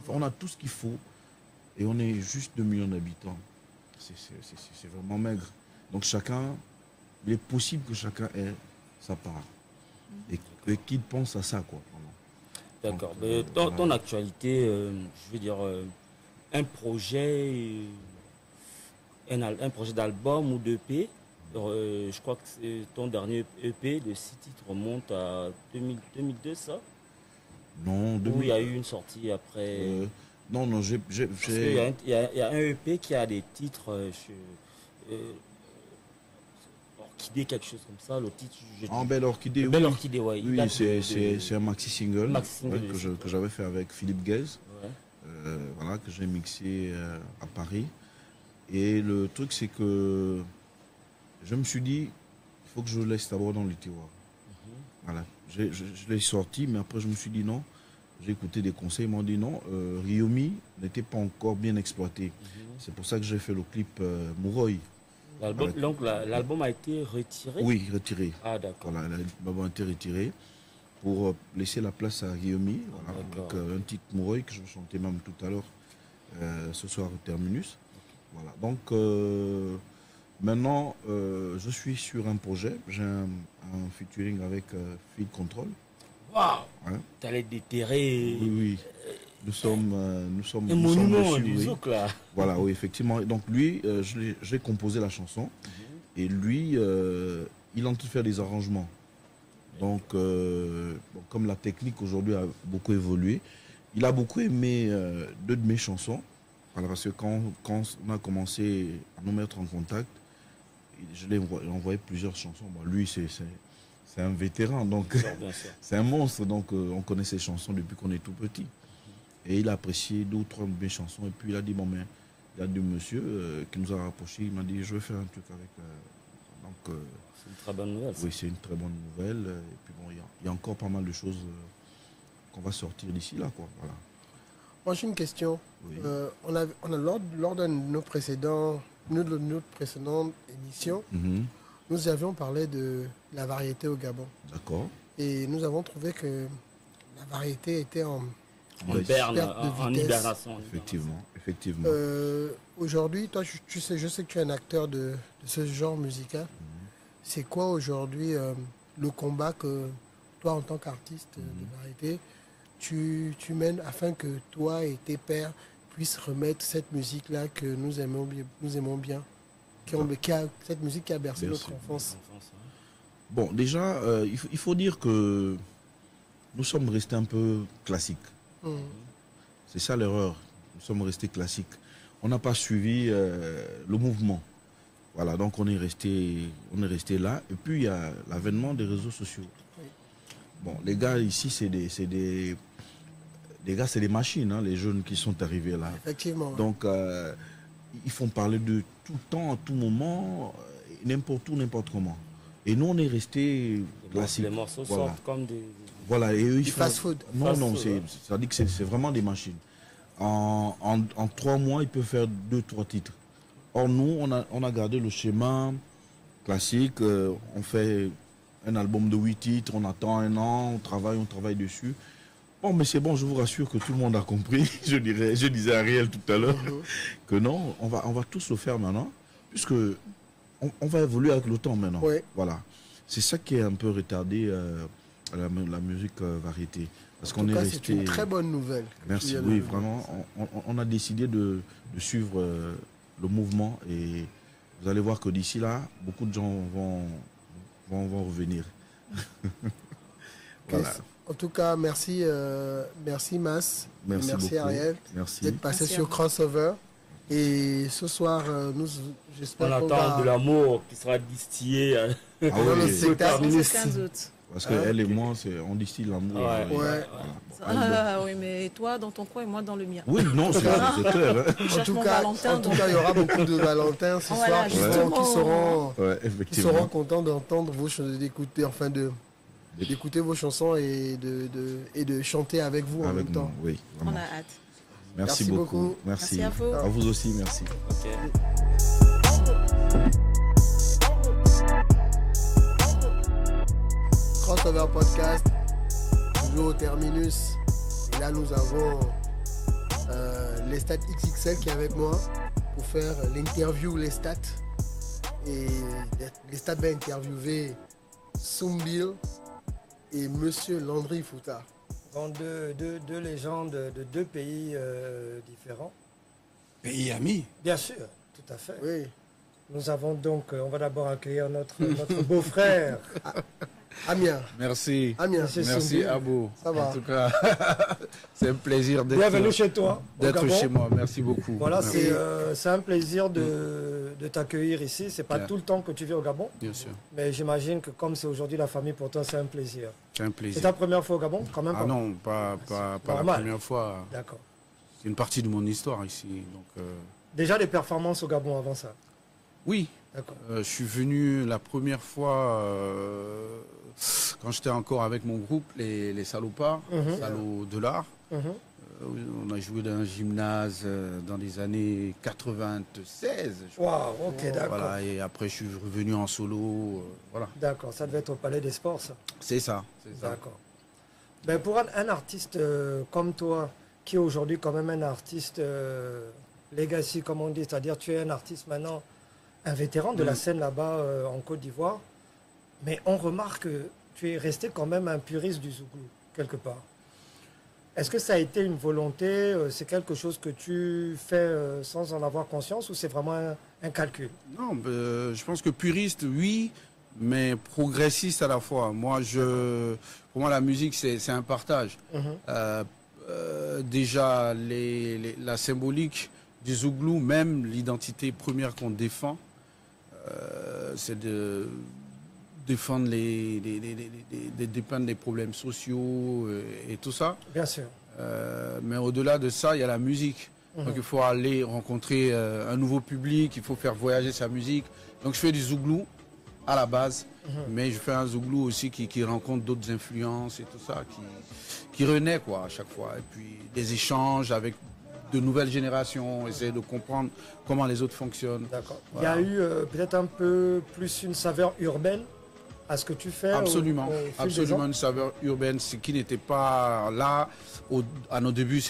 Speaker 13: on a tout ce qu'il faut et on est juste 2 millions d'habitants. C'est vraiment maigre. Donc il est possible que chacun ait sa part et qu'il pense à ça, quoi.
Speaker 11: D'accord. Ton actualité, je veux dire, un projet d'album ou d'EP. Je crois que c'est ton dernier EP de 6 titres remonte à 2002, ça?
Speaker 13: Non,
Speaker 11: où il y a eu une sortie après.
Speaker 13: Non, j'ai.
Speaker 11: Il y a un EP qui a des titres. Orchidée, quelque chose comme ça. Le titre.
Speaker 13: Belle Orchidée.
Speaker 11: Belle Orchidée, ouais.
Speaker 13: Oui, c'est un maxi single, que j'avais fait avec Philippe Guez. Ouais. Voilà, que j'ai mixé à Paris. Et le truc, c'est que je me suis dit, il faut que je le laisse d'abord dans le tiroir. Voilà. Je l'ai sorti, mais après je me suis dit non. J'ai écouté des conseils, ils m'ont dit non, Ryomi n'était pas encore bien exploité. C'est pour ça que j'ai fait le clip Mouroy.
Speaker 11: Donc l'album a été retiré?
Speaker 13: Oui, retiré.
Speaker 11: Ah d'accord.
Speaker 13: Voilà, l'album a été retiré pour laisser la place à Ryomi. Voilà, avec un titre Mouroy que je vais chanter même tout à l'heure ce soir au Terminus. Voilà. Donc maintenant, je suis sur un projet. J'ai un featuring avec Field Control.
Speaker 11: Waouh! Tu allais déterrer.
Speaker 13: Oui. Nous sommes
Speaker 11: un monument du zouk, là.
Speaker 13: Voilà, oui, effectivement. Donc lui, j'ai composé la chanson. Et lui, il est en train de faire des arrangements. Donc, comme la technique aujourd'hui a beaucoup évolué, il a beaucoup aimé 2 de mes chansons. Voilà, parce que quand on a commencé à nous mettre en contact, je l'ai envoyé plusieurs chansons. Bon, lui, c'est un vétéran, donc c'est un monstre. Donc on connaît ses chansons depuis qu'on est tout petit. Et il a apprécié 2 ou 3 de mes chansons. Et puis il a dit, bon, mais il y a 2 monsieur qui nous a rapprochés. Il m'a dit, je vais faire un truc avec Donc,
Speaker 11: c'est une très bonne nouvelle.
Speaker 13: Oui, c'est une très bonne nouvelle. Et puis bon, il y a encore pas mal de choses qu'on va sortir d'ici là, quoi. Voilà.
Speaker 2: Moi, j'ai une question.
Speaker 13: Oui.
Speaker 2: On a lors de nos précédentes émissions, nous avions parlé de la variété au Gabon.
Speaker 13: D'accord.
Speaker 2: Et nous avons trouvé que la variété était en
Speaker 11: hibernation.
Speaker 13: Effectivement.
Speaker 2: Aujourd'hui, toi, je sais que tu es un acteur de ce genre musical. C'est quoi aujourd'hui le combat que toi, en tant qu'artiste de variété, tu mènes afin que toi et tes pairs puissent remettre cette musique-là que nous aimons bien, cette musique qui a bercé notre enfance?
Speaker 13: Bon, déjà, il faut dire que nous sommes restés un peu classiques. C'est ça l'erreur. Nous sommes restés classiques. On n'a pas suivi le mouvement. Voilà, donc on est resté là. Et puis il y a l'avènement des réseaux sociaux. Bon, les gars ici, c'est des machines, hein, les jeunes qui sont arrivés là.
Speaker 2: Effectivement.
Speaker 13: Donc ils font parler de tout temps, à tout moment, n'importe où, n'importe comment. Et nous, on est restés classiques.
Speaker 11: Les morceaux sortent comme des...
Speaker 13: Voilà, et eux, ils font...
Speaker 2: fast-food.
Speaker 13: Non, ça dit que c'est vraiment des machines. En 3 mois, ils peuvent faire 2-3 titres. Or, nous, on a gardé le schéma classique. On fait un album de 8 titres, on attend 1 an, on travaille dessus. Bon, mais c'est bon, je vous rassure que tout le monde a compris. Je disais à Ariel tout à l'heure que non, on va tous le faire maintenant, puisque on va évoluer avec le temps maintenant.
Speaker 2: Oui.
Speaker 13: Voilà. C'est ça qui est un peu retardé la musique variété. Parce qu'on est resté...
Speaker 2: C'est une très bonne nouvelle.
Speaker 13: Merci, oui, vraiment. On a décidé de suivre le mouvement et vous allez voir que d'ici là, beaucoup de gens vont revenir. Voilà.
Speaker 2: En tout cas, merci Mas, merci Ariel d'être passé sur Crossover. Et ce soir, j'espère qu'on va...
Speaker 11: On attend de l'amour qui sera distillé.
Speaker 2: Le
Speaker 12: 15 août.
Speaker 13: Parce qu'elle et moi, on distille l'amour.
Speaker 12: Oui, mais toi dans ton coin et moi dans le mien.
Speaker 13: Oui, non, c'est clair. Hein.
Speaker 2: En tout cas, il y aura beaucoup de Valentins ce soir qui seront contents d'entendre vos chansons, d'écouter vos chansons et de chanter avec vous en même temps.
Speaker 13: Oui,
Speaker 12: on a hâte.
Speaker 13: Merci beaucoup. Merci
Speaker 12: à vous.
Speaker 13: À vous aussi, merci.
Speaker 2: Crossover Podcast, toujours au terminus. Et là, nous avons Lestat XXL qui est avec moi pour faire l'interview Lestat. Et Lestat va interviewer Soumbil et Monsieur Landry Fouta.
Speaker 3: Deux légendes de 2 pays différents.
Speaker 14: Pays amis.
Speaker 3: Bien sûr, tout à fait.
Speaker 2: Oui.
Speaker 3: Nous avons donc, on va d'abord accueillir notre beau-frère.
Speaker 2: Amien.
Speaker 14: Merci.
Speaker 2: Amien.
Speaker 14: Merci Abou.
Speaker 2: Ça va.
Speaker 14: En tout cas, c'est un plaisir d'être...
Speaker 3: Bienvenue chez toi.
Speaker 14: D'être chez moi. Merci beaucoup.
Speaker 3: Voilà, c'est un plaisir de t'accueillir ici. C'est pas tout le temps que tu viens au Gabon.
Speaker 14: Bien sûr.
Speaker 3: Mais j'imagine que comme c'est aujourd'hui la famille, pour toi, c'est un plaisir.
Speaker 14: C'est un plaisir.
Speaker 3: C'est ta première fois au Gabon, quand même?
Speaker 14: Ah non, pas la première fois.
Speaker 3: D'accord.
Speaker 14: C'est une partie de mon histoire ici. Donc,
Speaker 3: déjà des performances au Gabon avant ça?
Speaker 14: Oui.
Speaker 3: D'accord.
Speaker 14: Je suis venu la première fois quand j'étais encore avec mon groupe, les Salopards, Salauds de l'art. On a joué dans un gymnase dans les années 96.
Speaker 3: Waouh, ok, d'accord.
Speaker 14: Voilà, et après je suis revenu en solo. Voilà.
Speaker 3: D'accord, ça devait être au Palais des Sports, ça.
Speaker 14: C'est ça.
Speaker 3: D'accord. Ben pour un artiste comme toi, qui est aujourd'hui quand même un artiste legacy, comme on dit, c'est-à-dire tu es un artiste maintenant, un vétéran de la scène là-bas en Côte d'Ivoire, mais on remarque que tu es resté quand même un puriste du Zouglou, quelque part. Est-ce que ça a été une volonté, c'est quelque chose que tu fais sans en avoir conscience, ou c'est vraiment un calcul?
Speaker 14: Non, je pense que puriste, oui, mais progressiste à la fois. Pour moi, la musique, c'est un partage. Déjà, la symbolique du Zouglou, même l'identité première qu'on défend, c'est de défendre dépeindre les problèmes sociaux et tout ça.
Speaker 3: Bien sûr.
Speaker 14: Mais au-delà de ça, il y a la musique. Donc il faut aller rencontrer un nouveau public, il faut faire voyager sa musique. Donc je fais du Zouglou à la base, mais je fais un zouglou aussi qui rencontre d'autres influences et tout ça, qui renaît quoi à chaque fois. Et puis des échanges avec de nouvelles générations, essayer de comprendre comment les autres fonctionnent.
Speaker 3: D'accord.
Speaker 14: Voilà.
Speaker 3: Il y a eu peut-être un peu plus une saveur urbaine à ce que tu fais.
Speaker 14: Absolument,
Speaker 3: au fil des
Speaker 14: absolument
Speaker 3: ans.
Speaker 14: une saveur urbaine, ce qui n'était pas là à nos débuts.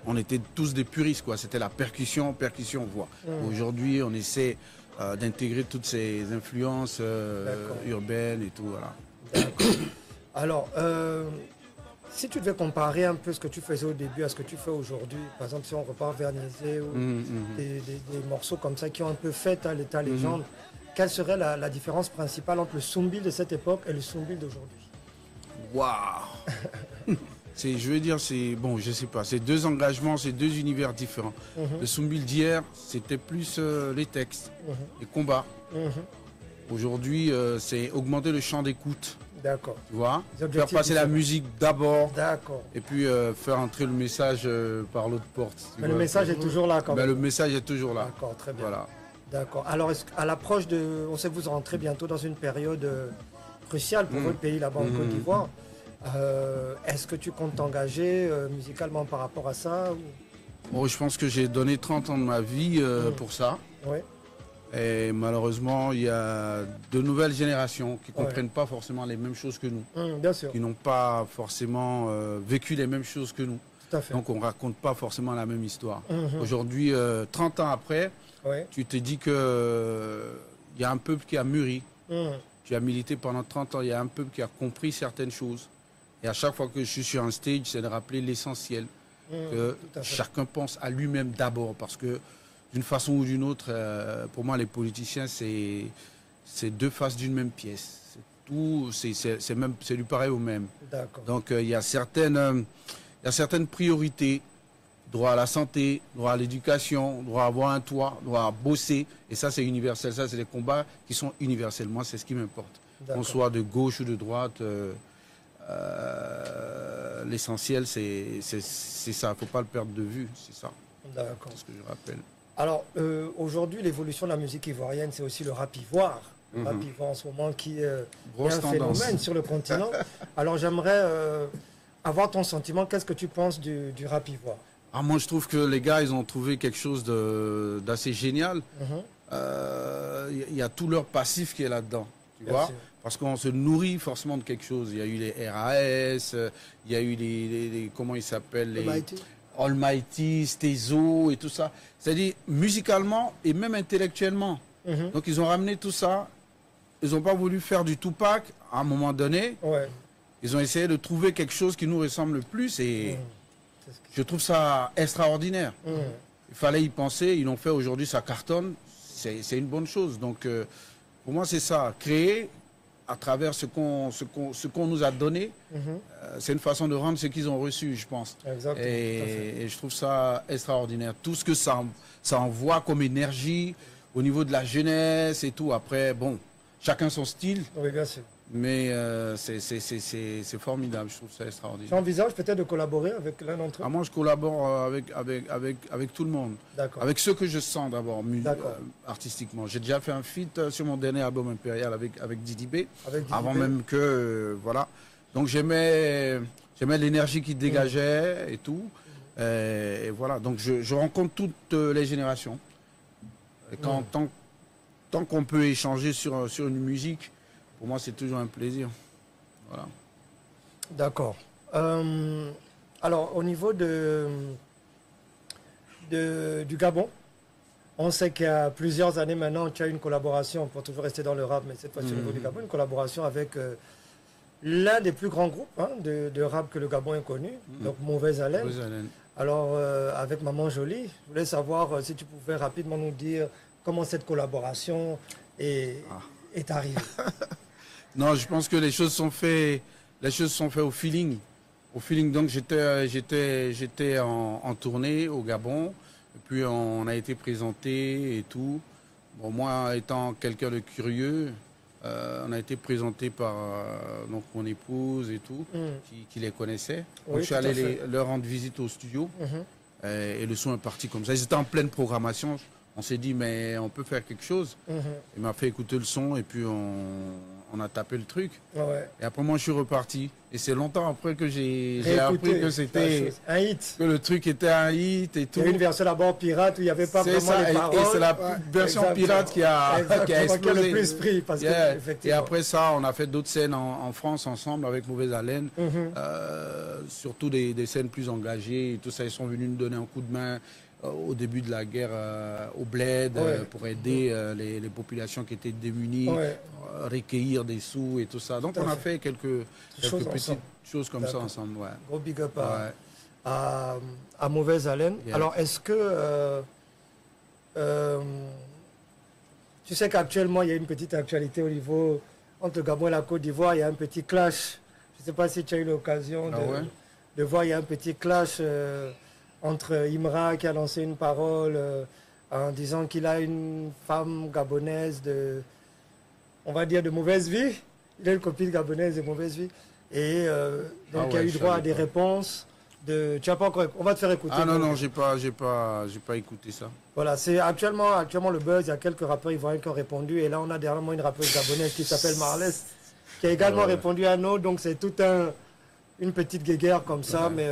Speaker 14: On était tous des puristes quoi. C'était la percussion, voix. Aujourd'hui, on essaie d'intégrer toutes ces influences urbaines et tout. Voilà.
Speaker 3: Alors, si tu devais comparer un peu ce que tu faisais au début à ce que tu fais aujourd'hui, par exemple si on repart vers Niaise ou des morceaux comme ça qui ont un peu fait ta légende, quelle serait la différence principale entre le Soumbil de cette époque et le Soumbil d'aujourd'hui?
Speaker 14: Waouh. Je veux dire, bon, je sais pas, c'est deux engagements, c'est deux univers différents. Le Soumbil d'hier, c'était plus les textes, les combats. Aujourd'hui, c'est augmenter le champ d'écoute.
Speaker 3: D'accord.
Speaker 14: Tu vois, faire passer la musique d'abord.
Speaker 3: D'accord.
Speaker 14: Et puis faire entrer le message par l'autre porte.
Speaker 3: Mais le message est toujours là quand même.
Speaker 14: Le message est toujours là.
Speaker 3: D'accord, très bien.
Speaker 14: Voilà.
Speaker 3: D'accord. Alors, à l'approche on sait que vous rentrez bientôt dans une période cruciale pour votre pays là-bas en Côte d'Ivoire. Est-ce que tu comptes t'engager musicalement par rapport à ça
Speaker 14: Bon, je pense que j'ai donné 30 ans de ma vie pour ça.
Speaker 3: Ouais.
Speaker 14: Et malheureusement, il y a de nouvelles générations qui ne comprennent pas forcément les mêmes choses que nous.
Speaker 3: Bien sûr.
Speaker 14: Qui n'ont pas forcément vécu les mêmes choses que nous.
Speaker 3: Tout à fait.
Speaker 14: Donc on ne raconte pas forcément la même histoire. Aujourd'hui, 30 ans après, tu te dis qu'il y a un peuple qui a mûri. Tu as milité pendant 30 ans, il y a un peuple qui a compris certaines choses. Et à chaque fois que je suis sur un stage, c'est de rappeler l'essentiel. Que chacun pense à lui-même d'abord. Parce que d'une façon ou d'une autre, pour moi, les politiciens, c'est deux faces d'une même pièce. C'est du pareil au même. Donc, il y a certaines priorités. Droit à la santé, droit à l'éducation, droit à avoir un toit, droit à bosser. Et ça, c'est universel. Ça, c'est des combats qui sont universels. Moi, c'est ce qui m'importe. Qu'on soit de gauche ou de droite, l'essentiel, c'est ça. Il ne faut pas le perdre de vue. C'est ça.
Speaker 3: D'accord.
Speaker 14: C'est ce que je rappelle.
Speaker 3: Alors, aujourd'hui, l'évolution de la musique ivoirienne, c'est aussi le rap ivoire. Le rap ivoire en ce moment qui est un phénomène sur le continent. Alors, j'aimerais avoir ton sentiment. Qu'est-ce que tu penses du rap ivoire?
Speaker 14: Moi, je trouve que les gars, ils ont trouvé quelque chose d'assez génial. Il y a tout leur passif qui est là-dedans. Tu vois? Parce qu'on se nourrit forcément de quelque chose. Il y a eu les RAS, il y a eu les comment ils s'appellent, les Almighty, Stezo et tout ça. C'est-à-dire musicalement et même intellectuellement. Donc ils ont ramené tout ça. Ils n'ont pas voulu faire du Tupac à un moment donné. Ils ont essayé de trouver quelque chose qui nous ressemble le plus et je trouve ça extraordinaire. Il fallait y penser. Ils l'ont fait aujourd'hui, ça cartonne. C'est une bonne chose. Donc pour moi, c'est ça. Créer à travers ce qu'on nous a donné, c'est une façon de rendre ce qu'ils ont reçu, je pense.
Speaker 3: Exactement.
Speaker 14: Et je trouve ça extraordinaire. Tout ce que ça envoie comme énergie au niveau de la jeunesse et tout. Après, bon, chacun son style.
Speaker 3: Oui, bien sûr.
Speaker 14: Mais c'est formidable, je trouve ça extraordinaire.
Speaker 3: Tu envisages peut-être de collaborer avec l'un d'entre eux?
Speaker 14: Moi, je collabore avec tout le monde. Avec ceux que je sens d'abord, artistiquement. J'ai déjà fait un feat sur mon dernier album Impérial avec Didi B, avant même que... voilà. Donc j'aimais l'énergie qui dégageait et tout. Et voilà, donc je rencontre toutes les générations. Et tant qu'on peut échanger sur une musique, pour moi, c'est toujours un plaisir. Voilà.
Speaker 3: D'accord. Alors, au niveau du Gabon, on sait qu'il y a plusieurs années maintenant, tu as une collaboration, pour toujours rester dans le rap, mais cette fois-ci au niveau du Gabon, une collaboration avec l'un des plus grands groupes de rap que le Gabon ait connu, donc Mauvaise Haleine. Alors, avec Maman Jolie, je voulais savoir si tu pouvais rapidement nous dire comment cette collaboration est arrivée.
Speaker 14: Non, je pense que les choses sont faites au feeling. Au feeling, donc j'étais en tournée au Gabon, et puis on a été présenté et tout. Bon, moi, étant quelqu'un de curieux, on a été présenté par donc mon épouse et tout, qui les connaissait. Donc je suis allé leur rendre visite au studio, et le son est parti comme ça. Ils étaient en pleine programmation. On s'est dit, mais on peut faire quelque chose. Il m'a fait écouter le son et puis on a tapé le truc.
Speaker 3: Ouais.
Speaker 14: Et après, moi, je suis reparti. Et c'est longtemps après que j'ai appris que c'était
Speaker 3: un hit.
Speaker 14: Que le truc était un hit et tout.
Speaker 3: Il y a une version d'abord pirate où il n'y avait pas vraiment
Speaker 14: ça,
Speaker 3: les paroles.
Speaker 14: Et c'est la version pirate qui a explosé.
Speaker 3: Qui a le plus pris. Parce que,
Speaker 14: et après ça, on a fait d'autres scènes en France ensemble avec Mauvaise Haleine. Surtout des scènes plus engagées. Et tout ça, ils sont venus nous donner un coup de main au début de la guerre au bled pour aider les populations qui étaient démunies, recueillir des sous et tout ça. Donc on a fait quelques petites choses comme ça ensemble. Ouais.
Speaker 3: Gros big up à Mauvaise Haleine. Yeah. Alors est-ce que tu sais qu'actuellement il y a une petite actualité au niveau entre le Gabon et la Côte d'Ivoire, il y a un petit clash. Je ne sais pas si tu as eu l'occasion de voir, il y a un petit clash entre Imra qui a lancé une parole en disant qu'il a une femme gabonaise on va dire de mauvaise vie. Il a une copine gabonaise de mauvaise vie. Et donc il a eu droit à des réponses. Tu n'as pas encore... On va te faire écouter.
Speaker 14: Ah non, j'ai pas écouté ça.
Speaker 3: Voilà, c'est actuellement le buzz. Il y a quelques rappeurs ivoiriens qui ont répondu. Et là, on a dernièrement une rappeuse gabonaise qui s'appelle Marlès, qui a également répondu à un autre. Donc c'est toute une petite guéguerre comme ça, mais...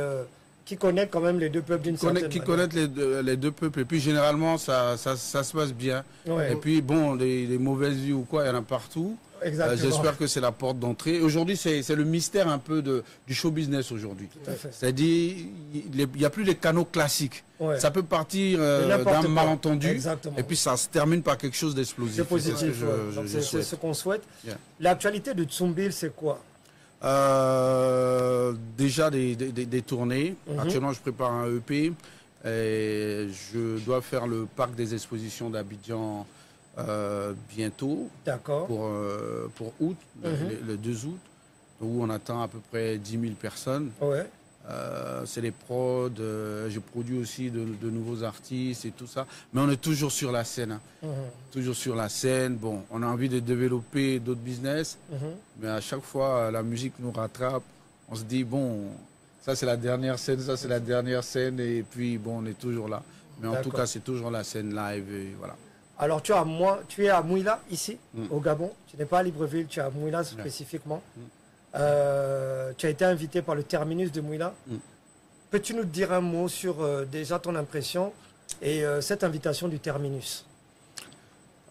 Speaker 3: qui connaît quand même les deux peuples d'une certaine manière.
Speaker 14: Qui connaissent les deux peuples. Et puis généralement, ça se passe bien. Ouais. Et puis bon, les mauvaises vues ou quoi, il y en a partout. J'espère que c'est la porte d'entrée. Aujourd'hui, c'est le mystère un peu du show business aujourd'hui. C'est-à-dire, il n'y a plus les canaux classiques. Ouais. Ça peut partir d'un malentendu. Exactement. Et puis ça se termine par quelque chose d'explosif.
Speaker 3: C'est positif. C'est ce qu'on souhaite. Yeah. L'actualité de Tsumbil, c'est quoi?
Speaker 14: Déjà des tournées. Actuellement, je prépare un EP. Et je dois faire le parc des expositions d'Abidjan bientôt.
Speaker 3: D'accord.
Speaker 14: Pour août, le 2 août, où on attend à peu près 10 000 personnes.
Speaker 3: Ouais.
Speaker 14: C'est les prods. Je produis aussi de nouveaux artistes et tout ça. Mais on est toujours sur la scène. Toujours sur la scène. Bon, on a envie de développer d'autres business. Mais à chaque fois, la musique nous rattrape. On se dit, bon, ça c'est la dernière scène, ça c'est la dernière scène. Et puis, bon, on est toujours là. Mais en tout cas, c'est toujours la scène live. Et voilà.
Speaker 3: Alors, tu es à Mouila, ici, au Gabon. Tu n'es pas à Libreville, tu es à Mouila spécifiquement. Tu as été invité par le terminus de Mouila. Peux-tu nous dire un mot sur déjà ton impression et cette invitation du terminus?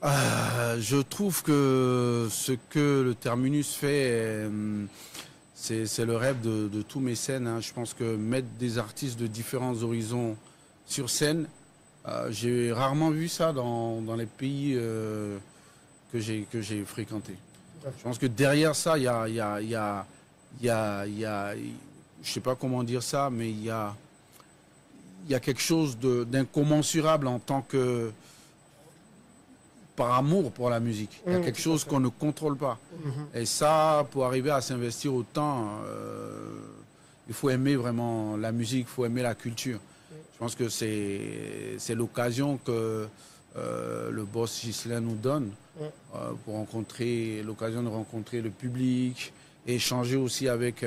Speaker 14: Je trouve que ce que le terminus fait, c'est le rêve de tous mes scènes. Hein. Je pense que mettre des artistes de différents horizons sur scène, j'ai rarement vu ça dans les pays que j'ai fréquentés. Je pense que derrière ça, il y a, je sais pas comment dire ça, mais il y a quelque chose d'incommensurable en tant que par amour pour la musique. Il y a quelque chose qu'on ne contrôle pas. Et ça, pour arriver à s'investir autant, il faut aimer vraiment la musique, il faut aimer la culture. Je pense que c'est l'occasion que le boss Ghislain nous donne pour l'occasion de rencontrer le public et échanger aussi avec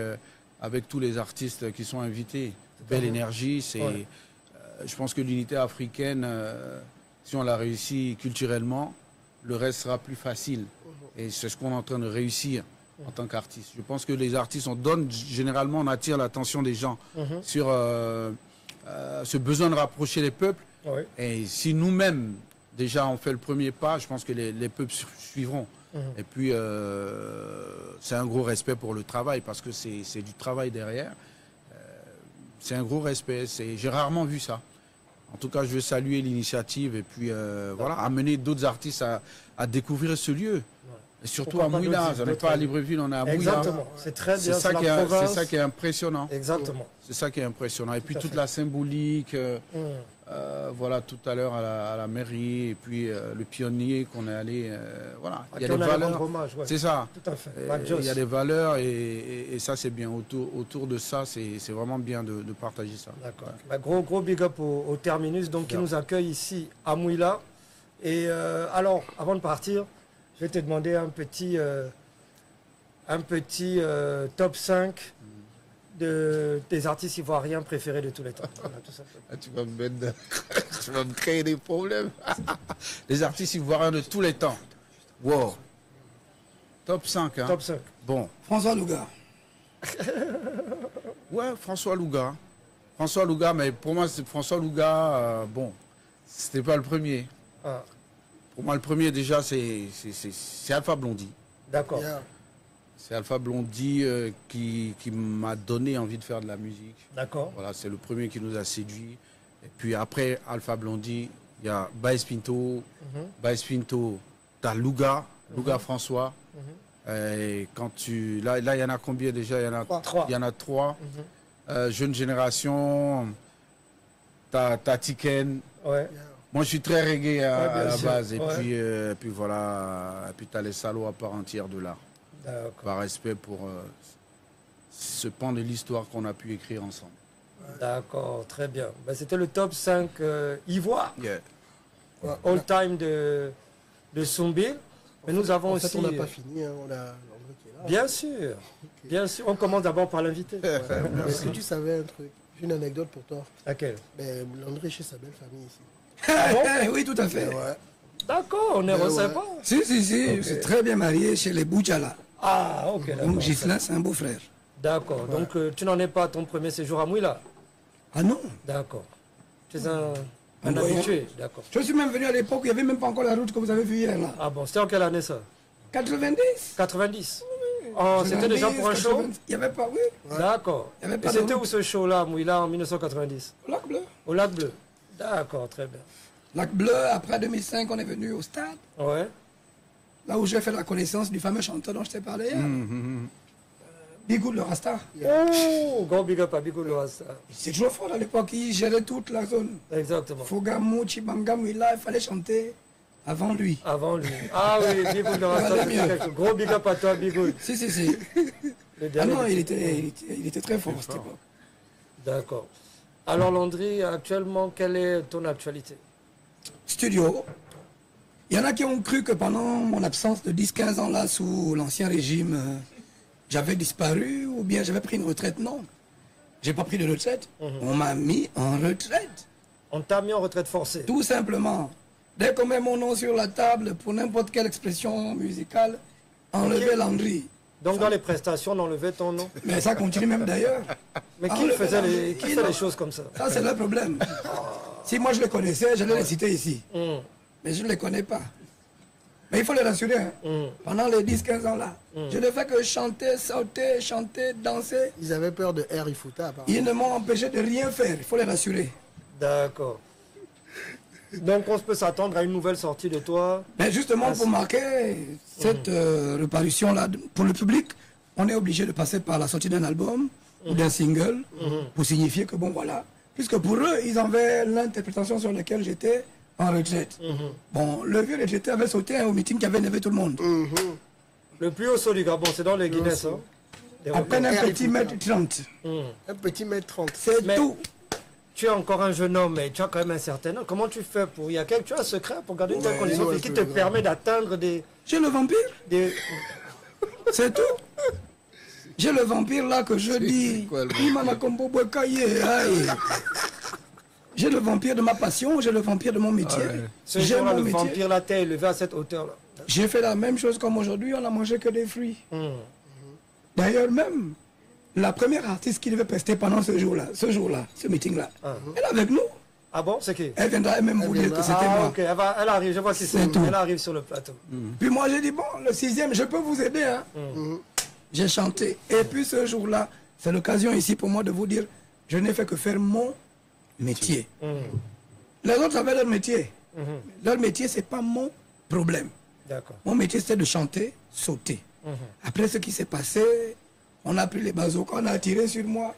Speaker 14: tous les artistes qui sont invités. Belle énergie. Je pense que l'unité africaine, si on la réussit culturellement, le reste sera plus facile. Et c'est ce qu'on est en train de réussir en tant qu'artiste. Je pense que les artistes, généralement, on attire l'attention des gens sur ce besoin de rapprocher les peuples. Et si nous-mêmes, déjà, on fait le premier pas, je pense que les peuples suivront. Et puis, c'est un gros respect pour le travail, parce que c'est du travail derrière. C'est un gros respect. J'ai rarement vu ça. En tout cas, je veux saluer l'initiative et puis voilà, amener d'autres artistes à découvrir ce lieu. Et surtout à Mouila. On n'est pas à Libreville, on est à Mouila.
Speaker 3: Exactement. C'est très bien.
Speaker 14: C'est ça qui est impressionnant.
Speaker 3: Exactement.
Speaker 14: C'est ça qui est impressionnant. Et puis toute la symbolique. Voilà, tout à l'heure à la mairie, et puis le pionnier qu'on est allé, voilà, il y a des valeurs, c'est ça,
Speaker 3: tout à fait.
Speaker 14: Il y a des valeurs et ça c'est bien, autour de ça c'est vraiment bien de partager ça.
Speaker 3: D'accord. Bah, gros big up au terminus donc, qui nous accueille ici à Mouila. Et alors, avant de partir, je vais te demander un petit top 5 tes artistes ivoiriens préférés de tous les temps? Voilà, tout simplement.
Speaker 14: Ah, tu vas me créer des problèmes. Les artistes ivoiriens de tous les temps. Wow. Top 5, hein?
Speaker 3: Top 5.
Speaker 14: Bon.
Speaker 8: François Louga.
Speaker 14: Ouais, François Louga. François Louga, mais pour moi, c'est François Louga, bon, c'était pas le premier.
Speaker 3: Ah.
Speaker 14: Pour moi, le premier, déjà, c'est Alpha Blondy.
Speaker 3: D'accord.
Speaker 2: Yeah.
Speaker 14: C'est Alpha Blondy qui m'a donné envie de faire de la musique.
Speaker 3: D'accord.
Speaker 14: Voilà, c'est le premier qui nous a séduit. Et puis après Alpha Blondy, il y a Baez Pinto. Baez Pinto, tu as Louga, François. Et quand là, il y en a combien déjà? Il y en a 3. Il y en a 3. Jeune génération, tu as Tiken.
Speaker 3: Ouais.
Speaker 14: Moi, je suis très reggae à la
Speaker 3: sûr.
Speaker 14: base. Et puis voilà. Et puis tu as les salauds à part entière de l'art. Par respect pour ce pan de l'histoire qu'on a pu écrire ensemble.
Speaker 3: D'accord, très bien. Ben, c'était le top 5 ivoire.
Speaker 14: Yeah.
Speaker 3: All time de Soumbil. Mais nous avons aussi...
Speaker 2: on n'a pas fini, hein, on a Landry qui est là.
Speaker 3: Bien sûr, bien sûr. On commence d'abord par l'invité.
Speaker 2: Est-ce que tu savais un truc? J'ai une anecdote pour toi.
Speaker 3: Laquelle?
Speaker 2: Ben, Landry est chez sa belle famille ici.
Speaker 3: Ah bon?
Speaker 8: Oui, tout à fait.
Speaker 2: Ouais.
Speaker 3: D'accord, on est sympa.
Speaker 8: Si, okay. C'est très bien marié chez les Boudjala.
Speaker 3: Ah, ok.
Speaker 8: Donc Gislain, c'est un beau-frère.
Speaker 3: D'accord, donc tu n'en es pas à ton premier séjour à Mouila?
Speaker 8: Ah non.
Speaker 3: D'accord. Tu es un habitué, d'accord.
Speaker 8: Je suis même venu à l'époque où il n'y avait même pas encore la route que vous avez vue hier là.
Speaker 3: Ah bon, c'était en quelle année ça?
Speaker 8: 90.
Speaker 3: 90. Oh, c'était déjà pour un show?
Speaker 8: Il n'y avait pas, oui.
Speaker 3: D'accord. Et c'était où ce show-là, Mouila, en 1990?
Speaker 8: Au Lac Bleu.
Speaker 3: Au Lac Bleu. D'accord, très bien.
Speaker 8: Lac Bleu, après 2005, on est venu au stade.
Speaker 3: Ouais.
Speaker 8: Là où j'ai fait la connaissance du fameux chanteur dont je t'ai parlé hier. Bigou le Rasta.
Speaker 3: Oh, grand big up à Bigou le Rasta.
Speaker 8: C'est toujours fort à l'époque, il gérait toute la zone.
Speaker 3: Exactement.
Speaker 8: Fogamou, Chibangam, il fallait chanter avant lui.
Speaker 3: Avant lui. Ah oui, Bigou le Rasta, c'est quelque chose. Gros big up à toi, Bigou.
Speaker 8: Si. Ah non, il était très fort à cette époque.
Speaker 3: D'accord. Alors Landry, actuellement, quelle est ton actualité?
Speaker 8: Studio. Il y en a qui ont cru que pendant mon absence de 10-15 ans là, sous l'ancien régime, j'avais disparu ou bien j'avais pris une retraite. Non. J'ai pas pris de retraite. On m'a mis en retraite.
Speaker 3: On t'a mis en retraite forcée? Tout
Speaker 8: simplement. Dès qu'on met mon nom sur la table pour n'importe quelle expression musicale, enlever Landry.
Speaker 3: Donc dans les prestations, on enlevait ton nom?
Speaker 8: Mais ça continue même d'ailleurs.
Speaker 3: Mais qui fait les choses comme ça?
Speaker 8: Ça, c'est le problème. Si moi je les connaissais, j'allais les citer ici. Mais je ne les connais pas. Mais il faut les rassurer. Hein. Pendant les 10-15 ans là, je ne fais que chanter, sauter, chanter, danser.
Speaker 2: Ils avaient peur de Air Ifuta.
Speaker 8: Ils ne m'ont empêché de rien faire. Il faut les rassurer.
Speaker 3: D'accord. Donc on peut s'attendre à une nouvelle sortie de toi?
Speaker 8: Ben justement, pour marquer cette reparution là pour le public, on est obligé de passer par la sortie d'un album ou d'un single pour signifier que bon voilà. Puisque pour eux, ils avaient l'interprétation sur laquelle j'étais en retraite. Bon, le vieux retraité avait sauté au meeting qui avait énervé tout le monde.
Speaker 3: Le plus haut saut du Gabon, c'est dans les Guinness. Hein?
Speaker 8: À peine un petit mètre 30.
Speaker 2: Un petit mètre 30.
Speaker 8: C'est tout.
Speaker 3: Tu es encore un jeune homme, mais tu as quand même un certain âge. Comment tu fais pour... Tu as un secret pour garder une telle condition qui te permet d'atteindre des...
Speaker 8: J'ai le vampire. C'est tout. J'ai le vampire là que je dis. J'ai le vampire de ma passion, j'ai le vampire de mon métier.
Speaker 3: Ce jour-là, le vampire là t'es élevé à cette hauteur-là.
Speaker 8: J'ai fait la même chose comme aujourd'hui, on n'a mangé que des fruits. D'ailleurs même, la première artiste qui devait pester pendant ce jour-là, ce meeting-là, elle est avec nous.
Speaker 3: Ah bon, c'est qui?
Speaker 8: Elle viendra elle-même vous dire que c'était moi.
Speaker 3: Ok, elle arrive, je vois qui c'est. Elle arrive sur le plateau.
Speaker 8: Puis moi j'ai dit, bon, le 6e, je peux vous aider. Hein. J'ai chanté. Et puis ce jour-là, c'est l'occasion ici pour moi de vous dire, je n'ai fait que faire mon métier. Les autres avaient leur métier. Leur métier, ce n'est pas mon problème. Mon métier, c'était de chanter, sauter. Après ce qui s'est passé, on a pris les bazookas, on a tiré sur moi.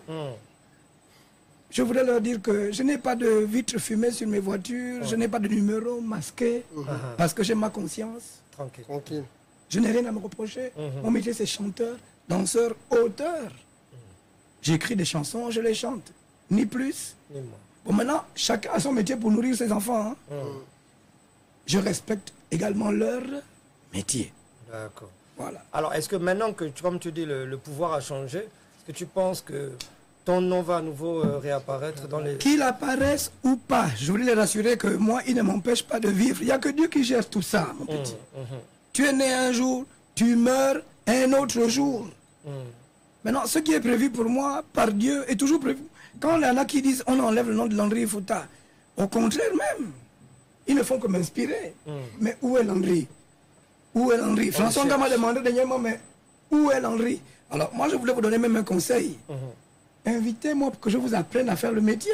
Speaker 8: Je voudrais leur dire que je n'ai pas de vitres fumées sur mes voitures, je n'ai pas de numéro masqué, parce que j'ai ma conscience.
Speaker 3: Tranquille.
Speaker 8: Je n'ai rien à me reprocher. Mon métier, c'est chanteur, danseur, auteur. J'écris des chansons, je les chante. Ni plus, ni moins. Bon, maintenant, chacun a son métier pour nourrir ses enfants. Hein. Je respecte également leur métier.
Speaker 3: D'accord.
Speaker 8: Voilà.
Speaker 3: Alors, est-ce que maintenant que, comme tu dis, le pouvoir a changé, Est-ce que tu penses que ton nom va à nouveau réapparaître dans les...
Speaker 8: Qu'il apparaisse ou pas, je voulais les rassurer que moi, il ne m'empêche pas de vivre. Il n'y a que Dieu qui gère tout ça, mon petit. Tu es né un jour, tu meurs un autre jour. Maintenant, ce qui est prévu pour moi, par Dieu, est toujours prévu. Quand il y en a qui disent on enlève le nom de Landry Fouta, au contraire même, ils ne font que m'inspirer. Mais où est Landry? Où est Landry? François m'a demandé dernièrement, mais où est Landry? Alors, moi, je voulais vous donner même un conseil. Invitez-moi pour que je vous apprenne à faire le métier.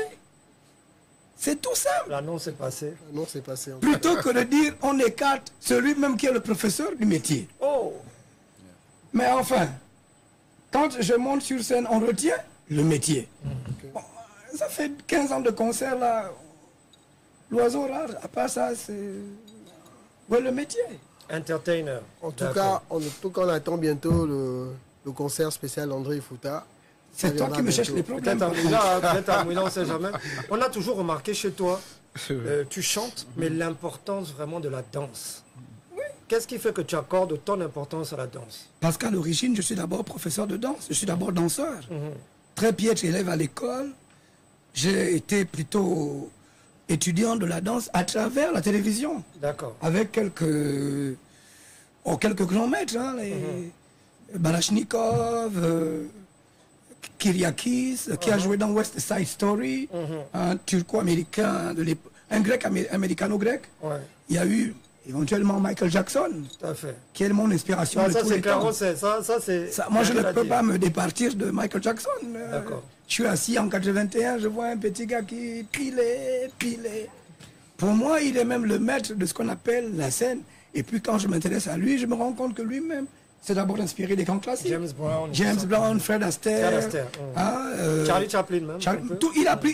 Speaker 8: C'est tout simple.
Speaker 3: L'annonce est passée.
Speaker 2: L'annonce est passée.
Speaker 8: Plutôt que de dire on écarte celui-même qui est le professeur du métier.
Speaker 3: Oh.
Speaker 8: Mais enfin, quand je monte sur scène, on retient le métier. Bon, ça fait 15 ans de concert là. L'oiseau rare, à part ça, c'est... Où est le métier?
Speaker 3: Entertainer.
Speaker 2: En tout cas, on attend bientôt le concert spécial André Fouta.
Speaker 8: C'est toi qui me cherches les problèmes.
Speaker 3: Peut-être à Mouila, on ne sait jamais. On a toujours remarqué chez toi, tu chantes, mais l'importance vraiment de la danse. Oui. Qu'est-ce qui fait que tu accordes autant d'importance à la danse?
Speaker 8: Parce qu'à l'origine, je suis d'abord professeur de danse. Je suis d'abord danseur. Très piètre élève à l'école. J'ai été plutôt étudiant de la danse à travers la télévision.
Speaker 3: D'accord.
Speaker 8: Avec quelques grands maîtres, hein, les Balachnikov, Kyriakis, qui a joué dans West Side Story, un turco-américain, un grec américano-grec.
Speaker 3: Ouais.
Speaker 8: Il y a eu éventuellement Michael Jackson, qui est mon inspiration de tous les temps. Moi, je ne peux pas me départir de Michael Jackson. Je suis assis en 81, je vois un petit gars qui pilait. Pour moi, il est même le maître de ce qu'on appelle la scène. Et puis quand je m'intéresse à lui, je me rends compte que lui-même c'est d'abord inspiré des grands classiques. James Brown, Fred Astaire.
Speaker 3: Charlie Chaplin même.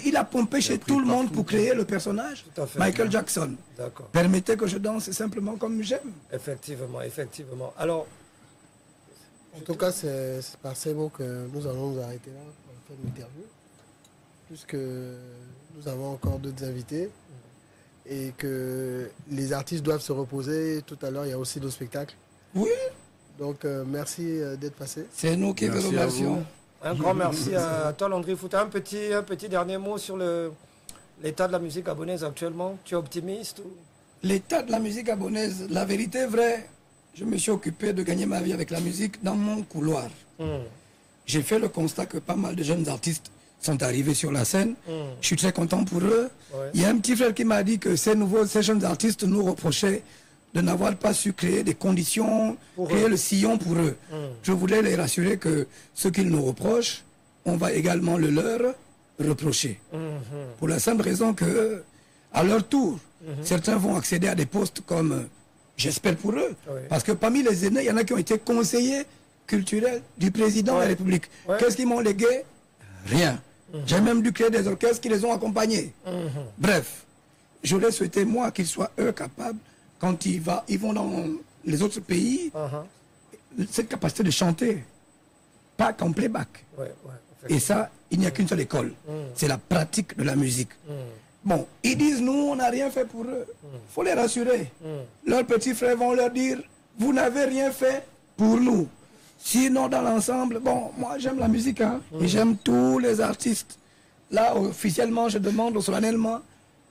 Speaker 8: Il a pompé chez tout le monde pour créer le personnage. Michael Jackson. Permettez que je danse simplement comme j'aime.
Speaker 3: Effectivement, effectivement. Alors,
Speaker 2: en tout cas, c'est par ces mots que nous allons nous arrêter là pour faire l'interview. Puisque nous avons encore d'autres invités. Et que les artistes doivent se reposer. Tout à l'heure, il y a aussi d'autres spectacles.
Speaker 8: Oui.
Speaker 2: Donc, merci d'être passé.
Speaker 8: C'est nous qui vous remercions.
Speaker 3: Un grand merci à toi, Landry Fouta. Un petit dernier mot sur l'état de la musique gabonaise actuellement. Tu es optimiste ou...
Speaker 8: L'état de la musique gabonaise, la vérité est vraie. Je me suis occupé de gagner ma vie avec la musique dans mon couloir. J'ai fait le constat que pas mal de jeunes artistes sont arrivés sur la scène. Je suis très content pour eux. Ouais. Il y a un petit frère qui m'a dit que ces jeunes artistes nous reprochaient de n'avoir pas su créer des conditions, créer le sillon pour eux. Je voulais les rassurer que ce qu'ils nous reprochent, on va également le leur reprocher. Pour la simple raison que, à leur tour, certains vont accéder à des postes comme, j'espère pour eux, parce que parmi les aînés, il y en a qui ont été conseillers culturels du président de la République. Qu'est-ce qu'ils m'ont légué? Rien. J'ai même dû créer des orchestres qui les ont accompagnés. Bref, j'aurais souhaité, moi, qu'ils soient eux capables, quand ils vont dans les autres pays, cette capacité de chanter, pas qu'en playback. Et ça, il n'y a qu'une seule école. C'est la pratique de la musique. Bon, ils disent, nous, on n'a rien fait pour eux. Il faut les rassurer. Leurs petits frères vont leur dire, vous n'avez rien fait pour nous. Sinon, dans l'ensemble, bon, moi, j'aime la musique, hein, et j'aime tous les artistes. Là, officiellement, je demande solennellement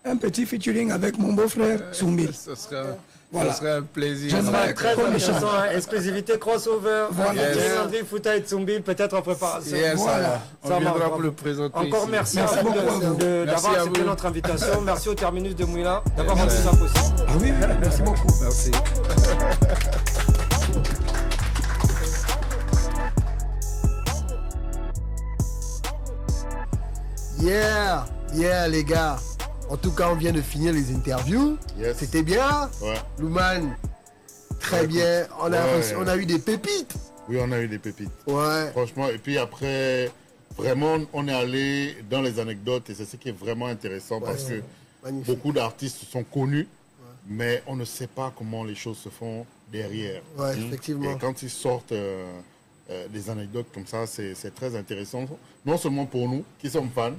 Speaker 8: un petit featuring avec mon beau-frère Soumbil.
Speaker 14: Ce serait un plaisir.
Speaker 3: J'aimerais très intéressant, exclusivité crossover. Landry Fouta et Soumbil, peut-être en préparation.
Speaker 14: Voilà. On viendra pour le présenter.
Speaker 3: Encore merci d'avoir accepté notre invitation. Merci au terminus de Mouila d'avoir rendu ça possible.
Speaker 8: Ah oui, merci beaucoup.
Speaker 14: Merci.
Speaker 2: Yeah, les gars. En tout cas, on vient de finir les interviews. C'était bien. Louman, très bien. On a eu des pépites.
Speaker 6: Oui, on a eu des pépites.
Speaker 2: Ouais.
Speaker 6: Franchement, et puis après, vraiment, on est allé dans les anecdotes et c'est ce qui est vraiment intéressant parce que beaucoup d'artistes sont connus, mais on ne sait pas comment les choses se font derrière.
Speaker 2: Ouais, effectivement.
Speaker 6: Et quand ils sortent des anecdotes comme ça, c'est très intéressant. Non seulement pour nous qui sommes fans,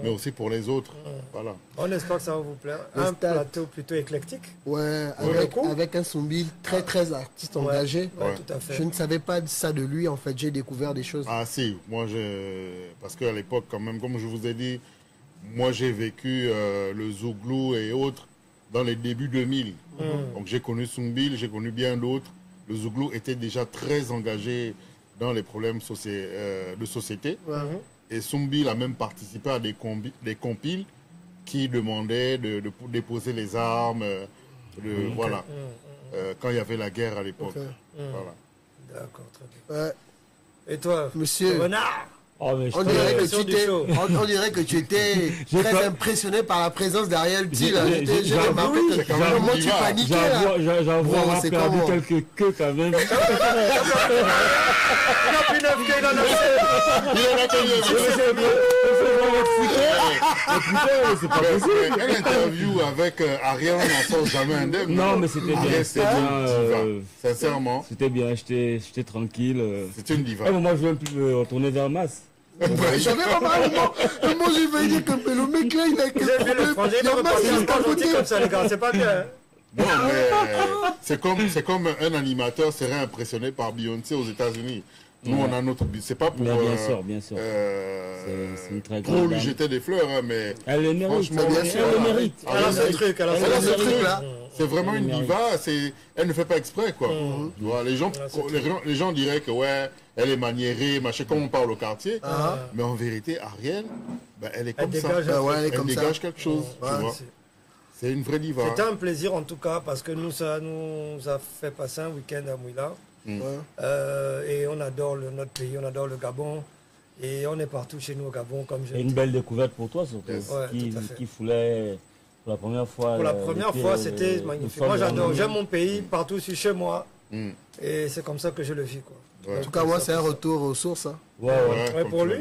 Speaker 6: mais aussi pour les autres. Voilà.
Speaker 3: On espère que ça va vous plaire. Un plateau plutôt éclectique.
Speaker 2: Ouais, avec un Soumbil très artiste engagé.
Speaker 3: Ouais, tout à fait.
Speaker 2: Je ne savais pas ça de lui, en fait. J'ai découvert des choses.
Speaker 6: Ah si, parce qu'à l'époque, quand même, comme je vous ai dit, moi j'ai vécu le Zouglou et autres dans les débuts 2000. Donc j'ai connu Soumbil, j'ai connu bien d'autres. Le Zouglou était déjà très engagé dans les problèmes de société. Et Soumbil a même participé à des compiles qui demandaient de déposer les armes, voilà, quand il y avait la guerre à l'époque. Voilà.
Speaker 3: D'accord, très bien. Et toi,
Speaker 2: monsieur
Speaker 3: Renard?
Speaker 2: On dirait que tu étais très impressionné par la présence d'Ariel T. J'ai remarqué comment tu paniquais.
Speaker 11: J'avoue avoir perdu quelques queues quand même.
Speaker 6: C'est pas possible. Une interview avec Ariel, on n'en sort jamais indemne.
Speaker 11: Non, mais c'était bien.
Speaker 6: Sincèrement.
Speaker 11: C'était bien, j'étais tranquille.
Speaker 6: C'était une diva.
Speaker 11: Moi, je viens plus me retourner vers Mas.
Speaker 2: J'avais remarqué, moi j'ai failli dire que le mec là, il a que
Speaker 3: comme ça, les gars, c'est pas bien.
Speaker 6: Non, mais c'est comme un animateur serait impressionné par Beyoncé aux États-Unis. Nous, on a notre but. C'est pas pour.
Speaker 11: Bien sûr. C'est une très
Speaker 6: pour
Speaker 11: grande
Speaker 6: lui jeter des fleurs, hein, mais.
Speaker 11: Elle le mérite.
Speaker 6: Franchement, bien sûr.
Speaker 11: Elle le mérite.
Speaker 3: Elle a ce truc,
Speaker 6: là. C'est vraiment une diva. Elle ne fait pas exprès, quoi. Tu vois, les gens diraient que ouais, elle est maniérée, machin, comme on parle au quartier. Mais en vérité, Ariel, elle est comme ça. Elle dégage quelque chose. Tu vois. C'est une vraie diva.
Speaker 3: C'était un plaisir en tout cas parce que ça nous a fait passer un week-end à Mouila. Et on adore notre pays, on adore le Gabon. Et on est partout chez nous au Gabon, comme je dis.
Speaker 11: Une belle découverte pour toi surtout. Qui foulait pour la première fois.
Speaker 3: Pour la première fois, c'était magnifique. Moi j'adore, j'aime mon pays, partout je suis chez moi. Et c'est comme ça que je le vis, quoi.
Speaker 2: En tout cas, moi, c'est un retour aux sources. Hein.
Speaker 3: Ouais, pour lui.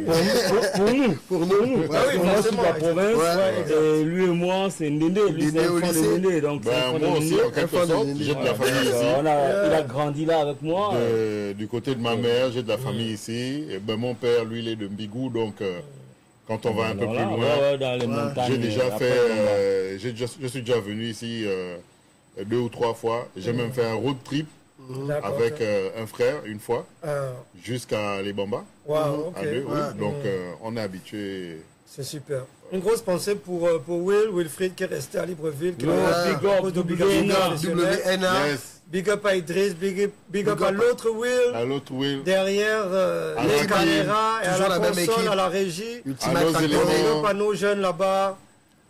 Speaker 11: Pour nous.
Speaker 3: Ah oui,
Speaker 11: moi, je suis de la province. Et lui et moi, c'est Ndéndé. Lui, c'est un enfant de Ndéndé. Donc,
Speaker 6: moi aussi, en quelque sorte, j'ai de la famille ici.
Speaker 11: Il a grandi là avec moi.
Speaker 6: Du côté de ma mère, j'ai de la famille ici. Et mon père, lui, il est de Mbigou. Donc, quand on va un peu plus loin,
Speaker 11: dans les montagnes,
Speaker 6: j'ai déjà fait. Je suis déjà venu ici 2 ou 3 fois. J'ai même fait un road trip. Avec un frère une fois jusqu'à les Bamba. À deux, donc on est habitué.
Speaker 3: C'est super. Une grosse pensée pour Wilfried qui est resté à Libreville, qui big up à Idriss, big up à l'autre Will, derrière les caméras et à la console, à la régie, big up à nos jeunes là-bas,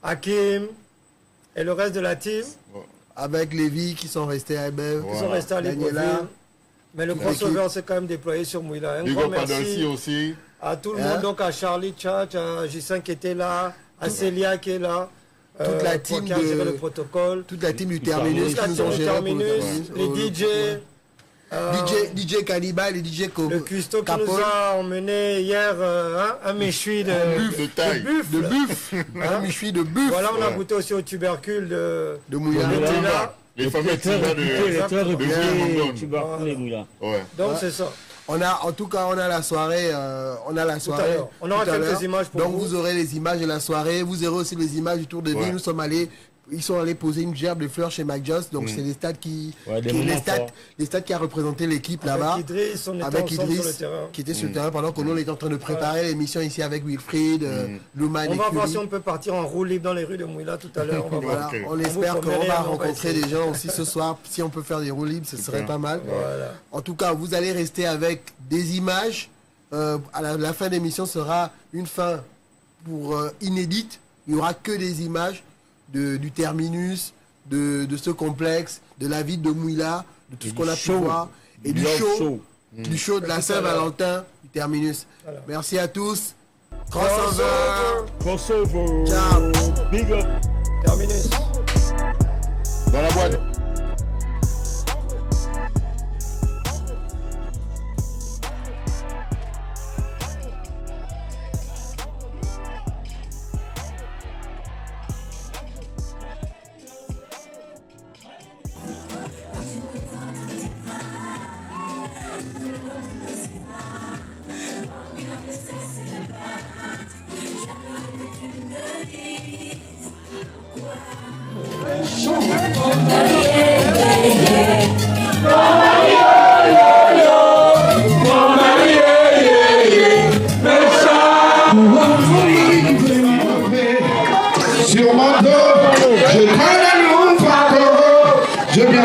Speaker 3: Hakim et le reste de la team.
Speaker 2: Avec Lévi qui sont restés à Ebel,
Speaker 3: qui sont restés à Libreville. Mais le crossover s'est quand même déployé sur Mouila. Un grand merci
Speaker 6: aussi.
Speaker 3: À tout le monde, donc à Charlie Tchatch, à J5 qui était là, à Célia qui est là.
Speaker 2: Toute la team
Speaker 3: qui a géré le protocole.
Speaker 2: Toute la team du Terminus qui nous ont géré
Speaker 3: les DJ.
Speaker 2: DJ Cannibal et DJ Coco.
Speaker 3: Le cuistot qui nous a emmené hier un méchoui de buff.
Speaker 2: Un méchoui de buff.
Speaker 3: Voilà, on a goûté aussi au tubercule de Mouila.
Speaker 6: Les fameux
Speaker 11: Mouila.
Speaker 3: Donc c'est ça.
Speaker 2: En tout cas, on a la soirée. On
Speaker 3: aura quelques images pour vous.
Speaker 2: Donc vous aurez les images de la soirée. Vous aurez aussi les images du tour de ville. Ils sont allés poser une gerbe de fleurs chez McJost. Donc c'est les stades les stades qui a représenté l'équipe là-bas.
Speaker 3: Avec Idriss,
Speaker 2: qui était sur le terrain pendant que nous on était en train de préparer l'émission ici avec Wilfried, Louman.
Speaker 3: On va voir si on peut partir en roue libre dans les rues de Mouila tout à l'heure.
Speaker 2: On espère qu'on va rencontrer des gens aussi ce soir. Si on peut faire des roues libres, ce serait pas mal. En tout cas, vous allez rester avec des images. À la fin de l'émission sera une fin pour inédite. Il n'y aura que des images du terminus, de ce complexe, de la ville de Mouila, de tout ce qu'on a pu voir, et du show de la Saint-Valentin, du terminus. Voilà. Merci à tous.
Speaker 11: Crossover.
Speaker 2: Ciao.
Speaker 11: Big up.
Speaker 3: Terminus.
Speaker 6: Dans la boîte.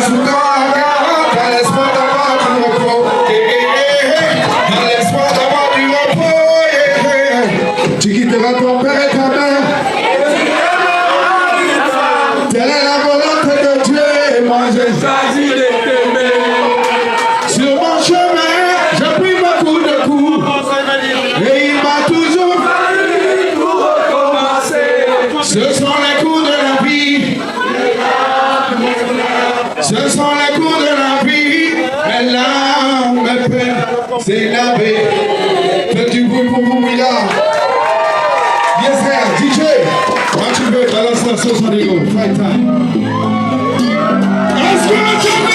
Speaker 15: sous ton regard, dans l'espoir d'avoir du repos. Dans l'espoir d'avoir du repos. Tu quitteras ton père et ta mère. Telle est la volonté de Dieu. Et moi j'ai choisi de t'aimer. Sur mon chemin, j'ai pris beaucoup de coups. Et il m'a toujours fallu tout recommencer. Ce sont les coups de la vie. Ce sont les coups de la vie. Mais là, mes peines, c'est la paix. Faites du bruit pour vous, Mila. Yes, sir. DJ, quand tu veux, balance la sauce en égo. Fight time. Est-ce que tu veux?